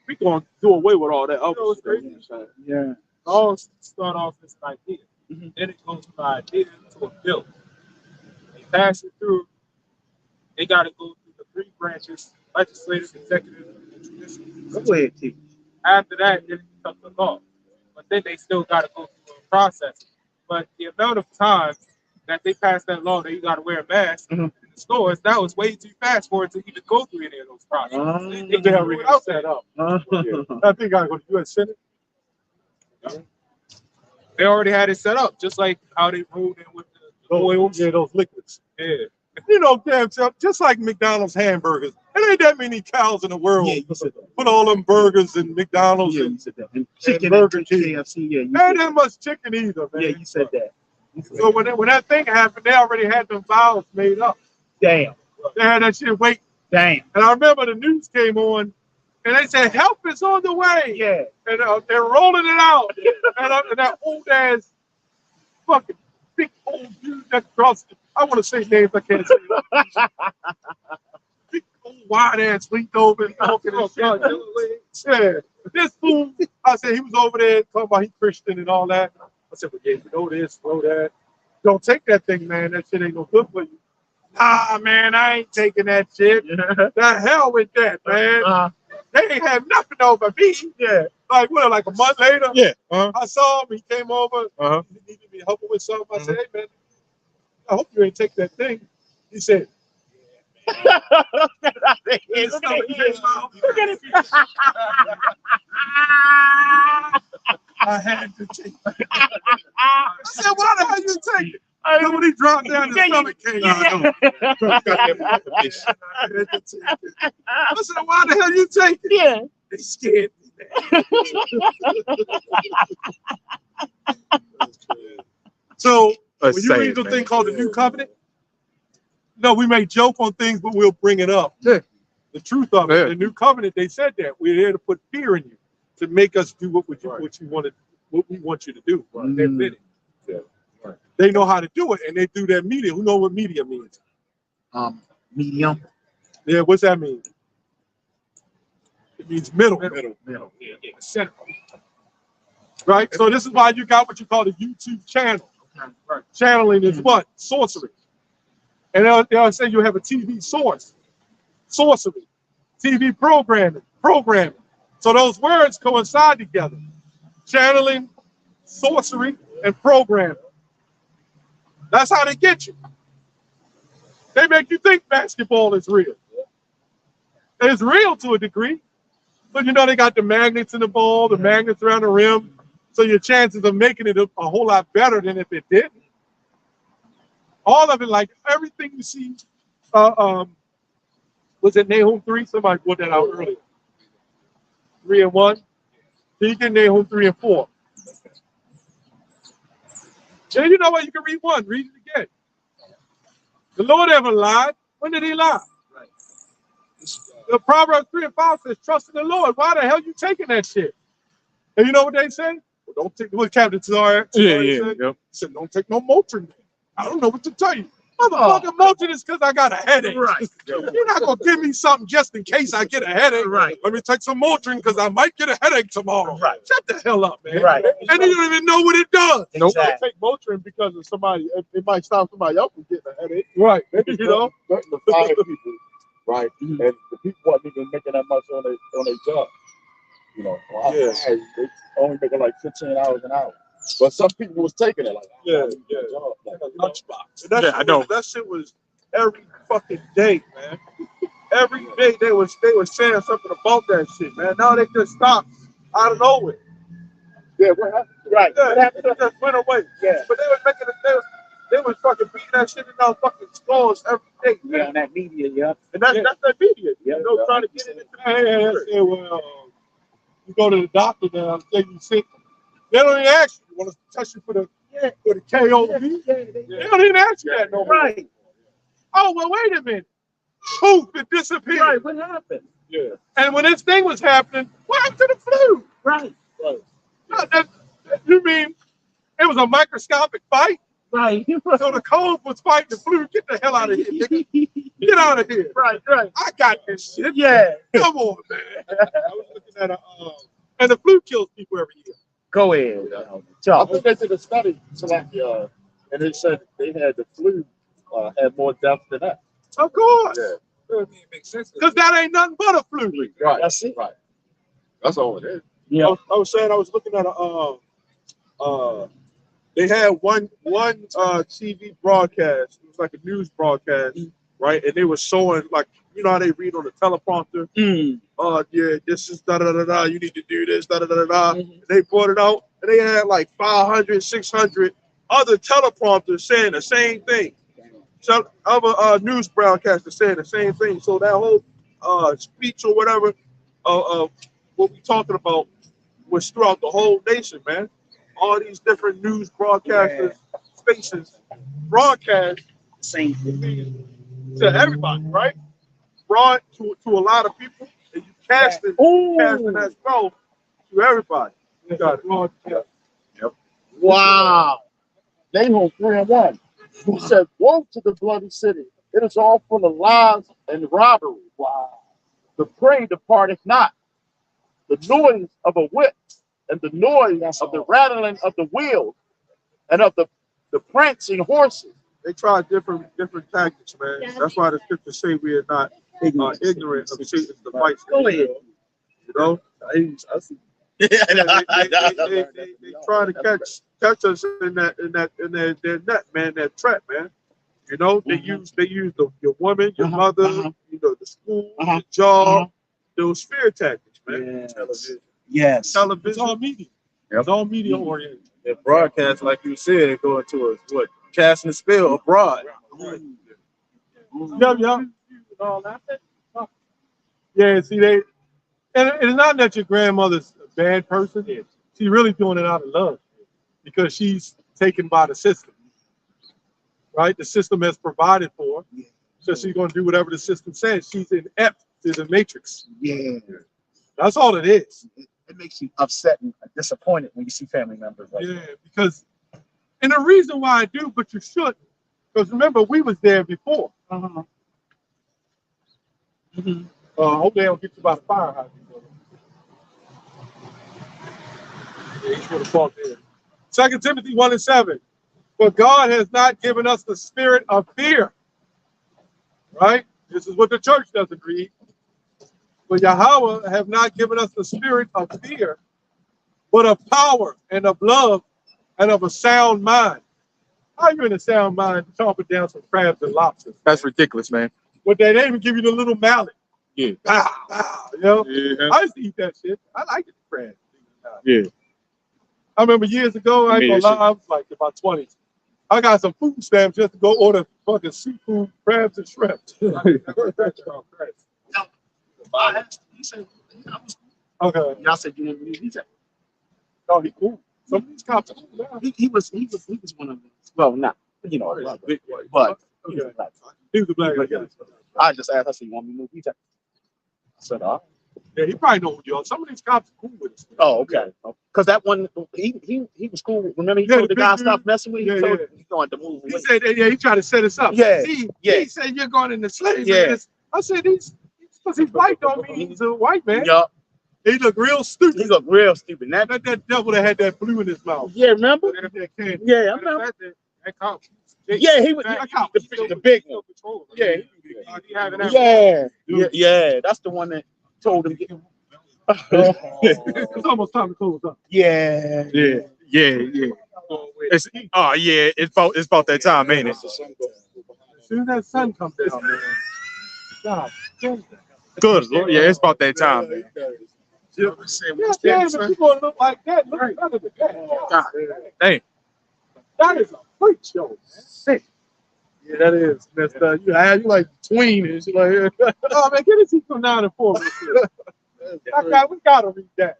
we going to do away with all that other stuff. Yeah. All start off as an idea. Then it goes from an idea to a bill. They pass it through. They got to go through the three branches: legislative, executive, and judicial. Go ahead, T. After that, then it becomes the law. But then they still got to go through a process. But the amount of time that they passed that law that you got to wear a mask in the stores, that was way too fast for it to even go through any of those processes. They already set up. I think I go to U.S. Senate. They already had it set up, just like how they ruled in with the oils. Yeah, those liquids. Yeah. You know, damn, just like McDonald's hamburgers. There ain't that many cows in the world. Yeah, you said that. Put all them burgers in McDonald's Yeah, and you said that. And chicken Burger and King. KFC. Yeah, you there said ain't that much chicken either, man. Yeah, you said that. So when that thing happened, they already had them files made up. Damn. They had that shit wait. Damn. And I remember the news came on, and they said, help is on the way. Yeah. And they're rolling it out. and that old ass fucking big old dude that crossed. I want to say names, I can't say them. Big old wide ass leaned over and talking and shit. Yeah. This fool, I said he was over there talking about he Christian and all that. I said, well, yeah, you know this, know that. Don't take that thing, man. That shit ain't no good for you. Nah, man, I ain't taking that shit. The hell with that, man. They ain't have nothing over me. Yeah. Like, what, like a month later? Yeah. I saw him. He came over. He needed me to help him with something. I said, hey, man, I hope you ain't take that thing. He said, Look at it. I had to take it. I said, why the hell you take it? Then when he dropped down, his stomach came out. I said, why the hell you take it? Yeah. They scared me. So, when you read the thing called the New Covenant, no, we may joke on things, but we'll bring it up. Yeah. The truth of it, the New Covenant, they said that we're here to put fear in you, to make us do what we want you to do. They admit it. Yeah. They know how to do it, and they do that media. Who know what media means? Medium. Yeah, what's that mean? It means middle. Yeah. Center. Right? So this is why you got what you call the YouTube channel. Right. Channeling is what? Sorcery. And they'll say you have a TV source. sorcery, TV programming. So those words coincide together. Channeling, sorcery, and programming. That's how they get you. They make you think basketball is real. It's real to a degree. But you know they got the magnets in the ball, the magnets around the rim. So your chances of making it a whole lot better than if it didn't. All of it, like everything you see, was it Nahum 3? Somebody put that out earlier. 3 and 1. So you get Nahum 3 and 4. And you know what? You can read 1, read it again. The Lord ever lied. When did he lie? Right. The Proverbs 3 and 5 says, trust in the Lord. Why the hell you taking that shit? And you know what they say? Well, don't take what Captain Tsar said? Yep. He said, don't take no Motrin. I don't know what to tell you. Motherfucking Motrin is because I got a headache. Right. You're not going to give me something just in case I get a headache. Right. Let me take some Motrin because I might get a headache tomorrow. Right. Shut the hell up, man. Right. And you don't even know what it does. Don't take Motrin because of somebody. It might stop somebody else from getting a headache. Right. Maybe You know? the fire people, right? And the people weren't even making that much on their job. You know, they only making like 15 hours an hour. But some people was taking it like, job, like lunchbox. That shit was every fucking day, man. Every day they was saying something about that shit, man. Now they just stopped out of nowhere. Yeah, what happened? Right. Yeah, What happened? it just went away. Yeah. But they was making it. They was fucking beating that shit in our fucking skulls every day. Yeah, on that media, yeah. And that's that media. Yeah, you know, trying to get it. You go to the doctor now, say you sick. They don't even ask you. Want to test you for the KOV? They don't even ask you that no more. Right. Oh, well, wait a minute. Poof, it disappeared. Right. What happened? Yeah. And when this thing was happening, what happened to the flu? Right. You mean it was a microscopic fight? Right. So the cold was fighting the flu. Get the hell out of here, nigga. Get out of here. Right. I got this shit. Yeah. Come on, man. I was looking at and the flu kills people every year. Go ahead. I think they did a study and they said they had the flu had more deaths than that. Of course. Yeah. It makes sense. Because that ain't nothing but a flu. Right. That's it. Right. That's all it is. Yeah. I was saying I was looking at they had one TV broadcast. It was like a news broadcast, right? And they were showing like, you know how they read on the teleprompter. Yeah, this is da da da da. You need to do this da da da da. They brought it out, and they had like 500, 600 other teleprompters saying the same thing. So other news broadcasters saying the same thing. So that whole speech or whatever what we talking about was throughout the whole nation, man. All these different news broadcasters, stations, broadcast Same thing. to everybody, right? Broad to a lot of people, and you casting as well to everybody. You got it. Broadcast. Yep. Wow. Nahum 3 and 1. He said, woe to the bloody city. It is all full of lies and robbery. Wow. The prey departeth not. The noise of a whip and the noise of the rattling of the wheels and of the prancing horses. They try different tactics, man. That's why the scriptures say we are not ignorant of Satan's devices. Go ahead. You know? They try to catch us in their net, man, that trap, man. You know, they use your woman, your mother, you know, the school, the job, those fear tactics, man. Television. Yes. Television. It's all media. It's all media oriented. The broadcast, like you said, going to a casting a spell abroad. Yeah, see, and it's not that your grandmother's a bad person. She's really doing it out of love because she's taken by the system, right? The system has provided for her, so she's going to do whatever the system says. She's inept to the matrix. Yeah. That's all it is. It makes you upset and disappointed when you see family members like that. Because, and the reason why I do, but you shouldn't, because remember, we was there before. Hope they don't get you by the fire hydrant. Yeah, he's gonna fall there. 2 Timothy 1 and 7. For God has not given us the spirit of fear, right? This is what the church doesn't read. For Yahweh have not given us the spirit of fear, but of power and of love and of a sound mind. How are you in a sound mind chomping down some crabs and lobsters? That's ridiculous, man. But they even give you the little mallet. Yeah. Pow, pow, you know? Yeah. I used to eat that shit. I like the crabs. Yeah. I remember years ago, I ain't gonna lie, I was like in my 20s. I got some food stamps just to go order fucking seafood, crabs, and shrimp. I asked, he said, I was, Okay. y'all said you want me to he said, Oh, he cool. Some of these cops are cool now. he was one of them. Well, not, you know, but he was a black. He was a black guy. I just asked, I said, you want me to move? He said, I said, Yeah, he probably know you. Some of these cops are cool with us. oh, okay. Because that one, he was cool. Remember, he Yeah, told the the guy big dude. stop messing with him. Yeah, He told yeah. him he's going to move He away. said, yeah, he tried to set us up. Yeah, See, yeah. he said, you're going into slavery. Yeah. I said, because he's white don't mean he's a white man. Yup. He looked real stupid. He looked real stupid. That devil that had that blue in his mouth. Yeah, remember? That candy. Yeah, I remember. That cop. Yeah, he was the big one. Yeah, yeah. That's the one that told him. It's almost time to close up. Yeah. It's about that time, ain't it? As soon as that sun comes down, man. God damn. Good Lord. Yeah, it's about that time, man. Yeah, but you gonna look like that. Look better than that. God damn. That is a freak show, man. Sick. Yeah, that is. That's you like tween and shit like that. Oh man, get his heat from 9 and 4. We gotta read that.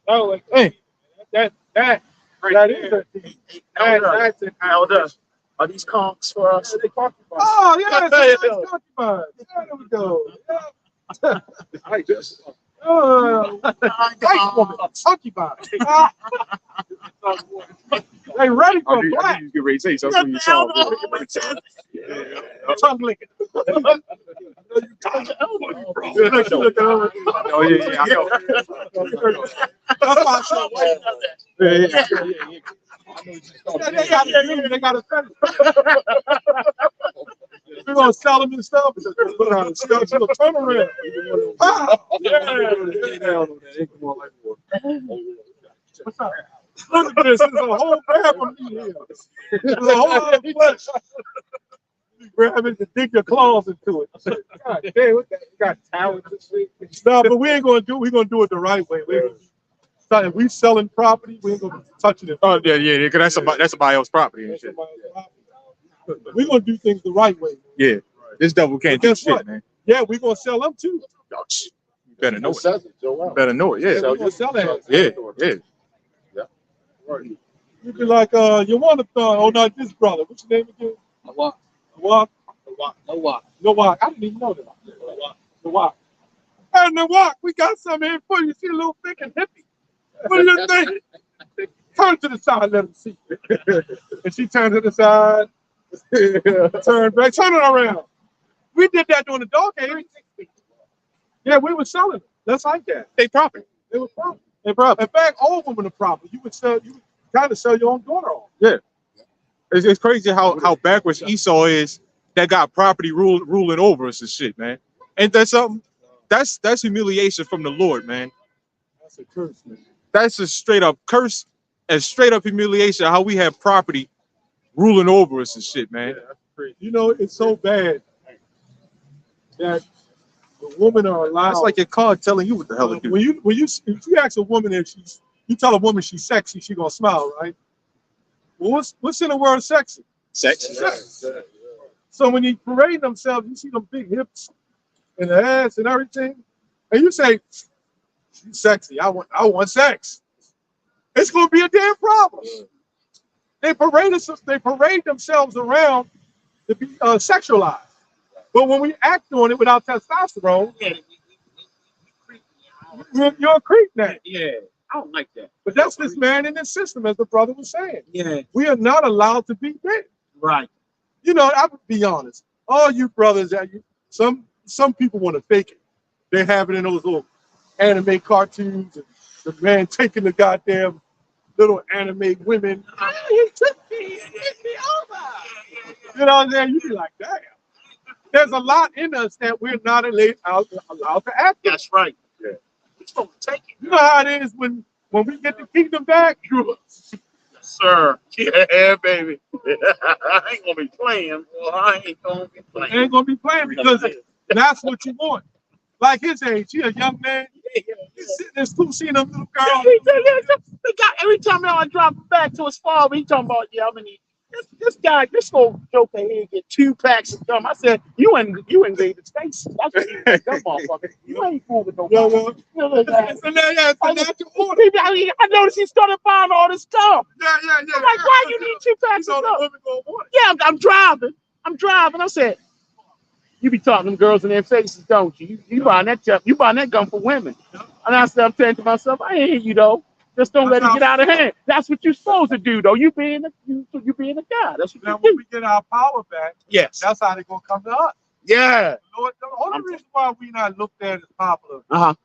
Oh, like, Hey, That is a thing. That's it. Elder, are these conks for us? Oh yeah, that's concubines. There we go. Yeah. White woman, concubine. They ready for black. You get ready to say something when you saw Tongue licking. Oh yeah, I know. That's why I said white. They got a fetish. We're gonna sell them and stuff. Turn around. What's up? Look at this. There's a whole crab from me here. There's a whole lot of flesh. You grab it and dig your claws into it. God damn, what that? You got talent and shit. No, but we ain't gonna do. We're gonna do it the right way. If we selling property, we ain't gonna be touching it. Oh yeah, because that's somebody else's property and shit. We're gonna do things the right way. Yeah, this devil can't do shit, man. Yeah, we're gonna sell them too. You better know it. You better know it. Yeah, We're gonna sell that. yeah. You'd be like, you want to oh no, this brother. What's your name again? Nawak. Nawak. Nawak. Nawak. I didn't even know that. Nawak. Hey, Nawak, we got something here for you. You see a little thick and hippie. What do you think? Turn to the side, let him see. And she turned to the side. Turn back, turn it around. We did that during the dog age. Yeah, we were selling them. That's like that. They property. They were property. They property. In fact, all women are property. You would kind of sell your own daughter off. Yeah. It's crazy how backwards Esau is that got property ruling over us and shit, man. Ain't that something? That's humiliation from the Lord, man. That's a curse, man. That's a straight up curse and straight up humiliation how we have property ruling over us and shit, man. Yeah, that's crazy. You know, it's so bad that the women are allowed. That's like your card telling you what the hell to do. When you ask a woman if you tell a woman she's sexy, she gonna smile, right? Well, what's in the word sexy? Sex. So when you parade themselves, you see them big hips and the ass and everything, and you say, "She's sexy. I want sex." It's gonna be a damn problem. They parade themselves around to be sexualized, but when we act on it without testosterone, you're a creep now. Yeah, I don't like that. But that's this man in this system, as the brother was saying. Yeah, We are not allowed to be big. right. You know, I would be honest. All you brothers, some people want to fake it. They have it in those little anime cartoons, and the man taking the goddamn little anime women. He took me over. You know what I'm saying? You be like, damn. there's a lot in us that we're not allowed to act. That's right. Yeah. It's gonna take it. You know how it is when we get the kingdom back? Yes, sir. Yeah, baby. I ain't gonna be playing. Well, I ain't gonna be I playing. ain't gonna be playing because that's what you want. Like his age, he a young man. He's sitting there still seeing them little girls. He got every time I drop him back to his father, he talking about, yeah, I mean, this guy, this little joker here get 2 packs of gum. I said, you invaded space. That's what you dumb motherfucker. You ain't fooling no It's a natural order. I noticed he started buying all this stuff. Yeah. I'm like, why you need 2 packs of gum? Yeah, I'm driving. I said, you be talking to them girls in their faces, don't you? You buying that gum for women. And I said, I'm saying to myself, I ain't hear you though. Just don't let it get out of hand. That's what you're supposed to do, though. You being a guy. That's what Now, you when do. we get our power back, Yes. that's how they're gonna come to us. Yeah. Lord, the only reason why we not looked at as popular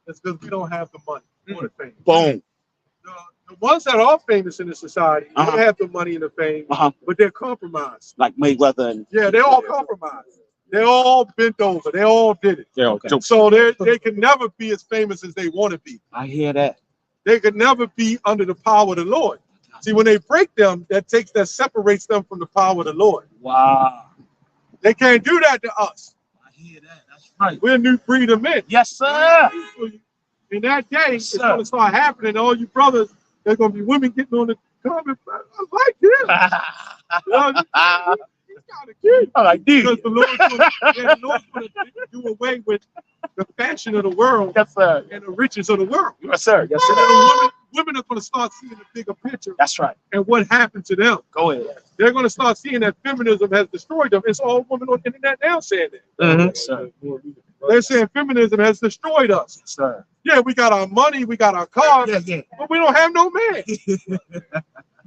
is because we don't have the money or the fame. Boom. The ones that are famous in the society, they have the money and the fame, but they're compromised. Like Mayweather and Yeah, they're all compromised. They're all bent over. They all did it. yeah, okay. So they can never be as famous as they want to be. I hear that. They could never be under the power of the Lord. See, when they break them, that separates them from the power of the Lord. Wow. They can't do that to us. I hear that. That's right. We're a new breed of men. Yes, sir. In that day, it's going to start happening. All you brothers, there's going to be women getting on the comment. I like him. He's kind of cute. I'm like, dude. Because the Lord's going to do away with the fashion of the world Yes, sir. and the riches of the world. Yes, sir. Yes, So sir. then women are going to start seeing the bigger picture That's right. and what happened to them. Go ahead. They're going to start seeing that feminism has destroyed them. It's all women on the internet now saying that. Yes, sir. They're saying feminism has destroyed us. Yes, sir. Yeah, we got our money, we got our cars, Yeah. but we don't have no man.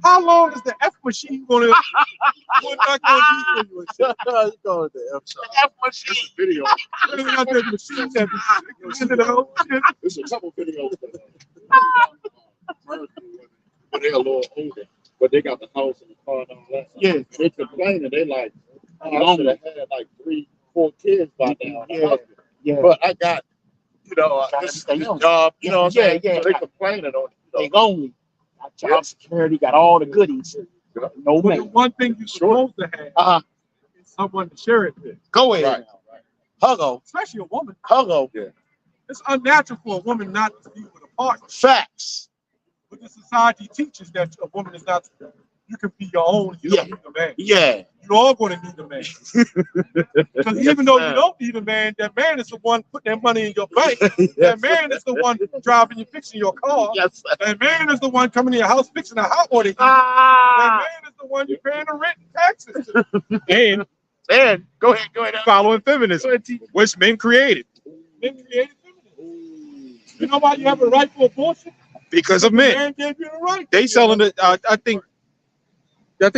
How long is the F machine going to do for you? F machine. Video. They got that machine that be into the whole shit. There's a couple videos when they're a little older, but they got the house and the car and all that. Yeah. They complaining. They like, I should have had like 3-4 kids by now. Yeah. But I got, this job, you know what I'm saying? Yeah. So they complaining on it. They lonely. Got child security, got all the goodies. No But the man. one thing you're supposed to have is someone to share it with, Go ahead. Right. Huggo. especially a woman. Huggo. It's unnatural for a woman not to be with a partner. Facts. But the society teaches that a woman is not. You can be your own. You don't need a man. Yeah. You're all going to need a man. Because even though you don't need a man, that man is the one putting that money in your bank. That man is the one driving you, fixing your car. Yes, sir. That man is the one coming to your house, fixing the hot water. That Ah. man is the one you're paying the rent and taxes to. And go ahead. Following feminism, which men created Men created feminism. You know why you have a right to abortion? because of The men. man gave you the right. They selling it. I think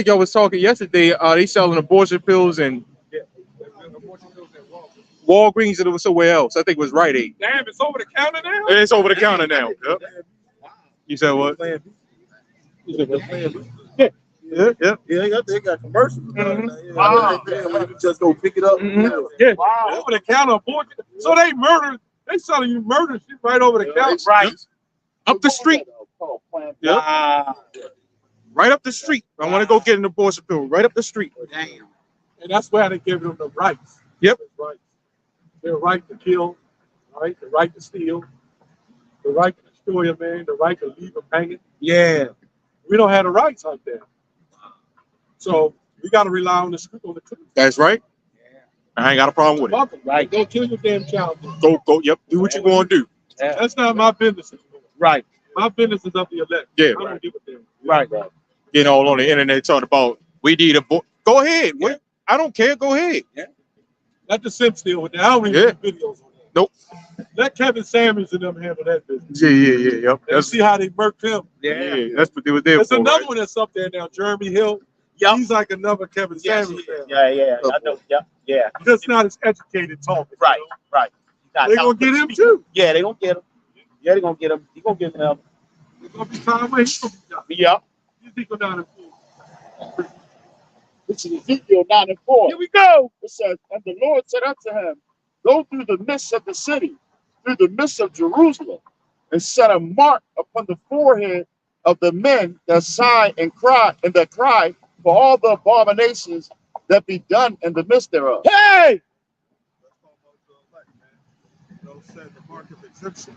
y'all was talking yesterday. They selling abortion pills and Walgreens and it was somewhere else. I think it was Rite Aid. Damn, it's over the counter now? It's over the counter now. Yep. You said what? Yeah. Yeah, they got commercials. Wow. You just go pick it up. Yeah. Wow. Over the counter abortion. So they selling you murder shit right over the counter. Right. Up the street. Yep. Wow. Right up the street. I want to go get an abortion pill. Right up the street. Damn. And that's why they give them the rights. Yep. Right. Their right to kill, right? The right to steal, the right to destroy a man, the right to leave him hanging. Yeah. We don't have the rights out there. So we got to rely on the truth. That's right. I ain't got a problem with it. Right. Go kill your damn child. Go. Yep. Do what you want to do. That's not my business anymore. Right. My business is up the elect. Yeah. I don't give a damn. Right. Getting all on the internet talking about we need a go ahead. What? I don't care. Go ahead. Let the Sims deal with that. I don't even do videos on that. Nope. Let Kevin Samuels and them handle that business. Yeah. Yep. And see how they murked him. Yeah. That's what they were there There's for. another Right? one that's up there now, Jeremy Hill. Yep. He's like another Kevin Samuels. fan. Yeah. I know. Yeah. Just not as educated talking. Right. Right. They're going to get him too. Yeah, they gonna get him. Yeah, they gonna get him. You gonna get him. There's going to be time where he's going to be done. Yep. You think go down and This is Ezekiel 9 and 4. Here we go. It says, and the Lord said unto him, go through the midst of the city, through the midst of Jerusalem, and set a mark upon the forehead of the men that sigh and that cry for all the abominations that be done in the midst thereof. Hey! You know, said the mark of exemption,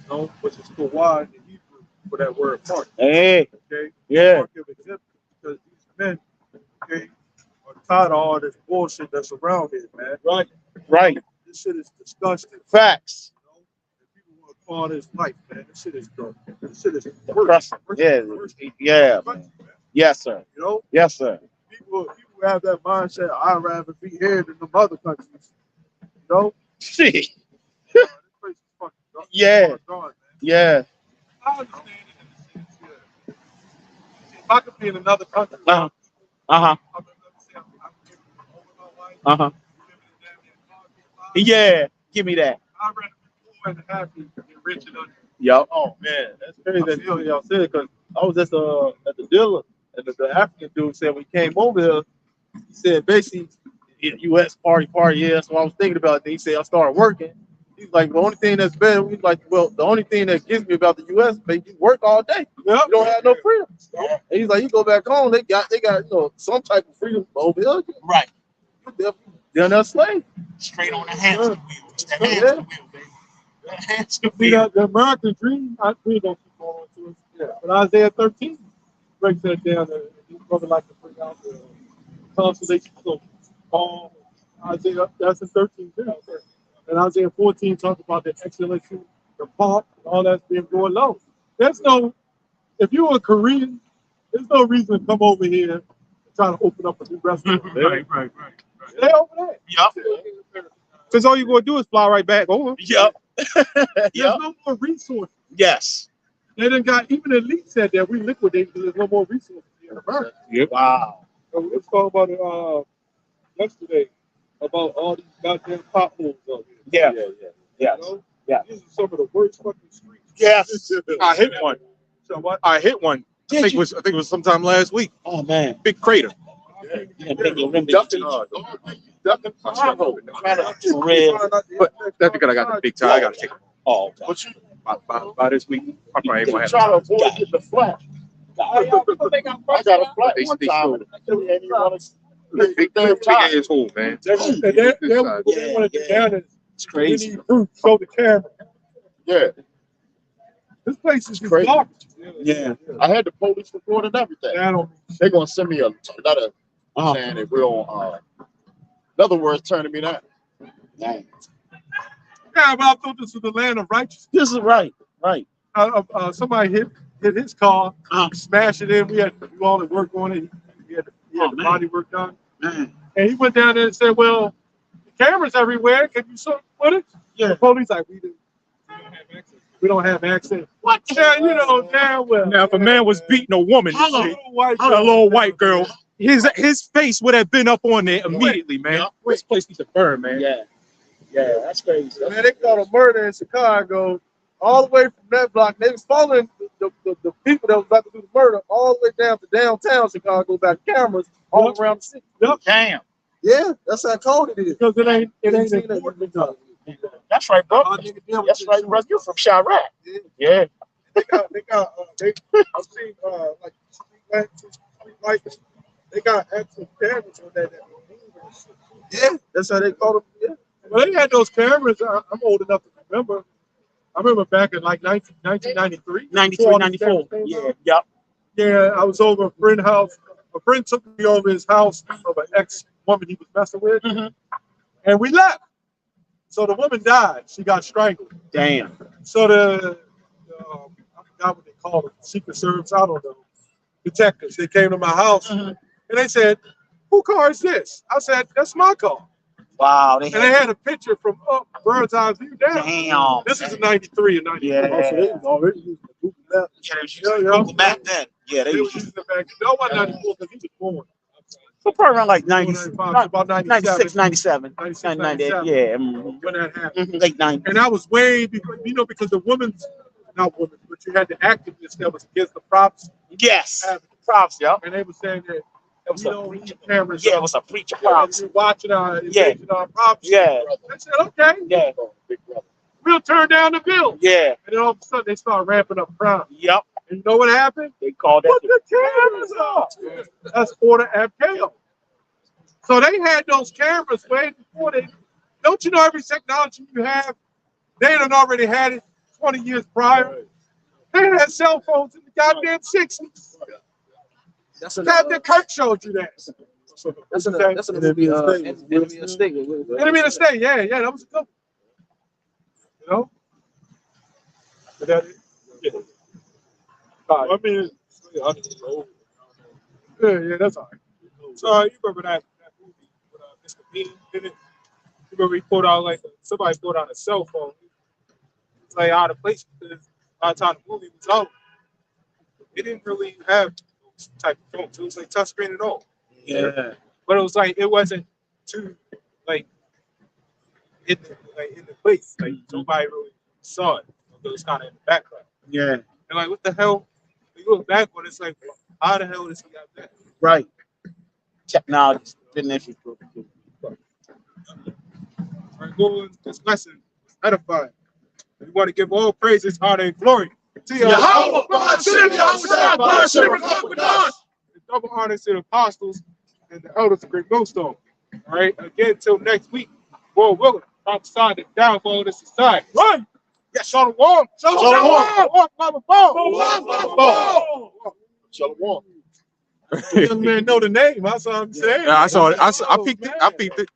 you know, which is for why in Hebrew for that word mark. Hey, Okay, yeah, mark of exemption because these men, okay, are tired of all this bullshit that's around here, man. Right. right. This shit is disgusting. Facts. You know, and people want to call this life, man. This shit is dark. This shit is Depressing. Yeah, yeah, man. Yes, sir. You know, Yes, sir. people have that mindset. I'd rather be here than the other countries. You know, Shit. this place is fucking dark. Yeah. Gone, man. Yeah. I understand it in a sense, yeah. See, if I could be in another country, Uh-huh. I'm giving over my life, Uh-huh. living in damn near poverty. Yeah. Give me that. I'd rather be poor and happy than rich and unhappy. Yup. Oh man, that's crazy that y'all said it because I was just at the dealer and the African dude said when he came over here, he said basically U.S. party, yeah. So I was thinking about it. Then he said I started working. He's like the only thing that's better. He's like, well, the only thing that gets me about the U.S. make you work all day. Yep. You don't have no freedom. And he's like, you go back home, they got you know some type of freedom over here. Right. They're not slave. Straight on the hamster wheel. It's the Yeah. hamster wheel, baby. The hamster See, wheel. the American dream, we don't keep going to it. Yeah. But Isaiah 13 breaks that down. And his brother like to bring out the consolation of Paul. Isaiah, that's in 13 too. And Isaiah 14 talks about the excellency, the pomp, and all that's being going low. There's no, if you're a Korean, there's no reason to come over here and try to open up a new restaurant. Right. Stay over there. Yup. Because all you're going to do is fly right back over. Yup. There's Yup. no more resources. Yes. They done got, even the elite said that we liquidate because there's no more resources in America. Wow. So we was talking about it yesterday about all these goddamn potholes out here. Yeah. You know? Yeah. These are some of the worst fucking streets. Yes. I hit one. So what? I hit one. I think it was sometime last week. Oh man. Big crater. Ducking hard. Ducking For real. But I think I got the big time. I got to take it. Oh, okay. But you By this week, I probably ain't gonna try to have avoid getting the flat. I got a flat They one still- time and you want to big asshole, man. And then what they want to do down is It's we crazy. need proof. Show the camera. Yeah, This place is just Crazy. garbage. Yeah. I had the police report and everything. I don't. They're gonna send me a letter saying it will. In other words, turning me down. Dang. Yeah, but I thought this was the land of righteousness. This is right. Right. Somebody hit his car, Uh-huh. smashed it in. We had to do all the work on it. He had Oh, the man. body work done. Man. And he went down there and said, well, the cameras everywhere. Can you show footage? Yeah. The police like, we don't have access. What? Yeah, you know, damn well. Now, if a man was beating a woman, A little white a little white girl, his face would have been up on there immediately, man. Yep. This place needs to burn, man. Yeah. Yeah. That's crazy. Man, they caught a murder in Chicago all the way from that block. They was following the people that was about to do the murder all the way down to downtown Chicago by cameras all around the city. Damn. Yeah, that's how cold it is. Because it ain't seen that important. That's right, bro. Our nigga deal with That's this right, shit. bro. You from Chirac. Yeah. I've seen like street lights. They got actual cameras on that move and shit. Yeah, that's how they called them. Yeah. Well, they had those cameras. I'm old enough to remember. I remember back in like 1993. 93, 94. Yeah. Yup. Yeah, I was over a friend's house. A friend took me over his house of an ex-woman he was messing with. Mhm. And we left. So the woman died. She got strangled. Damn. So I forgot what they called it, Secret Service, I don't know, detectives, they came to my house and they said, whose car is this? I said, that's my car. Wow. And they had a picture from up bird's eye view down. Damn. This is in 93 and 94. Yeah. So they was already using the Google Maps. Yeah, they was using Google back then. Yeah, They they was was using it back. No one 94 because he was born. so probably around like 90, 95, about 96, 97, 96, 98. 97. Yeah. Mhm. When that happened. Late 90s. And I was way before, because the women's, not women, but you had the activists that was against the props. Yes. having Props, yeah. And they were saying that It was You a don't preacher. need cameras. Yeah, it was a preacher Yeah, prophecy. you're watching our Yeah. engaging our prophecy. Yeah. I said, okay, Yeah. we'll turn down the bill. Yeah. And then all of a sudden they start ramping up crime. Yep. And you know what happened? They called that. Put the cameras up. That's order FKO. So they had those cameras way before they. Don't you know every technology you have, they had already had it 20 years prior. They had cell phones in the goddamn 60s. That's an Captain Kirk showed you that. that's an movie. Enemy of State. Enemy of the State, yeah, that was a good one. You know? But that, yeah. I mean, Yeah, that's all right. so you remember that movie with Mr. Bean in it? You remember he pulled out like somebody pulled out a cell phone. It's like out of place because by the time the movie was out, it didn't really have those type of phones. It was like touchscreen and all. Yeah. But it was like it wasn't too like in the place. Like nobody really saw it. It was kind of in the background. Yeah. And like, what the hell? You look back on it, it's like, how the hell does he got that? Right. Technology didn't issue. Right, going this lesson was edifying. We want to give all praises, honor, and glory to Yahweh. Double honors to the apostles and the elders of Great Millstone. All right, again, till next week. Lord willing, outside the downfall of the society. Run! Yeah, Shalom. Shalom. Young man know the name. That's what I'm saying. Yeah, I saw it. I peeked it.